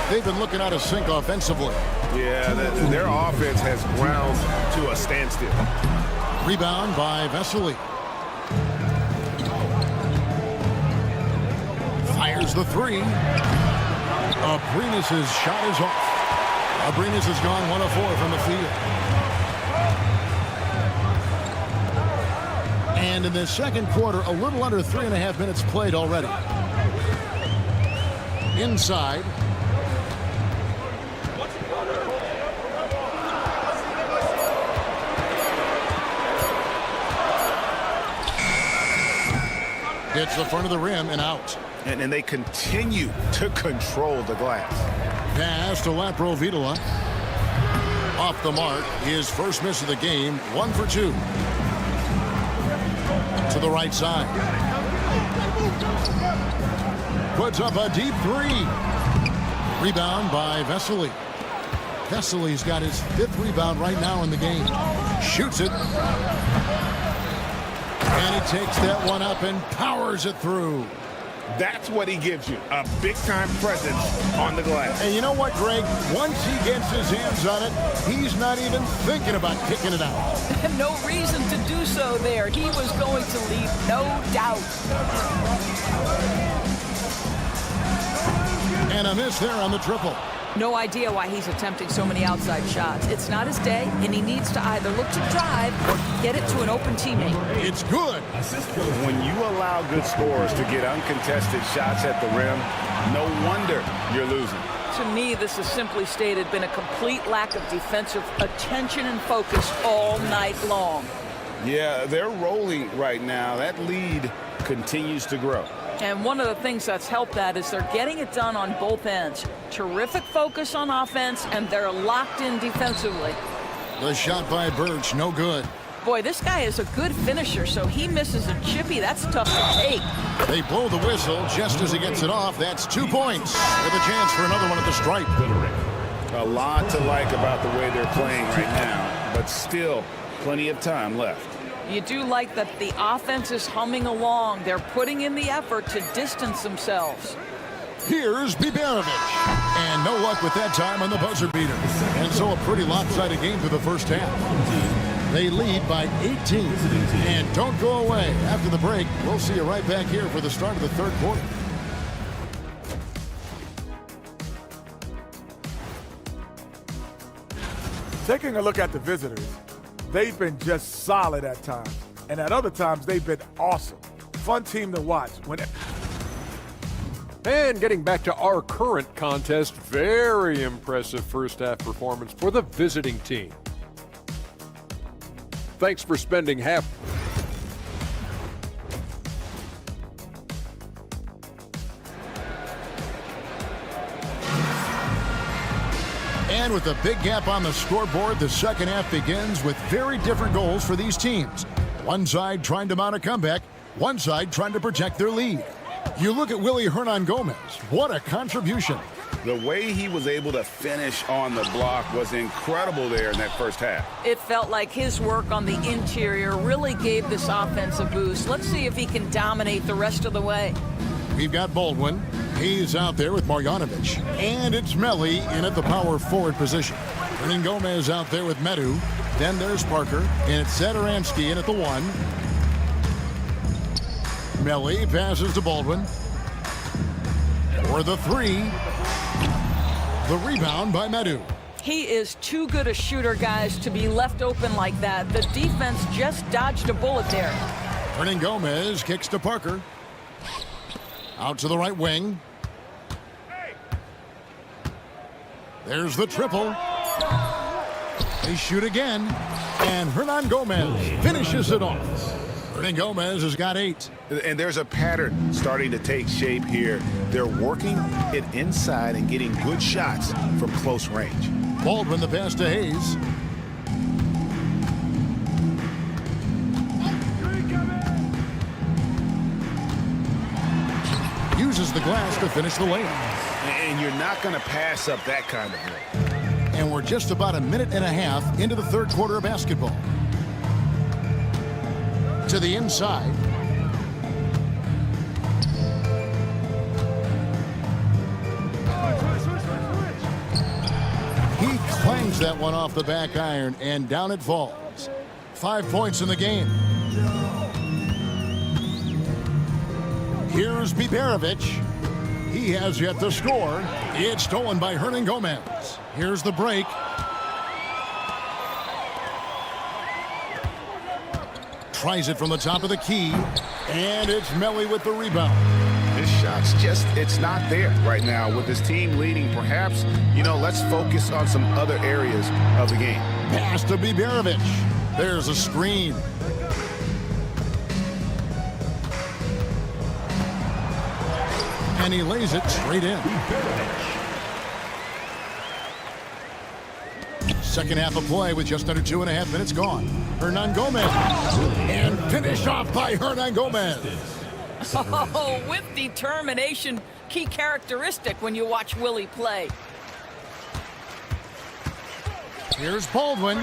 They've been looking out of sync offensively.
Yeah, their offense has ground to a standstill.
Rebound by Vesely. Fires the 3. Aprinas' shot is off. Aprinas has gone 1 of 4 from the field. And in the second quarter, a little under 3.5 minutes played already. Inside. Hits the front of the rim and out.
And they continue to control the glass.
Pass to Laprovitola. Off the mark, his first miss of the game, 1 for 2. To the right side. Puts up a deep 3. Rebound by Vesely. Vesely's got his 5th rebound right now in the game. Shoots it. And he takes that one up and powers it through.
That's what he gives you, a big-time presence on the glass.
And you know what, Greg? Once he gets his hands on it, he's not even thinking about kicking it out.
No reason to do so there. He was going to leave, no doubt.
And a miss there on the triple.
No idea why he's attempting so many outside shots. It's not his day, and he needs to either look to drive or get it to an open teammate.
It's good.
When you allow good scorers to get uncontested shots at the rim, no wonder you're losing.
To me, this has simply stated been a complete lack of defensive attention and focus all night long.
Yeah, they're rolling right now. That lead continues to grow.
And one of the things that's helped that is they're getting it done on both ends. Terrific focus on offense, and they're locked in defensively.
The shot by Birch, no good.
Boy, this guy is a good finisher, so he misses a chippy. That's tough to take.
They blow the whistle just as he gets it off. That's 2 points with a chance for another one at the stripe.
A lot to like about the way they're playing right now, but still plenty of time left.
You do like that the offense is humming along. They're putting in the effort to distance themselves.
Here's Biberovic. And no luck with that time on the buzzer beater. And so a pretty lopsided game for the first half. They lead by 18. And don't go away. After the break, we'll see you right back here for the start of the third quarter.
Taking a look at the visitors, they've been just solid at times. And at other times, they've been awesome. Fun team to watch.
And getting back to our current contest, very impressive first half performance for the visiting team. Thanks for spending half.
And with a big gap on the scoreboard, the second half begins with very different goals for these teams. One side trying to mount a comeback, one side trying to protect their lead. You look at Willy Hernan Gomez. What a contribution.
The way he was able to finish on the block was incredible there in that first half.
It felt like his work on the interior really gave this offense a boost. Let's see if he can dominate the rest of the way.
We've got Baldwin. He's out there with Marjanovic. And it's Melli in at the power forward position. Hernan Gomez out there with Medu. Then there's Parker. And it's Satoransky in at the 1. Melli passes to Baldwin. For the 3. The rebound by Medu.
He is too good a shooter, guys, to be left open like that. The defense just dodged a bullet there.
Hernan Gomez kicks to Parker. Out to the right wing. There's the triple. They shoot again. And Hernan Gomez finishes it off. Hernan Gomez has got 8.
And there's a pattern starting to take shape here. They're working it inside and getting good shots from close range.
Baldwin the pass to Hayes. Uses the glass to finish the layup.
And you're not going to pass up that kind of look.
And we're just about a minute and a half into the third quarter of basketball. To the inside. He clangs that one off the back iron, and down it falls. 5 points in the game. Here's Biberovic. He has yet to score. It's stolen by Hernan Gomez. Here's the break. Tries it from the top of the key. And it's Melli with the rebound.
This shot's just, it's not there right now with this team leading. Perhaps, let's focus on some other areas of the game.
Pass to Biberovic. There's a screen. And he lays it straight in. Second half of play with just under 2.5 minutes gone. Hernan Gomez. And finished off by Hernan Gomez.
Oh, with determination, key characteristic when you watch Willie play.
Here's Baldwin.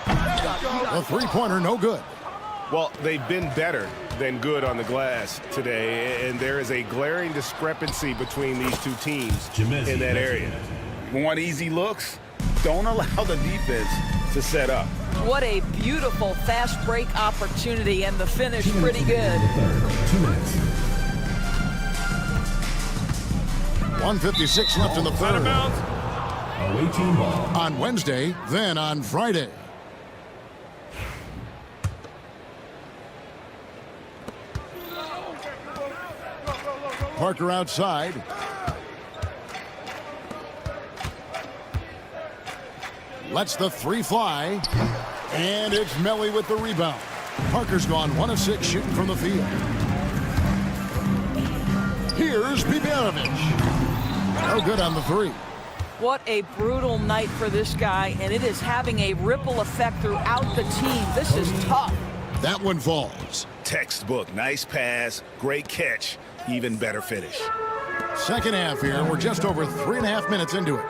The three-pointer, no good.
Well, they've been better than good on the glass today, and there is a glaring discrepancy between these two teams in that area. Want easy looks? Don't allow the defense to set up.
What a beautiful fast break opportunity, and the finish pretty good.
1:56 left in the third.
Away team ball.
On Wednesday, then on Friday. Parker outside. Lets the three fly. And it's Melly with the rebound. Parker's gone 1 of 6 shooting from the field. Here's Biberovic. No good on the three.
What a brutal night for this guy, and it is having a ripple effect throughout the team. This is tough.
That one falls.
Textbook, nice pass, great catch, even better finish.
Second half here, we're just over 3.5 minutes into it.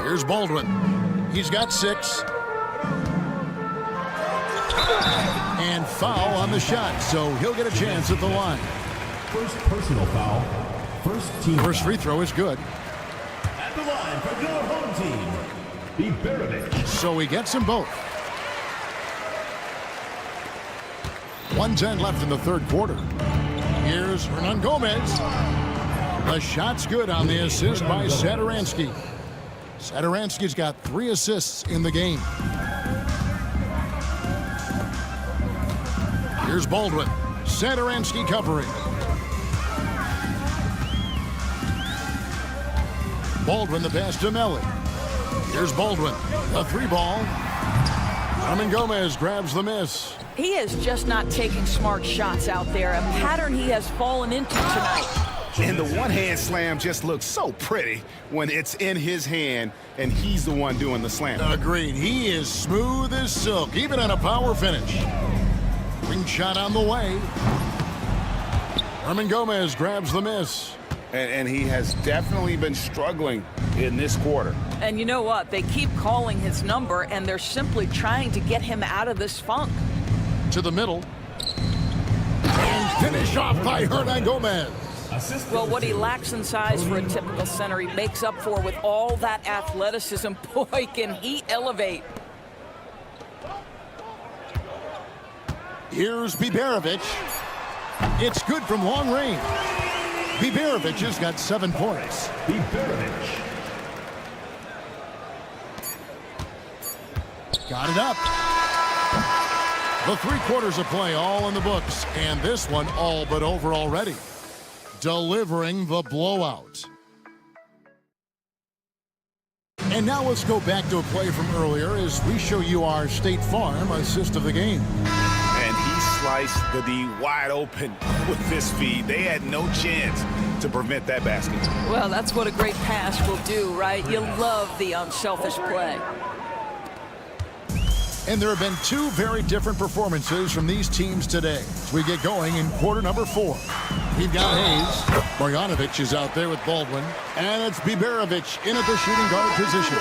Here's Baldwin. He's got 6. And foul on the shot, so he'll get a chance at the line.
First personal foul.
First free throw is good.
At the line for your home team, Biberovic.
So he gets them both. 1:10 left in the third quarter. Here's Hernan Gomez. The shot's good on the assist by Satoransky. Satoransky's got 3 assists in the game. Here's Baldwin. Satoransky covering. Baldwin the pass to Melly. Here's Baldwin. The 3 ball. Hernan Gomez grabs the miss.
He is just not taking smart shots out there, a pattern he has fallen into tonight.
And the one-hand slam just looks so pretty when it's in his hand and he's the one doing the slam.
Agreed. He is smooth as silk, even on a power finish. Ring shot on the way. Hernan Gomez grabs the miss.
And he has definitely been struggling in this quarter.
And you know what? They keep calling his number, and they're simply trying to get him out of this funk.
To the middle. And finish off by Hernan Gomez.
Well, what he lacks in size for a typical center, he makes up for with all that athleticism. Boy, can he elevate.
Here's Biberovic. It's good from long range. Biberovic has got 7 points.
Biberovic.
Got it up. The 3 quarters of play all in the books, and this one all but over already. Delivering the blowout. And now let's go back to a play from earlier as we show you our State Farm assist of the game.
And he sliced the D wide open with this feed. They had no chance to prevent that basket.
Well, that's what a great pass will do, right? You love the unselfish play.
And there have been 2 very different performances from these teams today as we get going in quarter number 4. We've got Hayes. Marjanovic is out there with Baldwin. And it's Biberovic in at the shooting guard position.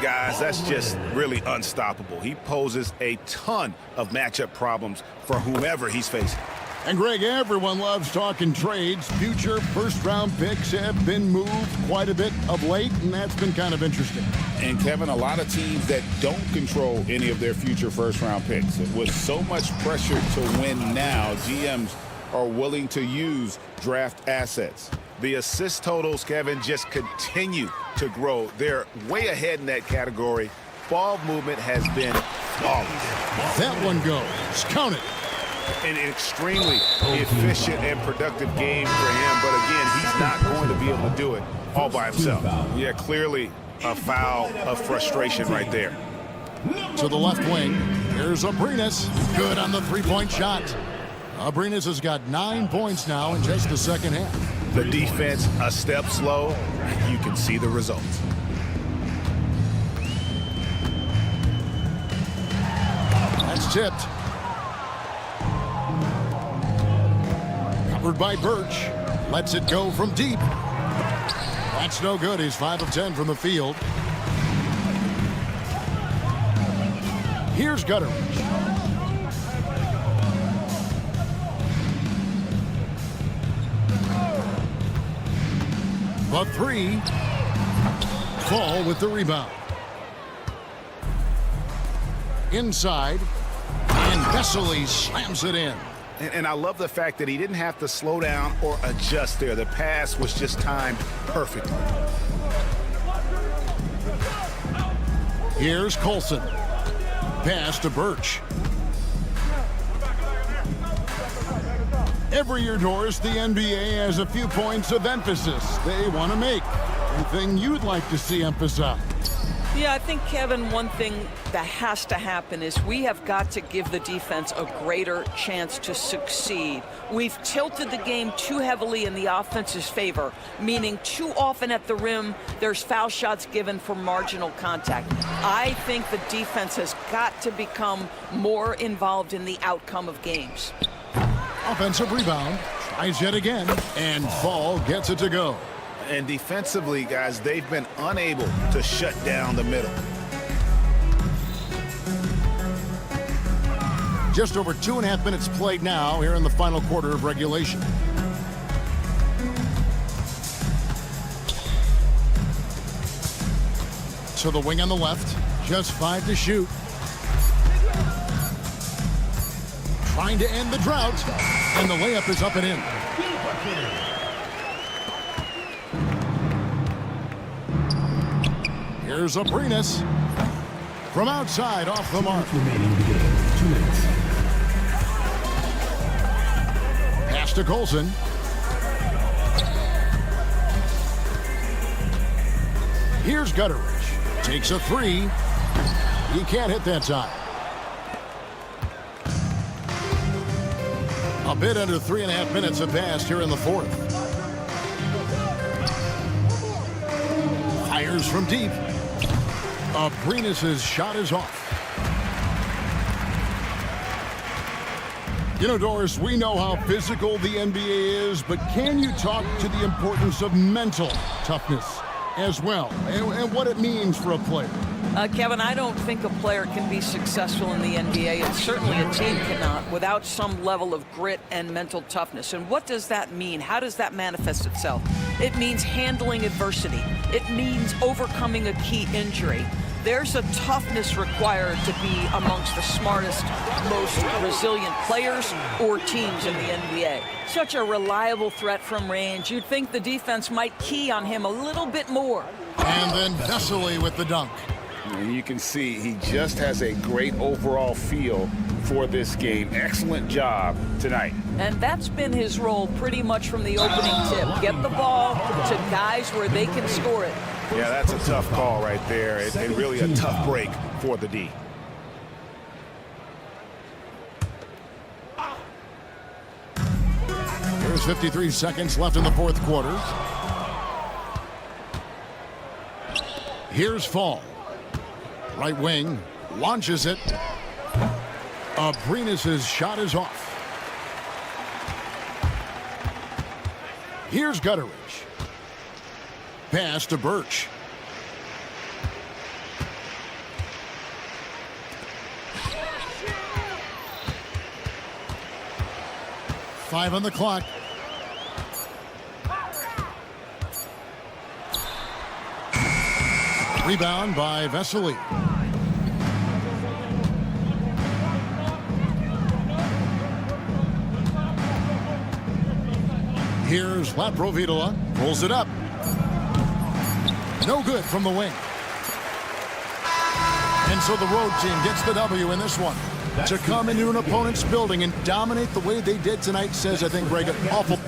Guys, that's just really unstoppable. He poses a ton of matchup problems for whoever he's facing.
And Greg, everyone loves talking trades. Future first-round picks have been moved quite a bit of late, and that's been kind of interesting.
And Kevin, a lot of teams that don't control any of their future first-round picks. With so much pressure to win now, GMs are willing to use draft assets. The assist totals, Kevin, just continue to grow. They're way ahead in that category. Ball movement has been flawless.
That one goes. Count it.
An extremely efficient and productive game for him, but again, he's not going to be able to do it all by himself. Yeah, clearly a foul of frustration right there.
To the left wing, here's Abrinas. Good on the 3-point shot. Abrinas has got 9 points now in just the second half.
The defense a step slow, and you can see the results.
That's tipped. Covered by Birch. Lets it go from deep. That's no good. He's 5 of 10 from the field. Here's Gutteridge. The three. Fall with the rebound. Inside. And Vesely slams it in.
And I love the fact that he didn't have to slow down or adjust there. The pass was just timed perfectly.
Here's Colson. Pass to Birch. Every year, Doris, the NBA has a few points of emphasis they want to make. Anything you'd like to see emphasized?
Yeah, I think, Kevin, one thing that has to happen is we have got to give the defense a greater chance to succeed. We've tilted the game too heavily in the offense's favor, meaning too often at the rim, there's foul shots given for marginal contact. I think the defense has got to become more involved in the outcome of games.
Offensive rebound. Tries yet again. And Fall gets it to go.
And defensively, guys, they've been unable to shut down the middle.
Just over 2.5 minutes played now here in the final quarter of regulation. To the wing on the left. Just 5 to shoot. Trying to end the drought. And the layup is up and in. Here's Abrinas. From outside, off the mark.
Remaining to game. 2 minutes.
Pass to Colson. Here's Gutteridge. Takes a three. He can't hit that time. A bit under 3.5 minutes have passed here in the fourth. Fires from deep. Abrinas' shot is off. You know, Doris, we know how physical the NBA is, but can you talk to the importance of mental toughness as well, and what it means for a player?
Kevin, I don't think a player can be successful in the NBA, and certainly a team cannot, without some level of grit and mental toughness. And what does that mean? How does that manifest itself? It means handling adversity. It means overcoming a key injury. There's a toughness required to be amongst the smartest, most resilient players or teams in the NBA. Such a reliable threat from range. You'd think the defense might key on him a little bit more.
And then Vesely with the dunk.
And you can see he just has a great overall feel for this game. Excellent job tonight.
And that's been his role pretty much from the opening tip. Get the ball to guys where they can score it.
Yeah, that's a tough call right there. And really a tough break for the D.
There's 53 seconds left in the fourth quarter. Here's Fall. Right wing, launches it. Abrinas' shot is off. Here's Gutteridge. Pass to Birch. Five on the clock. Rebound by Vesely. Here's Laprovitola. Pulls it up. No good from the wing. And so the road team gets the W in this one. To come into an opponent's building and dominate the way they did tonight says, I think, Greg, an awful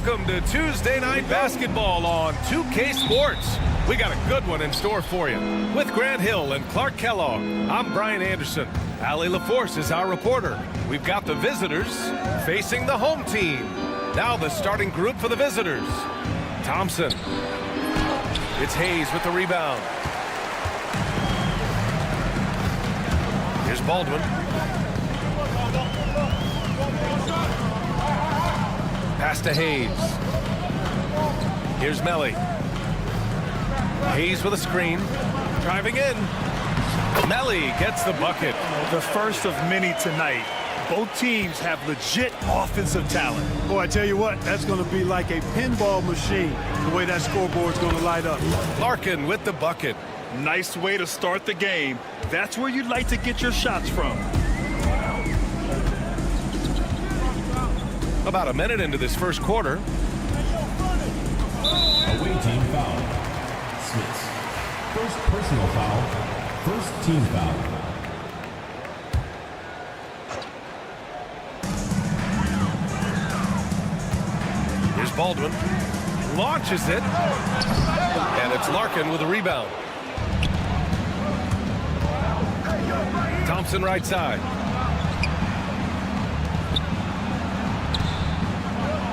Welcome to Tuesday Night Basketball on 2K Sports. We got a good one in store for you. With Grant Hill and Clark Kellogg, I'm Brian Anderson. Allie LaForce is our reporter. We've got the visitors facing the home team. Now the starting group for the visitors. Thompson. It's Hayes with the rebound. Here's Baldwin. Pass to Hayes. Here's Melly. Hayes with a screen. Driving in. Melly gets the bucket.
The first of many tonight. Both teams have legit offensive talent.
Boy, I tell you what, that's going to be like a pinball machine, the way that scoreboard's going to light up.
Larkin with the bucket.
Nice way to start the game. That's where you'd like to get your shots from.
About a minute into this first quarter.
Away team foul. Smith. First personal foul. First team foul.
Here's Baldwin. Launches it. And it's Larkin with a rebound. Thompson right side.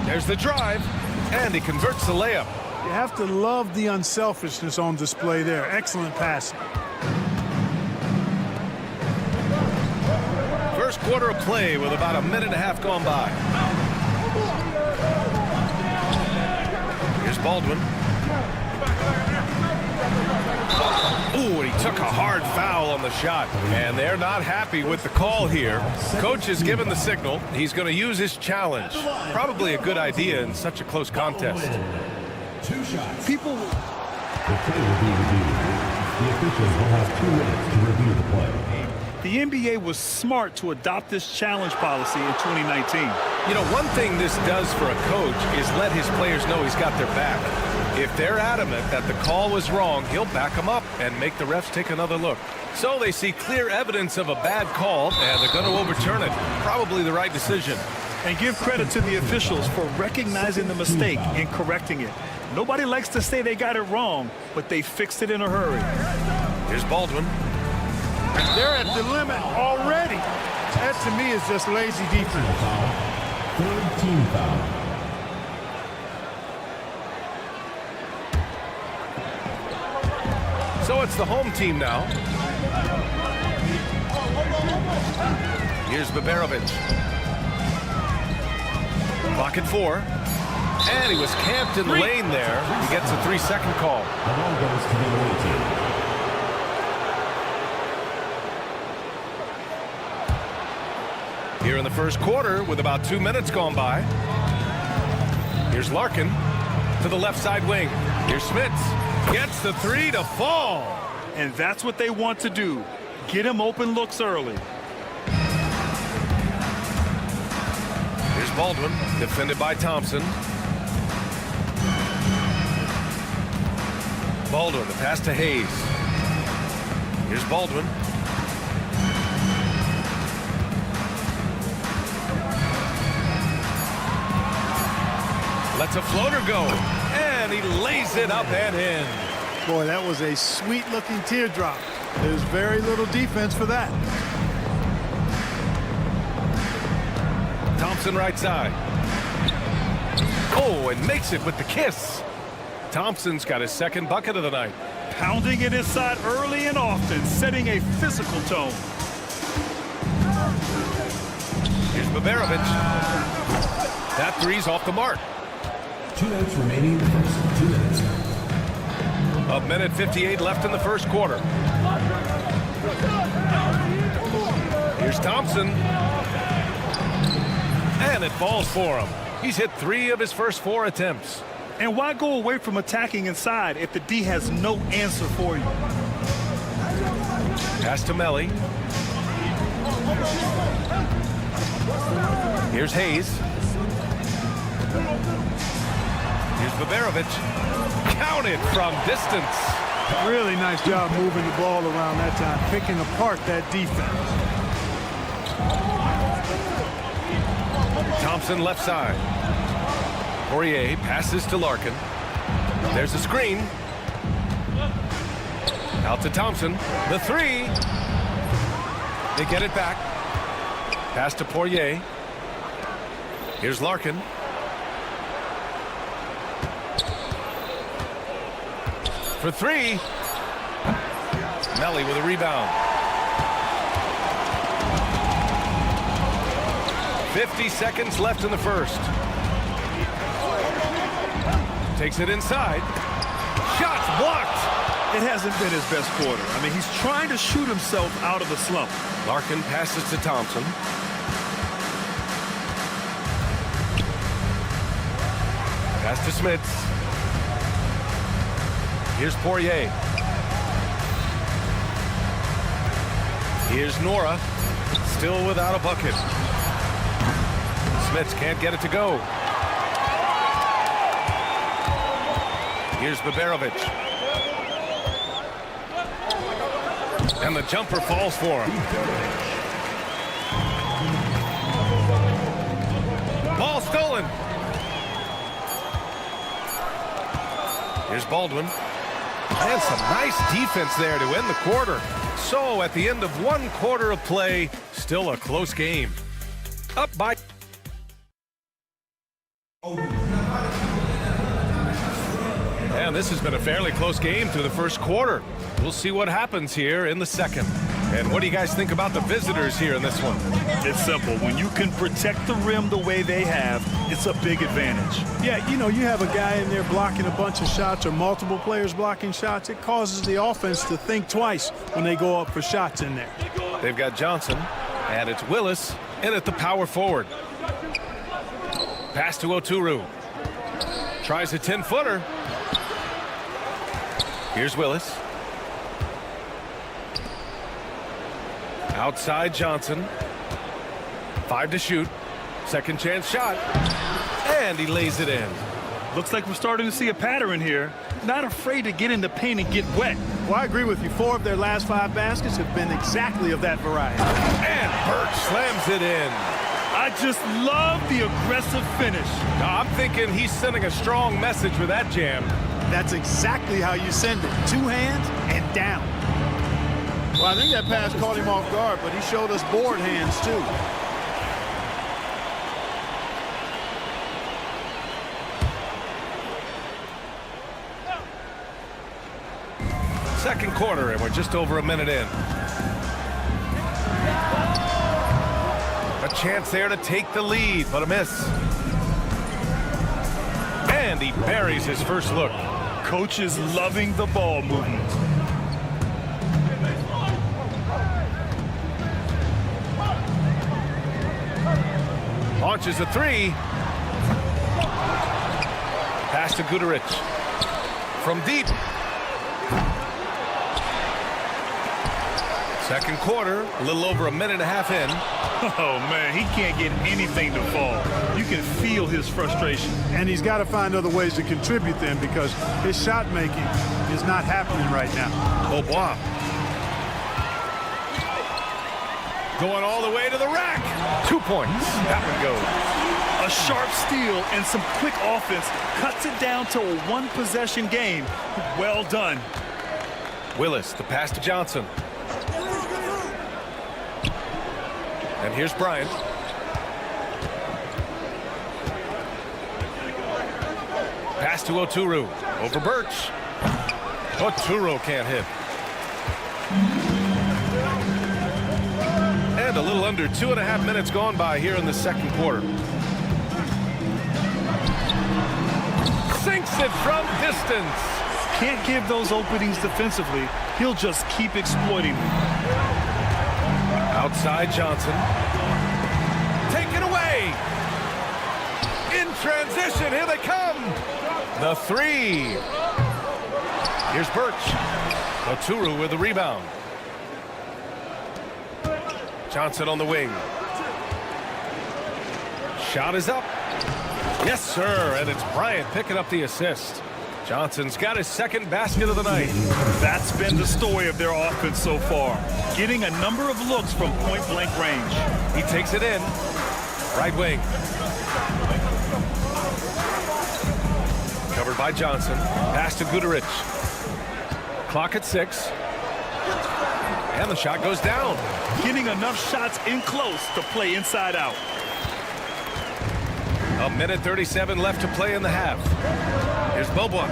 There's the drive. And he converts the layup.
You have to love the unselfishness on display there. Excellent passing.
First quarter of play with about a minute and a half gone by. Here's Baldwin. Ooh, and he took a hard foul on the shot. And they're not happy with the call here. Coach has given the signal. He's going to use his challenge. Probably a good idea in such a close contest.
2 shots.
People.
The play will be reviewed. The officials will have 2 minutes to review the play.
The NBA was smart to adopt this challenge policy in 2019.
You know, one thing this does for a coach is let his players know he's got their back. If they're adamant that the call was wrong, he'll back them up and make the refs take another look. So they see clear evidence of a bad call, and they're going to overturn it. Probably the right decision.
And give credit to the officials for recognizing the mistake and correcting it. Nobody likes to say they got it wrong, but they fixed it in a hurry.
Here's Baldwin.
They're at the limit already. That, to me, is just lazy defense.
Third team foul.
So it's the home team now. Here's Baberovic. Clock at 4. And he was camped in the lane there. He gets a 3-second call.
The ball goes to the away team.
Here in the first quarter with about 2 minutes gone by. Here's Larkin to the left side wing. Here's Smits. Gets the 3 to fall.
And that's what they want to do. Get him open looks early.
Here's Baldwin, defended by Thompson. Baldwin, the pass to Hayes. Here's Baldwin. Lets a floater go. And he lays it up and in.
Boy, that was a sweet-looking teardrop. There's very little defense for that.
Thompson right side. Oh, and makes it with the kiss. Thompson's got his second bucket of the night.
Pounding it inside early and often, setting a physical tone.
Here's Baberovic. That 3's off the mark.
2 minutes remaining in the first 2 minutes.
A minute 58 left in the first quarter. Here's Thompson. And it falls for him. He's hit 3 of his first 4 attempts.
And why go away from attacking inside if the D has no answer for you?
Pass to Melly. Here's Hayes. Here's Baberovic. Counted from distance.
Really nice job moving the ball around that time, picking apart that defense.
Thompson left side. Poirier passes to Larkin. There's a screen. Out to Thompson. The three. They get it back. Pass to Poirier. Here's Larkin. For three. Melly with a rebound. 50 seconds left in the first. Takes it inside. Shots blocked.
It hasn't been his best quarter. I mean, he's trying to shoot himself out of the slump.
Larkin passes to Thompson. Pass to Smits. Here's Poirier. Here's Nora. Still without a bucket. Smits can't get it to go. Here's Baberovic. And the jumper falls for him. Ball stolen. Here's Baldwin. And some nice defense there to end the quarter. So at the end of one quarter of play, still a close game. Up by... And this has been a fairly close game through the first quarter. We'll see what happens here in the second. And what do you guys think about the visitors here in this one?
It's simple. When you can protect the rim the way they have, it's a big advantage.
Yeah, you know, you have a guy in there blocking a bunch of shots or multiple players blocking shots. It causes the offense to think twice when they go up for shots in there.
They've got Johnson, and it's Willis in at the power forward. Pass to Oturu. Tries a 10-footer. Here's Willis. Outside Johnson. 5 to shoot. Second chance shot. And he lays it in.
Looks like we're starting to see a pattern here. Not afraid to get in the paint and get wet.
Well, I agree with you. 4 of their last 5 baskets have been exactly of that variety.
And Birch slams it in.
I just love the aggressive finish.
Now, I'm thinking he's sending a strong message with that jam.
That's exactly how you send it. 2 hands and down. Well, I think that pass caught him off guard, but he showed us board hands, too.
Second quarter, and we're just over a minute in. A chance there to take the lead, but a miss. And he buries his first look.
Coach is loving the ball movement.
Launches a 3. Pass to Guduric. From deep. Second quarter, a little over a minute and a half in.
Oh, man, he can't get anything to fall. You can feel his frustration.
And he's got to find other ways to contribute then because his shot making is not happening right now.
Beaubois. Going all the way to the rack. 2 points. That one goes.
A sharp steal and some quick offense cuts it down to a one-possession game. Well done.
Willis, the pass to Johnson. And here's Bryant. Pass to Oturu. Over Birch. Oturu can't hit. And a little under 2.5 minutes gone by here in the second quarter. Sinks it from distance.
Can't give those openings defensively. He'll just keep exploiting them.
Outside Johnson. Taken away. In transition, here they come. The 3. Here's Birch. Oturu with the rebound. Johnson on the wing. Shot is up. Yes, sir, and it's Bryant picking up the assist. Johnson's got his second basket of the night.
That's been the story of their offense so far. Getting a number of looks from point-blank range.
He takes it in. Right wing. Covered by Johnson. Pass to Guduric. Clock at 6. And the shot goes down.
Getting enough shots in close to play inside out.
1:37 left to play in the half. Here's Bobois.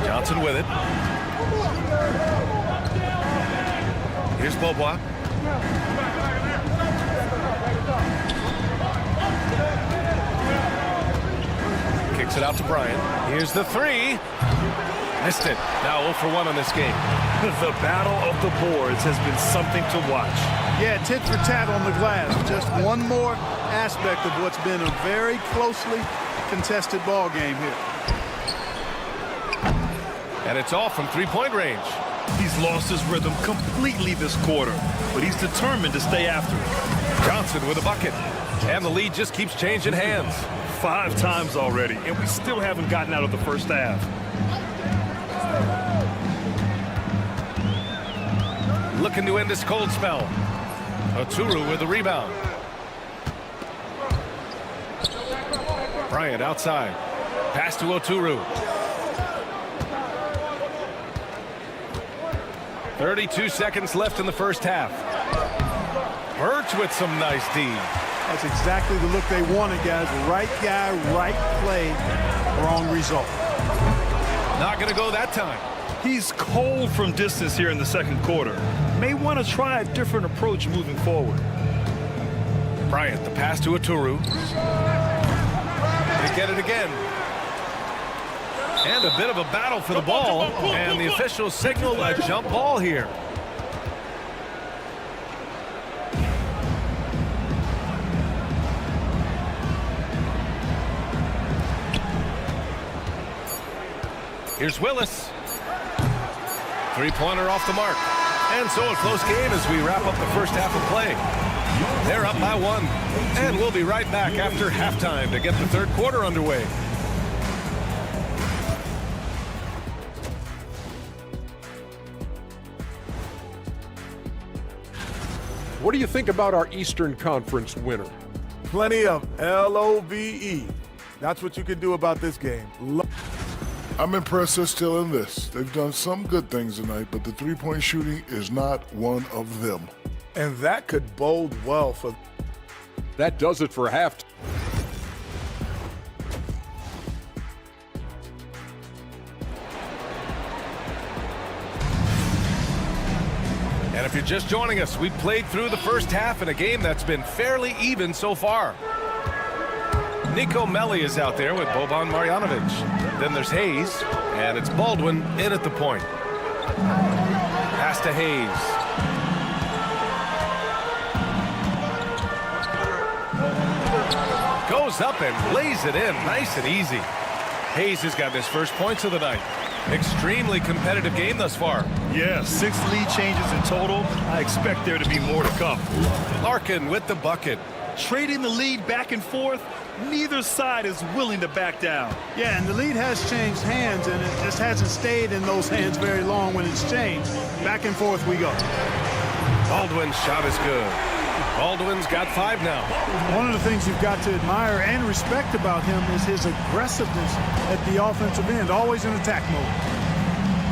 Johnson with it. Here's Bobois. Kicks it out to Bryant. Here's the 3. Missed it. Now 0 for 1 on this game.
The battle of the boards has been something to watch.
Yeah, tit for tat on the glass. Just one more aspect of what's been a very closely contested ball game here.
And it's off from three-point range.
He's lost his rhythm completely this quarter, but he's determined to stay after it.
Johnson with a bucket. And the lead just keeps changing hands.
5 times already, and we still haven't gotten out of the first half.
Looking to end this cold spell. Oturu with the rebound. Bryant outside. Pass to Oturu. 32 seconds left in the first half. Birch with some nice D.
That's exactly the look they wanted, guys. Right guy, right play, wrong result.
Not going to go that time.
He's cold from distance here in the second quarter. May want to try a different approach moving forward.
Bryant, the pass to Oturu. They get it again. And a bit of a battle for the ball. And the officials signal a jump ball here. Here's Willis. Three-pointer off the mark. And so a close game as we wrap up the first half of play. They're up by 1. And we'll be right back after halftime to get the third quarter underway.
What do you think about our Eastern Conference winner?
Plenty of LOVE. That's what you can do about this game.
I'm impressed they're still in this. They've done some good things tonight, but the three-point shooting is not one of them.
And that could bode well for...
That does it for half.
And if you're just joining us, we've played through the first half in a game that's been fairly even so far. Nico Melli is out there with Boban Marjanovic. Then there's Hayes, and it's Baldwin in at the point. Pass to Hayes. Goes up and lays it in, nice and easy. Hayes has got his first points of the night. Extremely competitive game thus far.
Yeah, 6 lead changes in total. I expect there to be more to come.
Larkin with the bucket.
Trading the lead back and forth, neither side is willing to back down.
Yeah, and the lead has changed hands, and it just hasn't stayed in those hands very long when it's changed. Back and forth we go.
Baldwin's shot is good. Baldwin's got 5 now.
One of the things you've got to admire and respect about him is his aggressiveness at the offensive end, always in attack mode.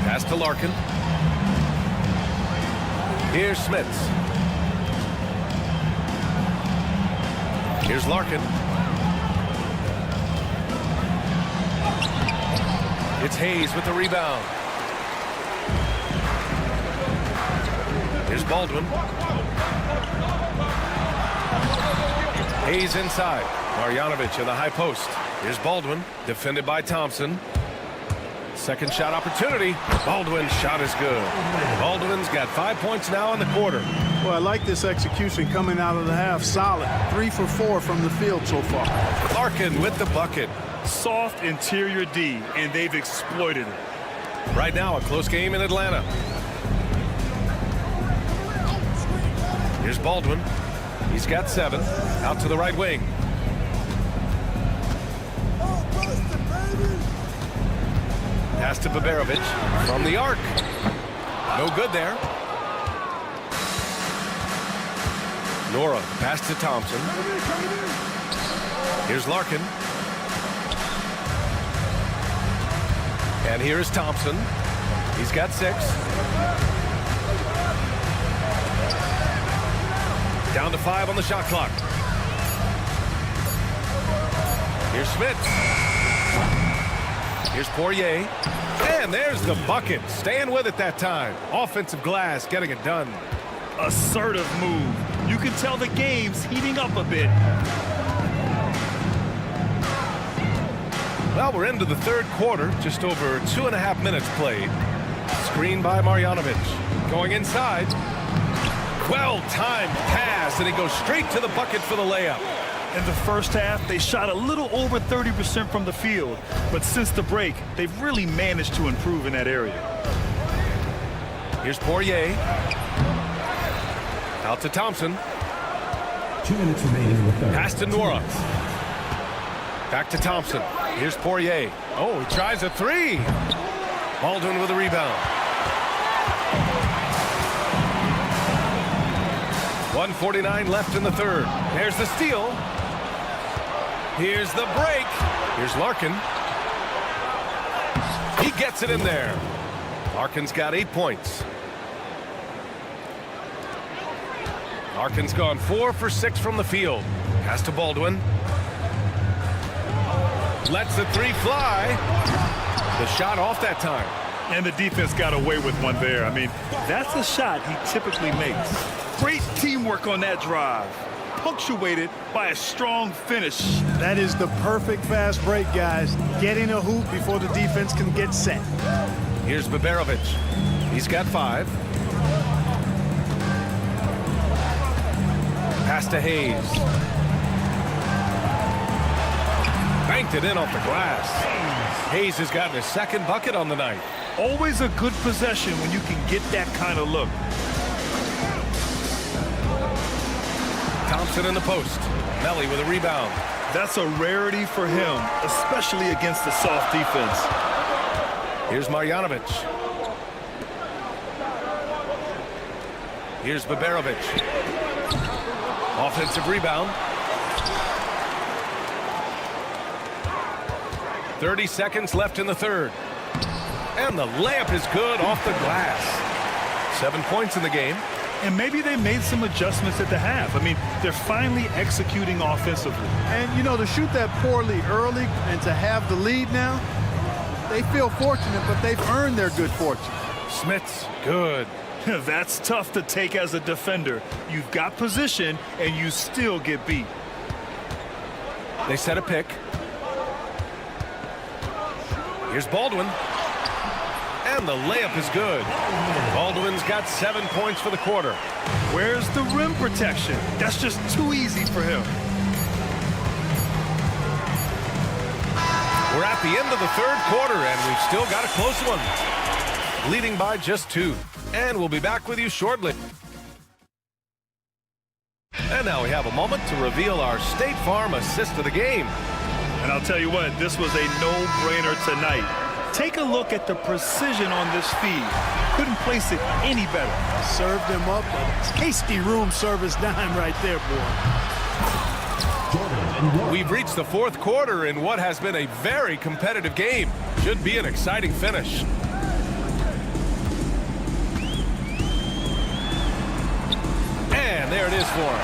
Pass to Larkin. Here's Smits. Here's Larkin. It's Hayes with the rebound. Here's Baldwin. Hayes inside. Marjanovic in the high post. Here's Baldwin, defended by Thompson. Second shot opportunity. Baldwin's shot is good. Baldwin's got 5 points now in the quarter.
Well, I like this execution coming out of the half. Solid. 3 for 4 from the field so far.
Larkin with the bucket.
Soft interior D, and they've exploited it.
Right now, a close game in Atlanta. Here's Baldwin. He's got 7. Out to the right wing. Pass to Baberovic from the arc. No good there. Nora, pass to Thompson. Here's Larkin. And here is Thompson. He's got 6. Down to 5 on the shot clock. Here's Smits. Here's Poirier. And there's the bucket. Staying with it that time. Offensive glass, getting it done.
Assertive move. You can tell the game's heating up a bit.
Well, we're into the third quarter. Just over 2.5 minutes played. Screen by Marjanovic. Going inside. Well-timed pass, and he goes straight to the bucket for the layup.
In the first half, they shot a little over 30% from the field. But since the break, they've really managed to improve in that area.
Here's Poirier. Out to Thompson.
2 minutes remaining in the third.
Pass to Nora. Back to Thompson. Here's Poirier. Oh, he tries a 3. Baldwin with a rebound. 1:49 left in the third. There's the steal. Here's the break. Here's Larkin. He gets it in there. Larkin's got 8 points. Larkin's gone 4 for 6 from the field. Pass to Baldwin. Lets the 3 fly. The shot off that time.
And the defense got away with one there. I mean, that's a shot he typically makes. Great teamwork on that drive. Punctuated by a strong finish.
That is the perfect fast break, guys. Getting a hoop before the defense can get set.
Here's Baberovic. He's got 5. Pass to Hayes. Banked it in off the glass. Hayes has gotten his second bucket on the night.
Always a good possession when you can get that kind of look.
Thompson in the post. Melly with a rebound.
That's a rarity for him, especially against the soft defense.
Here's Marjanovic. Here's Baberovic. Offensive rebound. 30 seconds left in the third. And the layup is good off the glass. 7 points in the game.
And maybe they made some adjustments at the half. I mean, they're finally executing offensively.
And, you know, to shoot that poorly early and to have the lead now, they feel fortunate, but they've earned their good fortune.
Smits, good.
That's tough to take as a defender. You've got position, and you still get beat.
They set a pick. Here's Baldwin. And the layup is good. Baldwin's got 7 points for the quarter.
Where's the rim protection? That's just too easy for him.
We're at the end of the third quarter, and we've still got a close one. Leading by just 2. And we'll be back with you shortly. And now we have a moment to reveal our State Farm assist of the game.
And I'll tell you what, this was a no-brainer tonight. Take a look at the precision on this feed. Couldn't place it any better.
Served him up a tasty room service dime right there, boy.
We've reached the fourth quarter in what has been a very competitive game. Should be an exciting finish. And there it is for him.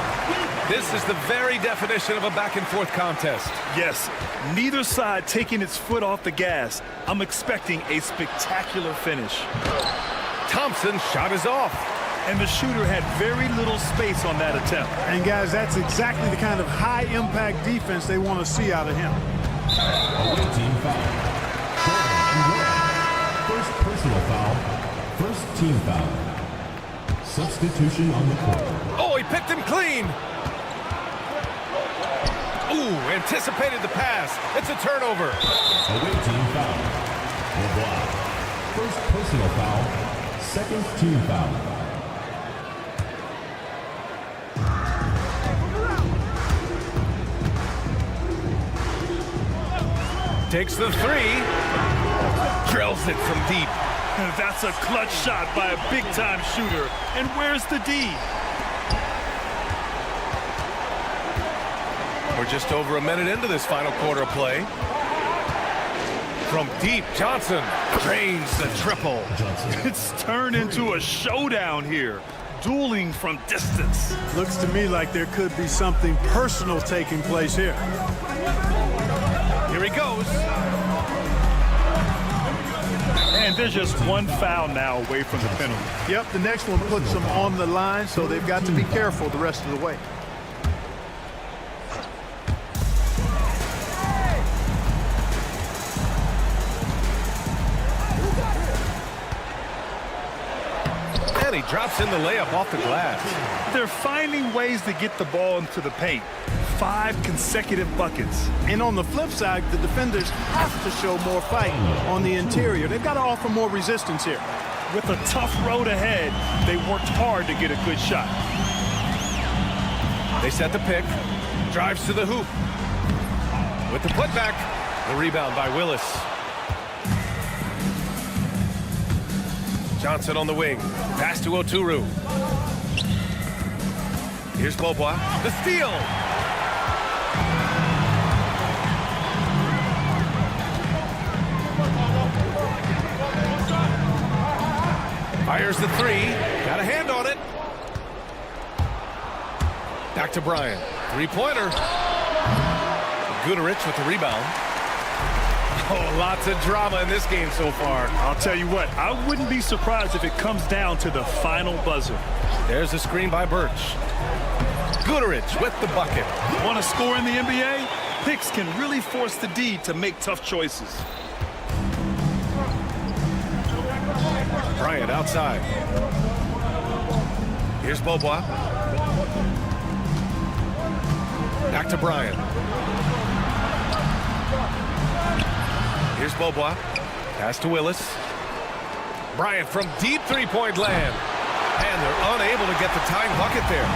This is the very definition of a back-and-forth contest.
Yes, neither side taking its foot off the gas. I'm expecting a spectacular finish.
Thompson's shot is off.
And the shooter had very little space on that attempt.
And, guys, that's exactly the kind of high-impact defense they want to see out of him.
Away team foul. First personal foul. First team foul. Substitution on the court.
Oh, he picked him clean. Ooh, anticipated the pass. It's a turnover.
Away team foul. LeBlanc. First personal foul. Second team foul.
Takes the 3. Drills it from deep.
That's a clutch shot by a big-time shooter. And where's the D?
We're just over a minute into this final quarter of play. From deep, Johnson drains the triple.
It's turned into a showdown here. Dueling from distance.
Looks to me like there could be something personal taking place here.
Here he goes.
And there's just one foul now away from the penalty.
Yep, the next one puts them on the line, so they've got to be careful the rest of the way.
And he drops in the layup off the glass.
They're finding ways to get the ball into the paint. 5 consecutive buckets.
And on the flip side, the defenders have to show more fight on the interior. They've got to offer more resistance here.
With a tough road ahead, they worked hard to get a good shot.
They set the pick. Drives to the hoop. With the putback. The rebound by Willis. Johnson on the wing. Pass to Oturu. Here's Beaubois. The steal. Fires the three. Got a hand on it. Back to Bryant. Three-pointer. Guterich with the rebound. Oh, lots of drama in this game so far.
I'll tell you what, I wouldn't be surprised if it comes down to the final buzzer.
There's a screen by Birch. Guterich with the bucket.
Want to score in the NBA? Picks can really force the D to make tough choices.
Bryant outside. Here's Beaubois. Back to Bryant. Here's Beaubois. Pass to Willis. Bryant from deep three-point land. And they're unable to get the tying bucket there.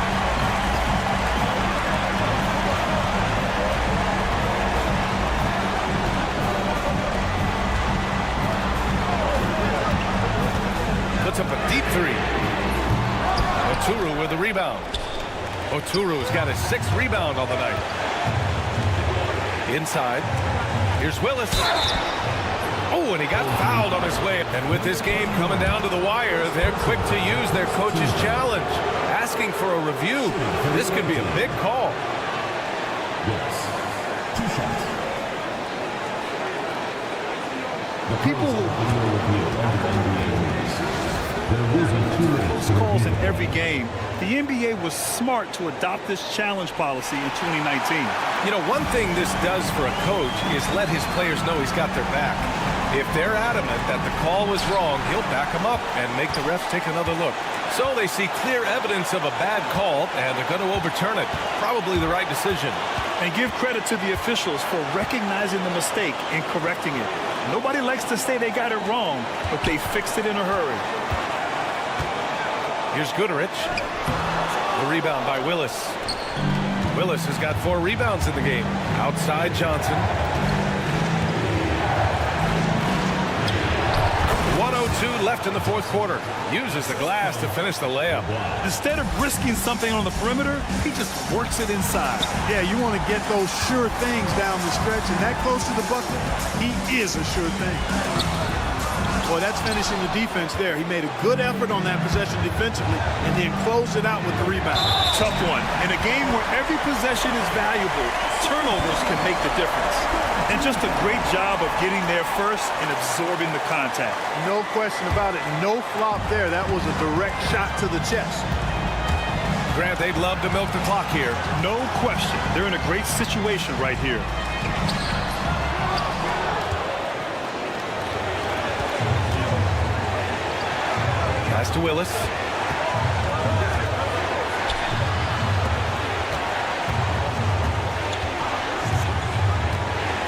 Puts up a deep three. Oturu with the rebound. Oturu's got his 6th rebound on the night. Inside. Here's Willis. Oh, and he got fouled on his way. And with this game coming down to the wire, they're quick to use their coach's challenge. Asking for a review. This could be a big call.
Yes. 2 shots.
People calls in every game. The NBA was smart to adopt this challenge policy in 2019.
You know, one thing this does for a coach is let his players know he's got their back. If they're adamant that the call was wrong, he'll back them up and make the refs take another look. So they see clear evidence of a bad call, and they're going to overturn it. Probably the right decision.
And give credit to the officials for recognizing the mistake and correcting it. Nobody likes to say they got it wrong, but they fixed it in a hurry.
Here's Guterich. The rebound by Willis. Willis has got 4 rebounds in the game. Outside Johnson. 1:02 left in the 4th quarter. Uses the glass to finish the layup.
Instead of risking something on the perimeter, he just works it inside.
Yeah, you want to get those sure things down the stretch, and that close to the bucket, he is a sure thing. Boy, that's finishing the defense there. He made a good effort on that possession defensively and then closed it out with the rebound.
Tough one. In a game where every possession is valuable, turnovers can make the difference. And just a great job of getting there first and absorbing the contact.
No question about it. No flop there. That was a direct shot to the chest.
Grant, they'd love to milk the clock here.
No question. They're in a great situation right here.
Pass to Willis.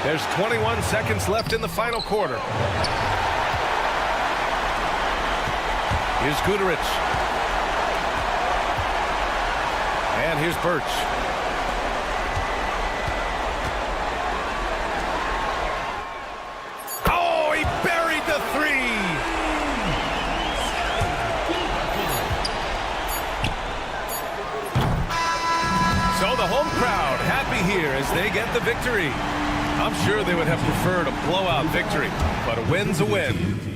There's 21 seconds left in the final quarter. Here's Guterich. And here's Birch. Oh, he buried the 3. So the home crowd happy here as they get the victory. I'm sure they would have preferred a blowout victory, but a win's a win.